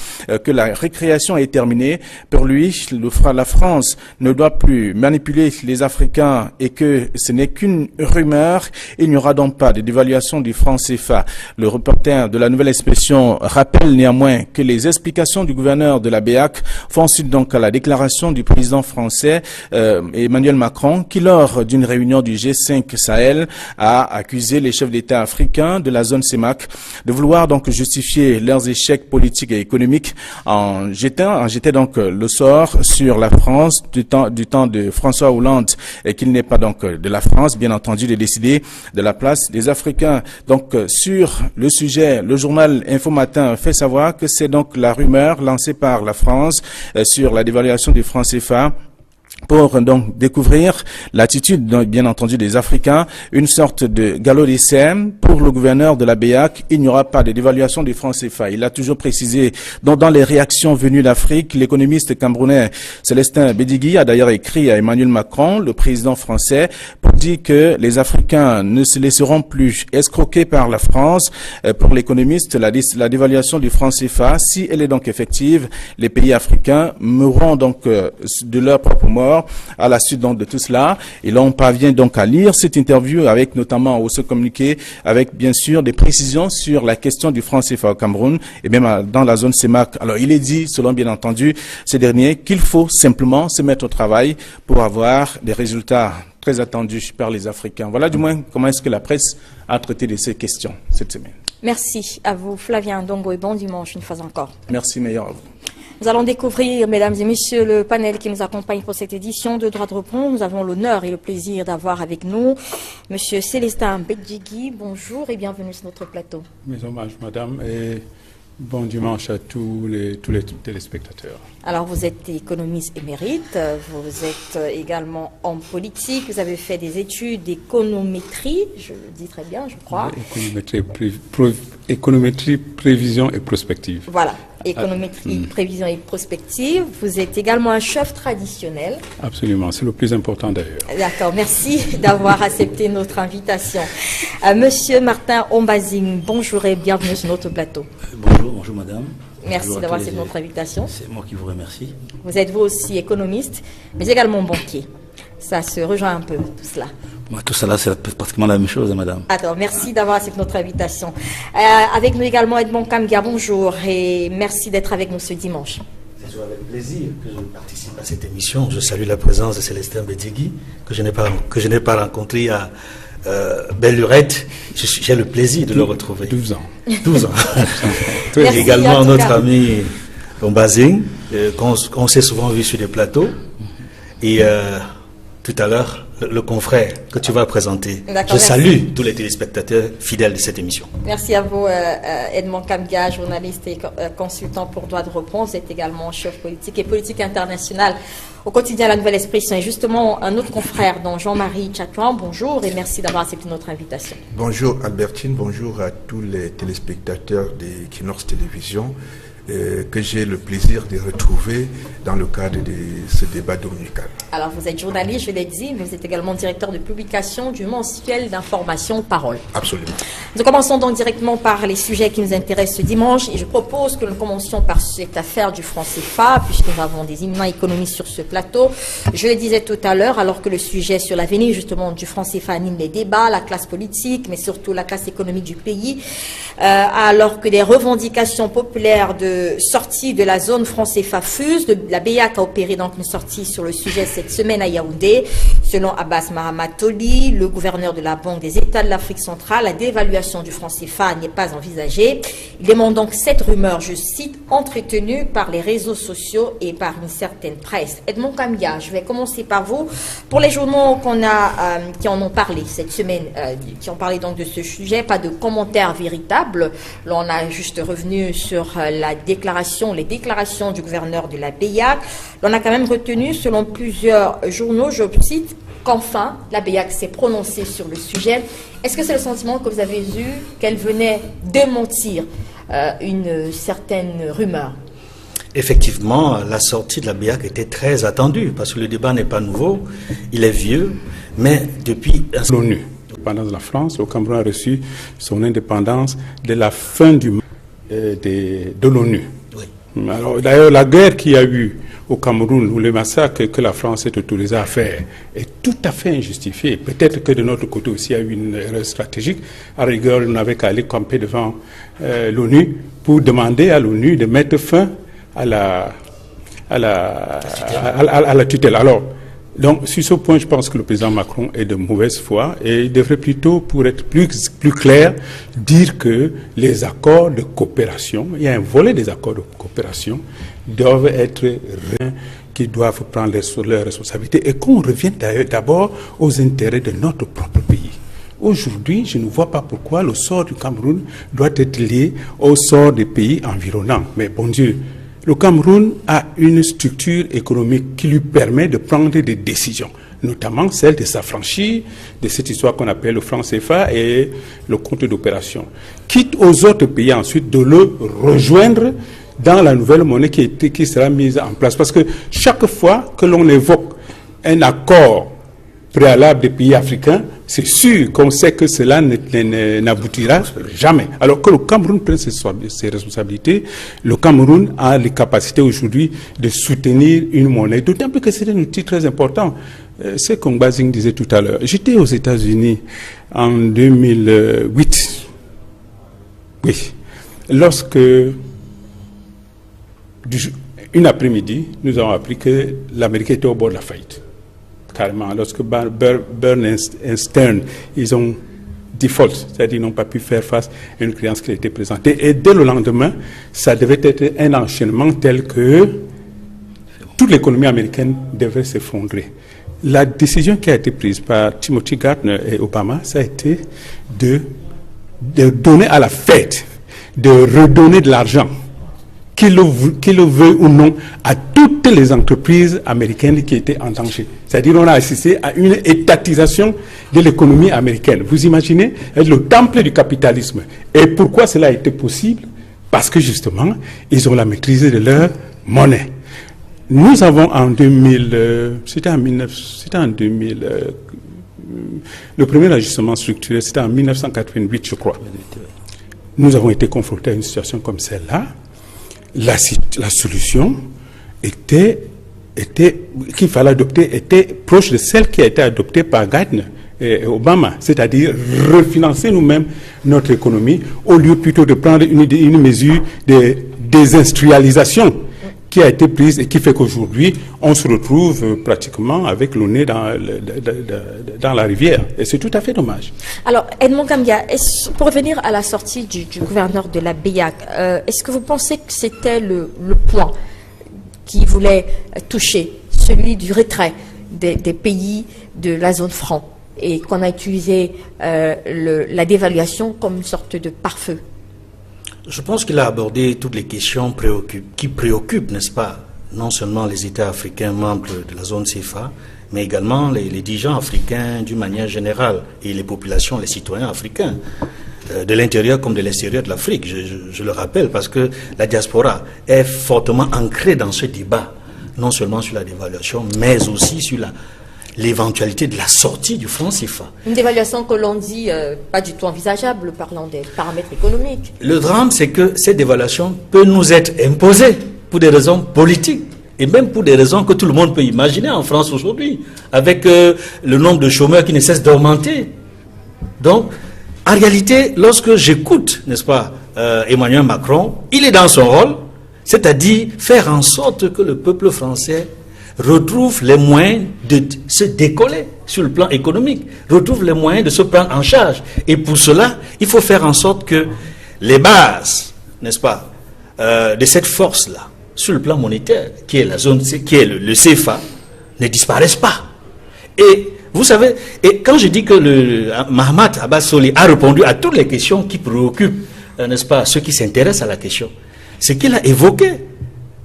que la récréation est terminée. Pour lui, la France ne doit plus manipuler les Africains et que ce n'est qu'une rumeur. Il n'y aura donc pas de dévaluation du franc CFA. Le reporter de la Nouvelle Expression rappelle néanmoins que les explications du gouverneur de la BEAC font suite donc à la déclaration du président français Emmanuel Macron, qui lors d'une réunion du G5 Sahel a accusé les chefs d'État africains de la zone CEMAC de vouloir donc justifier leurs échecs politiques et économiques en jetant donc le sort sur la France du temps de François Hollande, et qu'il n'est pas donc de la France, bien entendu, de décider de la place des Africains. Donc sur le sujet, le journal Info Matin fait savoir que c'est donc la rumeur lancée par la France sur la dévaluation du franc CFA pour donc découvrir l'attitude, bien entendu, des Africains, une sorte de galop d'essai. Pour le gouverneur de la BEAC, il n'y aura pas de dévaluation du franc CFA. Il a toujours précisé dans les réactions venues d'Afrique. L'économiste camerounais Célestin Bédigui a d'ailleurs écrit à Emmanuel Macron, le président français, pour dire que les Africains ne se laisseront plus escroquer par la France. Pour l'économiste, la dévaluation du franc CFA, si elle est donc effective, les pays africains mourront donc de leur propre mort à la suite donc de tout cela. Et là, on parvient donc à lire cette interview avec notamment au ce communiqué, avec bien sûr des précisions sur la question du franc CFA au Cameroun et même dans la zone CEMAC. Alors, il est dit, selon bien entendu ces derniers, qu'il faut simplement se mettre au travail pour avoir des résultats très attendus par les Africains. Voilà du moins comment est-ce que la presse a traité de ces questions cette semaine. Merci à vous, Flavien Ndongo, et bon dimanche une fois encore. Merci, meilleur à vous. Nous allons découvrir, mesdames et messieurs, le panel qui nous accompagne pour cette édition de Droit de Réponse. Nous avons l'honneur et le plaisir d'avoir avec nous Monsieur Célestin Bédigui. Bonjour et bienvenue sur notre plateau. Mes hommages, madame, et bon dimanche à tous les téléspectateurs. Alors, vous êtes économiste émérite, vous êtes également homme politique, vous avez fait des études d'économétrie, je le dis très bien, je crois. Économétrie, prévision et prospective. Voilà, économétrie, prévision et prospective. Vous êtes également un chef traditionnel. Absolument, c'est le plus important d'ailleurs. D'accord, merci d'avoir accepté notre invitation. Monsieur Martin Ombazing, bonjour et bienvenue sur notre plateau. Bonjour madame. Merci d'avoir accepté notre invitation. C'est moi qui vous remercie. Vous êtes vous aussi économiste, mais également banquier. Ça se rejoint un peu, tout cela. Tout cela, c'est pratiquement la même chose, madame. Alors, merci d'avoir accepté notre invitation. Avec nous également Edmond Kamga, bonjour et merci d'être avec nous ce dimanche. C'est toujours avec plaisir que je participe à cette émission. Je salue la présence de Célestin Bédigui, que je n'ai pas rencontré à Belle-Lurette. J'ai le plaisir de le retrouver. 12 ans. 12 ans. Merci, également notre ami Ombazing, qu'on s'est souvent vu sur des plateaux. Et tout à l'heure, le confrère que tu vas présenter. Je salue tous les téléspectateurs fidèles de cette émission. Merci à vous, Edmond Kamga, journaliste et consultant pour Droit de Réponse. Vous êtes également chef politique et politique internationale au quotidien La Nouvelle Expression. Et justement, un autre confrère, dont Jean-Marie Tchatouan, bonjour et merci d'avoir accepté notre invitation. Bonjour Albertine, bonjour à tous les téléspectateurs d'Equinox Télévision. Que j'ai le plaisir de retrouver dans le cadre de ce débat dominical. Alors, vous êtes journaliste, je l'ai dit, mais vous êtes également directeur de publication du mensuel d'information Parole. Absolument. Nous commençons donc directement par les sujets qui nous intéressent ce dimanche et je propose que nous commencions par cette affaire du franc CFA, puisque nous avons des éminents économistes sur ce plateau. Je le disais tout à l'heure, alors que le sujet sur l'avenir justement du franc CFA anime les débats, la classe politique, mais surtout la classe économique du pays, alors que des revendications populaires de sortie de la zone franc CFA fusent. La BEAC a opéré donc une sortie sur le sujet cette semaine à Yaoundé. Selon Abbas Mahamatoli, le gouverneur de la Banque des États de l'Afrique centrale, la dévaluation du franc CFA n'est pas envisagée. Il dément donc cette rumeur, je cite, entretenue par les réseaux sociaux et par une certaine presse. Edmond Kamga, je vais commencer par vous. Pour les journaux qui en ont parlé cette semaine, qui ont parlé donc de ce sujet, pas de commentaires véritables. Là, on a juste revenu sur les déclarations du gouverneur de la BEAC. On a quand même retenu, selon plusieurs journaux, je cite, qu'enfin, la BEAC s'est prononcée sur le sujet. Est-ce que c'est le sentiment que vous avez eu qu'elle venait démentir une certaine rumeur? Effectivement, la sortie de la BEAC était très attendue, parce que le débat n'est pas nouveau, il est vieux, mais depuis... L'ONU, pendant la France, le Cameroun a reçu son indépendance de la fin du de l'ONU. Oui. Alors, d'ailleurs, la guerre qu'il y a eu au Cameroun, ou le massacre que la France est autorisée à faire, est tout à fait injustifié. Peut-être que de notre côté aussi, il y a eu une erreur stratégique. À rigueur, on n'avait qu'à aller camper devant l'ONU pour demander à l'ONU de mettre fin à la tutelle. Alors, donc, sur ce point, je pense que le président Macron est de mauvaise foi et il devrait plutôt, pour être plus clair, dire que les accords de coopération, il y a un volet des accords de coopération, doivent être qui doivent prendre leurs responsabilités et qu'on revienne d'abord aux intérêts de notre propre pays. Aujourd'hui, je ne vois pas pourquoi le sort du Cameroun doit être lié au sort des pays environnants. Mais bon Dieu, le Cameroun a une structure économique qui lui permet de prendre des décisions, notamment celle de s'affranchir de cette histoire qu'on appelle le franc CFA et le compte d'opération. Quitte aux autres pays ensuite de le rejoindre dans la nouvelle monnaie qui sera mise en place. Parce que chaque fois que l'on évoque un accord préalable des pays africains, c'est sûr qu'on sait que cela n'aboutira jamais. Alors que le Cameroun prenne ses responsabilités, le Cameroun a les capacités aujourd'hui de soutenir une monnaie, d'autant plus que c'est un outil très important. C'est comme Bazing disait tout à l'heure. J'étais aux États-Unis en 2008. Oui. Lorsque, une après-midi, nous avons appris que l'Amérique était au bord de la faillite. Carrément, lorsque Burns et Stern, ils ont default, c'est-à-dire ils n'ont pas pu faire face à une créance qui a été présentée. Et dès le lendemain, ça devait être un enchaînement tel que toute l'économie américaine devait s'effondrer. La décision qui a été prise par Timothy Geithner et Obama, ça a été de donner à la Fed, de redonner de l'argent, qu'il le veuille ou non, à toutes les entreprises américaines qui étaient en danger. C'est-à-dire on a assisté à une étatisation de l'économie américaine. Vous imaginez le temple du capitalisme. Et pourquoi cela a été possible? Parce que justement, ils ont la maîtrise de leur monnaie. Nous avons en 2000, le premier ajustement structurel, c'était en 1988, je crois. Nous avons été confrontés à une situation comme celle-là. La solution qu'il fallait adopter était proche de celle qui a été adoptée par Geithner et Obama, c'est-à-dire refinancer nous-mêmes notre économie au lieu plutôt de prendre une mesure de désindustrialisation qui a été prise et qui fait qu'aujourd'hui on se retrouve pratiquement avec le nez dans la rivière. Et c'est tout à fait dommage. Alors, Edmond Gambia, pour revenir à la sortie du gouverneur de la BEAC, est-ce que vous pensez que c'était le point qui voulait toucher, celui du retrait des pays de la zone franc, et qu'on a utilisé la dévaluation comme une sorte de pare-feu? Je pense qu'il a abordé toutes les questions qui préoccupent, n'est-ce pas, non seulement les États africains membres de la zone CFA, mais également les dirigeants africains d'une manière générale et les populations, les citoyens africains, de l'intérieur comme de l'extérieur de l'Afrique. Je le rappelle parce que la diaspora est fortement ancrée dans ce débat, non seulement sur la dévaluation, mais aussi sur l'éventualité de la sortie du franc CFA. Une dévaluation que l'on dit pas du tout envisageable, parlant des paramètres économiques. Le drame, c'est que cette dévaluation peut nous être imposée pour des raisons politiques et même pour des raisons que tout le monde peut imaginer en France aujourd'hui, avec le nombre de chômeurs qui ne cesse d'augmenter. Donc, en réalité, lorsque j'écoute, n'est-ce pas, Emmanuel Macron, il est dans son rôle, c'est-à-dire faire en sorte que le peuple français retrouve les moyens de se décoller sur le plan économique, retrouve les moyens de se prendre en charge. Et pour cela, il faut faire en sorte que les bases, n'est-ce pas, de cette force-là, sur le plan monétaire, qui est la zone, qui est le CFA, ne disparaissent pas. Et vous savez, et quand je dis que Mahamat Abbas Solih a répondu à toutes les questions qui préoccupent, n'est-ce pas, ceux qui s'intéressent à la question, c'est qu'il a évoqué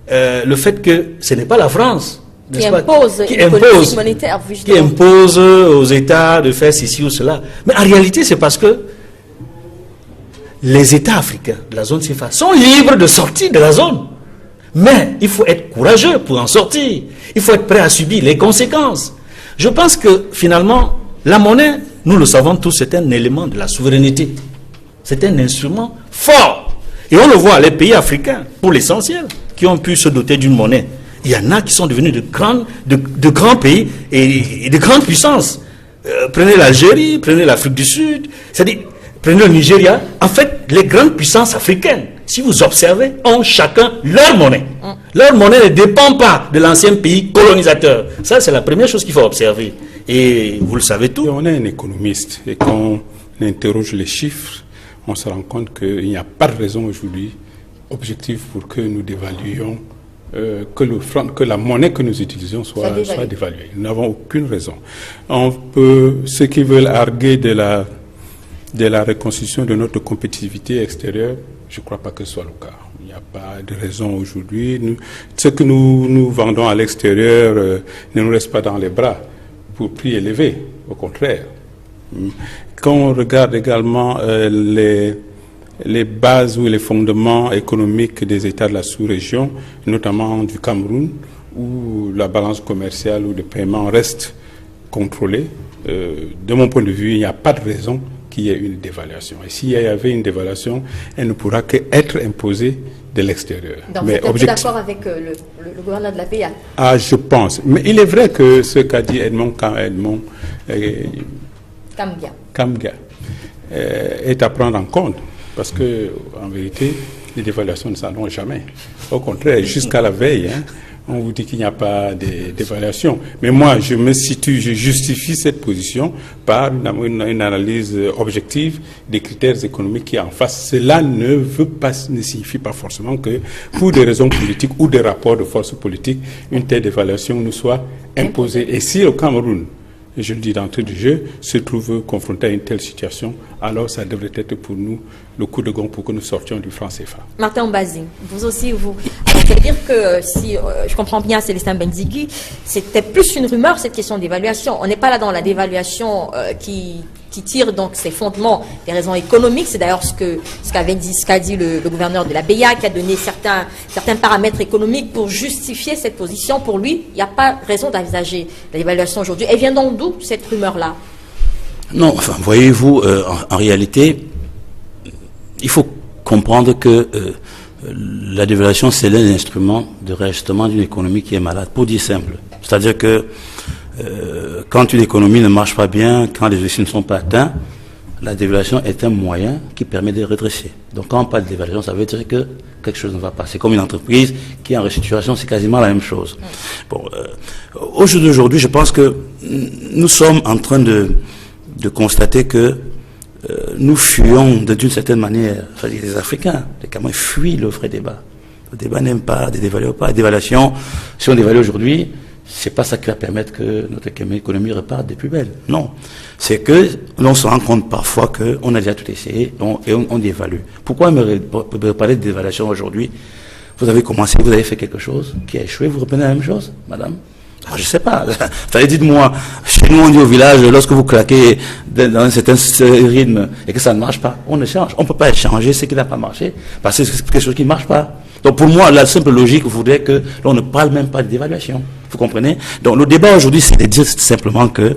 le fait que ce n'est pas la France qui impose une politique monétaire, qui impose aux États de faire ceci ou cela. Mais en réalité, c'est parce que les États africains de la zone CFA sont libres de sortir de la zone. Mais il faut être courageux pour en sortir. Il faut être prêt à subir les conséquences. Je pense que finalement, la monnaie, nous le savons tous, c'est un élément de la souveraineté. C'est un instrument fort. Et on le voit, les pays africains, pour l'essentiel, qui ont pu se doter d'une monnaie. Il y en a qui sont devenus de grands pays et de grandes puissances. Prenez l'Algérie, prenez l'Afrique du Sud, c'est-à-dire, prenez le Nigeria. En fait, les grandes puissances africaines, si vous observez, ont chacun leur monnaie. Leur monnaie ne dépend pas de l'ancien pays colonisateur. Ça, c'est la première chose qu'il faut observer. Et vous le savez tout. Et on est un économiste et quand on interroge les chiffres, on se rend compte qu'il n'y a pas de raison aujourd'hui objective pour que nous dévaluions, que la monnaie que nous utilisons soit dévaluée. Nous n'avons aucune raison. Ceux qui veulent arguer de la reconstitution de notre compétitivité extérieure, je ne crois pas que ce soit le cas. Il n'y a pas de raison aujourd'hui. Ce que nous vendons à l'extérieur ne nous reste pas dans les bras pour prix élevé, au contraire. Quand on regarde également les bases ou les fondements économiques des États de la sous-région, notamment du Cameroun, où la balance commerciale ou de paiement reste contrôlée, de mon point de vue, il n'y a pas de raison qu'il y ait une dévaluation. Et s'il y avait une dévaluation, elle ne pourra qu'être imposée de l'extérieur. Donc vous êtes d'accord avec le gouverneur de la BIA? Ah, je pense. Mais il est vrai que ce qu'a dit Edmond Kamga est à prendre en compte. Parce que, en vérité, les dévaluations ne s'en vont jamais. Au contraire, jusqu'à la veille, on vous dit qu'il n'y a pas de dévaluation. Mais moi, je justifie cette position par une analyse objective des critères économiques qui est en face. Cela ne signifie pas forcément que, pour des raisons politiques ou des rapports de force politique, une telle dévaluation nous soit imposée. Et si au Cameroun, et je le dis d'entrée du jeu, se trouve confronté à une telle situation, alors ça devrait être pour nous le coup de gong pour que nous sortions du franc CFA. Martin Mbazing, vous aussi, ça veut dire que si je comprends bien Célestin Benzigui, c'était plus une rumeur cette question d'évaluation. On n'est pas là dans la dévaluation qui tire donc ses fondements des raisons économiques. C'est d'ailleurs ce qu'a dit le gouverneur de la BIA, qui a donné certains paramètres économiques pour justifier cette position. Pour lui, il n'y a pas raison d'envisager la dévaluation aujourd'hui. Elle vient donc d'où cette rumeur-là? Non, enfin, voyez-vous, en réalité, il faut comprendre que la dévaluation, c'est l'un des instruments de réajustement d'une économie qui est malade, pour dire simple. C'est-à-dire que quand une économie ne marche pas bien, quand les objectifs ne sont pas atteints, la dévaluation est un moyen qui permet de redresser. Donc quand on parle de dévaluation, ça veut dire que quelque chose ne va pas. C'est comme une entreprise qui est en restructuration, c'est quasiment la même chose. Bon, au jour d'aujourd'hui, je pense que nous sommes en train de constater que nous fuyons d'une certaine manière, enfin, les Africains, les Camerounais fuient le vrai débat. Le débat n'aime pas de dévaluer pas. La dévaluation, si on dévalue aujourd'hui, c'est pas ça qui va permettre que notre économie reparte des plus belles. Non. C'est que l'on se rend compte parfois qu'on a déjà tout essayé et on dévalue. Pourquoi me parler de dévaluation aujourd'hui? Vous avez commencé, vous avez fait quelque chose qui a échoué, vous reprenez la même chose, madame? Je sais pas. Dites-moi, chez nous on dit au village, lorsque vous claquez dans un certain rythme et que ça ne marche pas, on échange. On ne peut pas échanger ce qui n'a pas marché parce que c'est quelque chose qui ne marche pas. Donc pour moi, la simple logique voudrait que l'on ne parle même pas de dévaluation. Vous comprenez? Donc le débat aujourd'hui, c'est de dire simplement que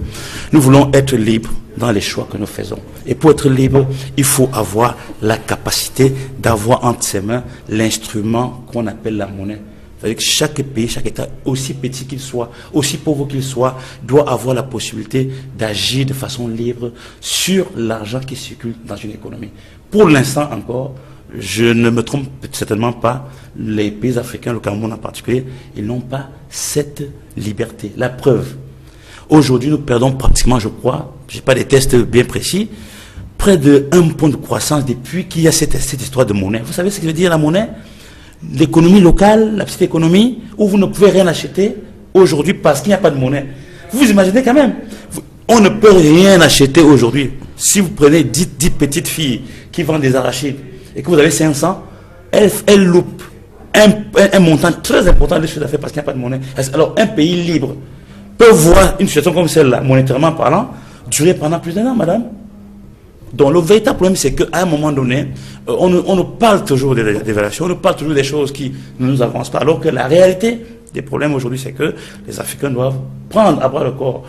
nous voulons être libres dans les choix que nous faisons. Et pour être libre, il faut avoir la capacité d'avoir entre ses mains l'instrument qu'on appelle la monnaie. C'est-à-dire que chaque pays, chaque État, aussi petit qu'il soit, aussi pauvre qu'il soit, doit avoir la possibilité d'agir de façon libre sur l'argent qui circule dans une économie. Pour l'instant encore, je ne me trompe certainement pas, les pays africains, le Cameroun en particulier, ils n'ont pas cette liberté. La preuve, aujourd'hui nous perdons pratiquement, je crois, je n'ai pas des tests bien précis, près de 1 point de croissance depuis qu'il y a cette histoire de monnaie. Vous savez ce que veut dire la monnaie? L'économie locale, la petite économie, où vous ne pouvez rien acheter aujourd'hui parce qu'il n'y a pas de monnaie. Vous imaginez quand même, on ne peut rien acheter aujourd'hui. Si vous prenez 10 petites filles qui vendent des arachides et que vous avez 500, elles loupent un montant très important de chiffre d'affaires parce qu'il n'y a pas de monnaie. Alors un pays libre peut voir une situation comme celle-là, monétairement parlant, durer pendant plus d'1 an, madame. Donc le véritable problème, c'est qu'à un moment donné, on nous parle toujours des dévaluations, on nous parle toujours des choses qui ne nous avancent pas, alors que la réalité des problèmes aujourd'hui, c'est que les Africains doivent prendre à bras le corps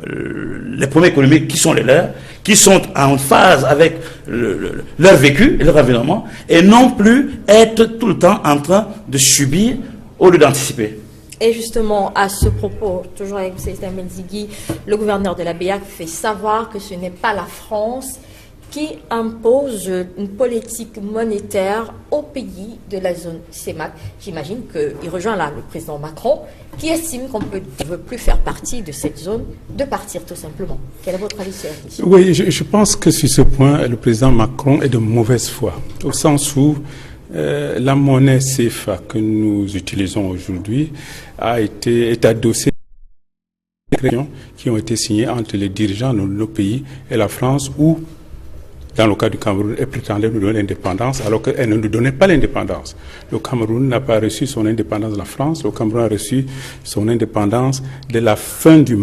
les problèmes économiques qui sont les leurs, qui sont en phase avec leur vécu et leur environnement, et non plus être tout le temps en train de subir au lieu d'anticiper. Et justement, à ce propos, toujours avec Célestin Benzigui, le gouverneur de la BIA fait savoir que ce n'est pas la France qui impose une politique monétaire aux pays de la zone CEMAC. J'imagine qu'il rejoint là le président Macron, qui estime qu'on ne veut plus faire partie de cette zone, de partir tout simplement. Quel est votre avis sur la question? Oui, je pense que sur ce point, le président Macron est de mauvaise foi, au sens où la monnaie CFA que nous utilisons aujourd'hui est adossée à des qui ont été signées entre les dirigeants de nos pays et la France, où dans le cas du Cameroun, elle prétendait nous donner l'indépendance, alors qu'elle ne nous donnait pas l'indépendance. Le Cameroun n'a pas reçu son indépendance de la France, le Cameroun a reçu son indépendance de la fin du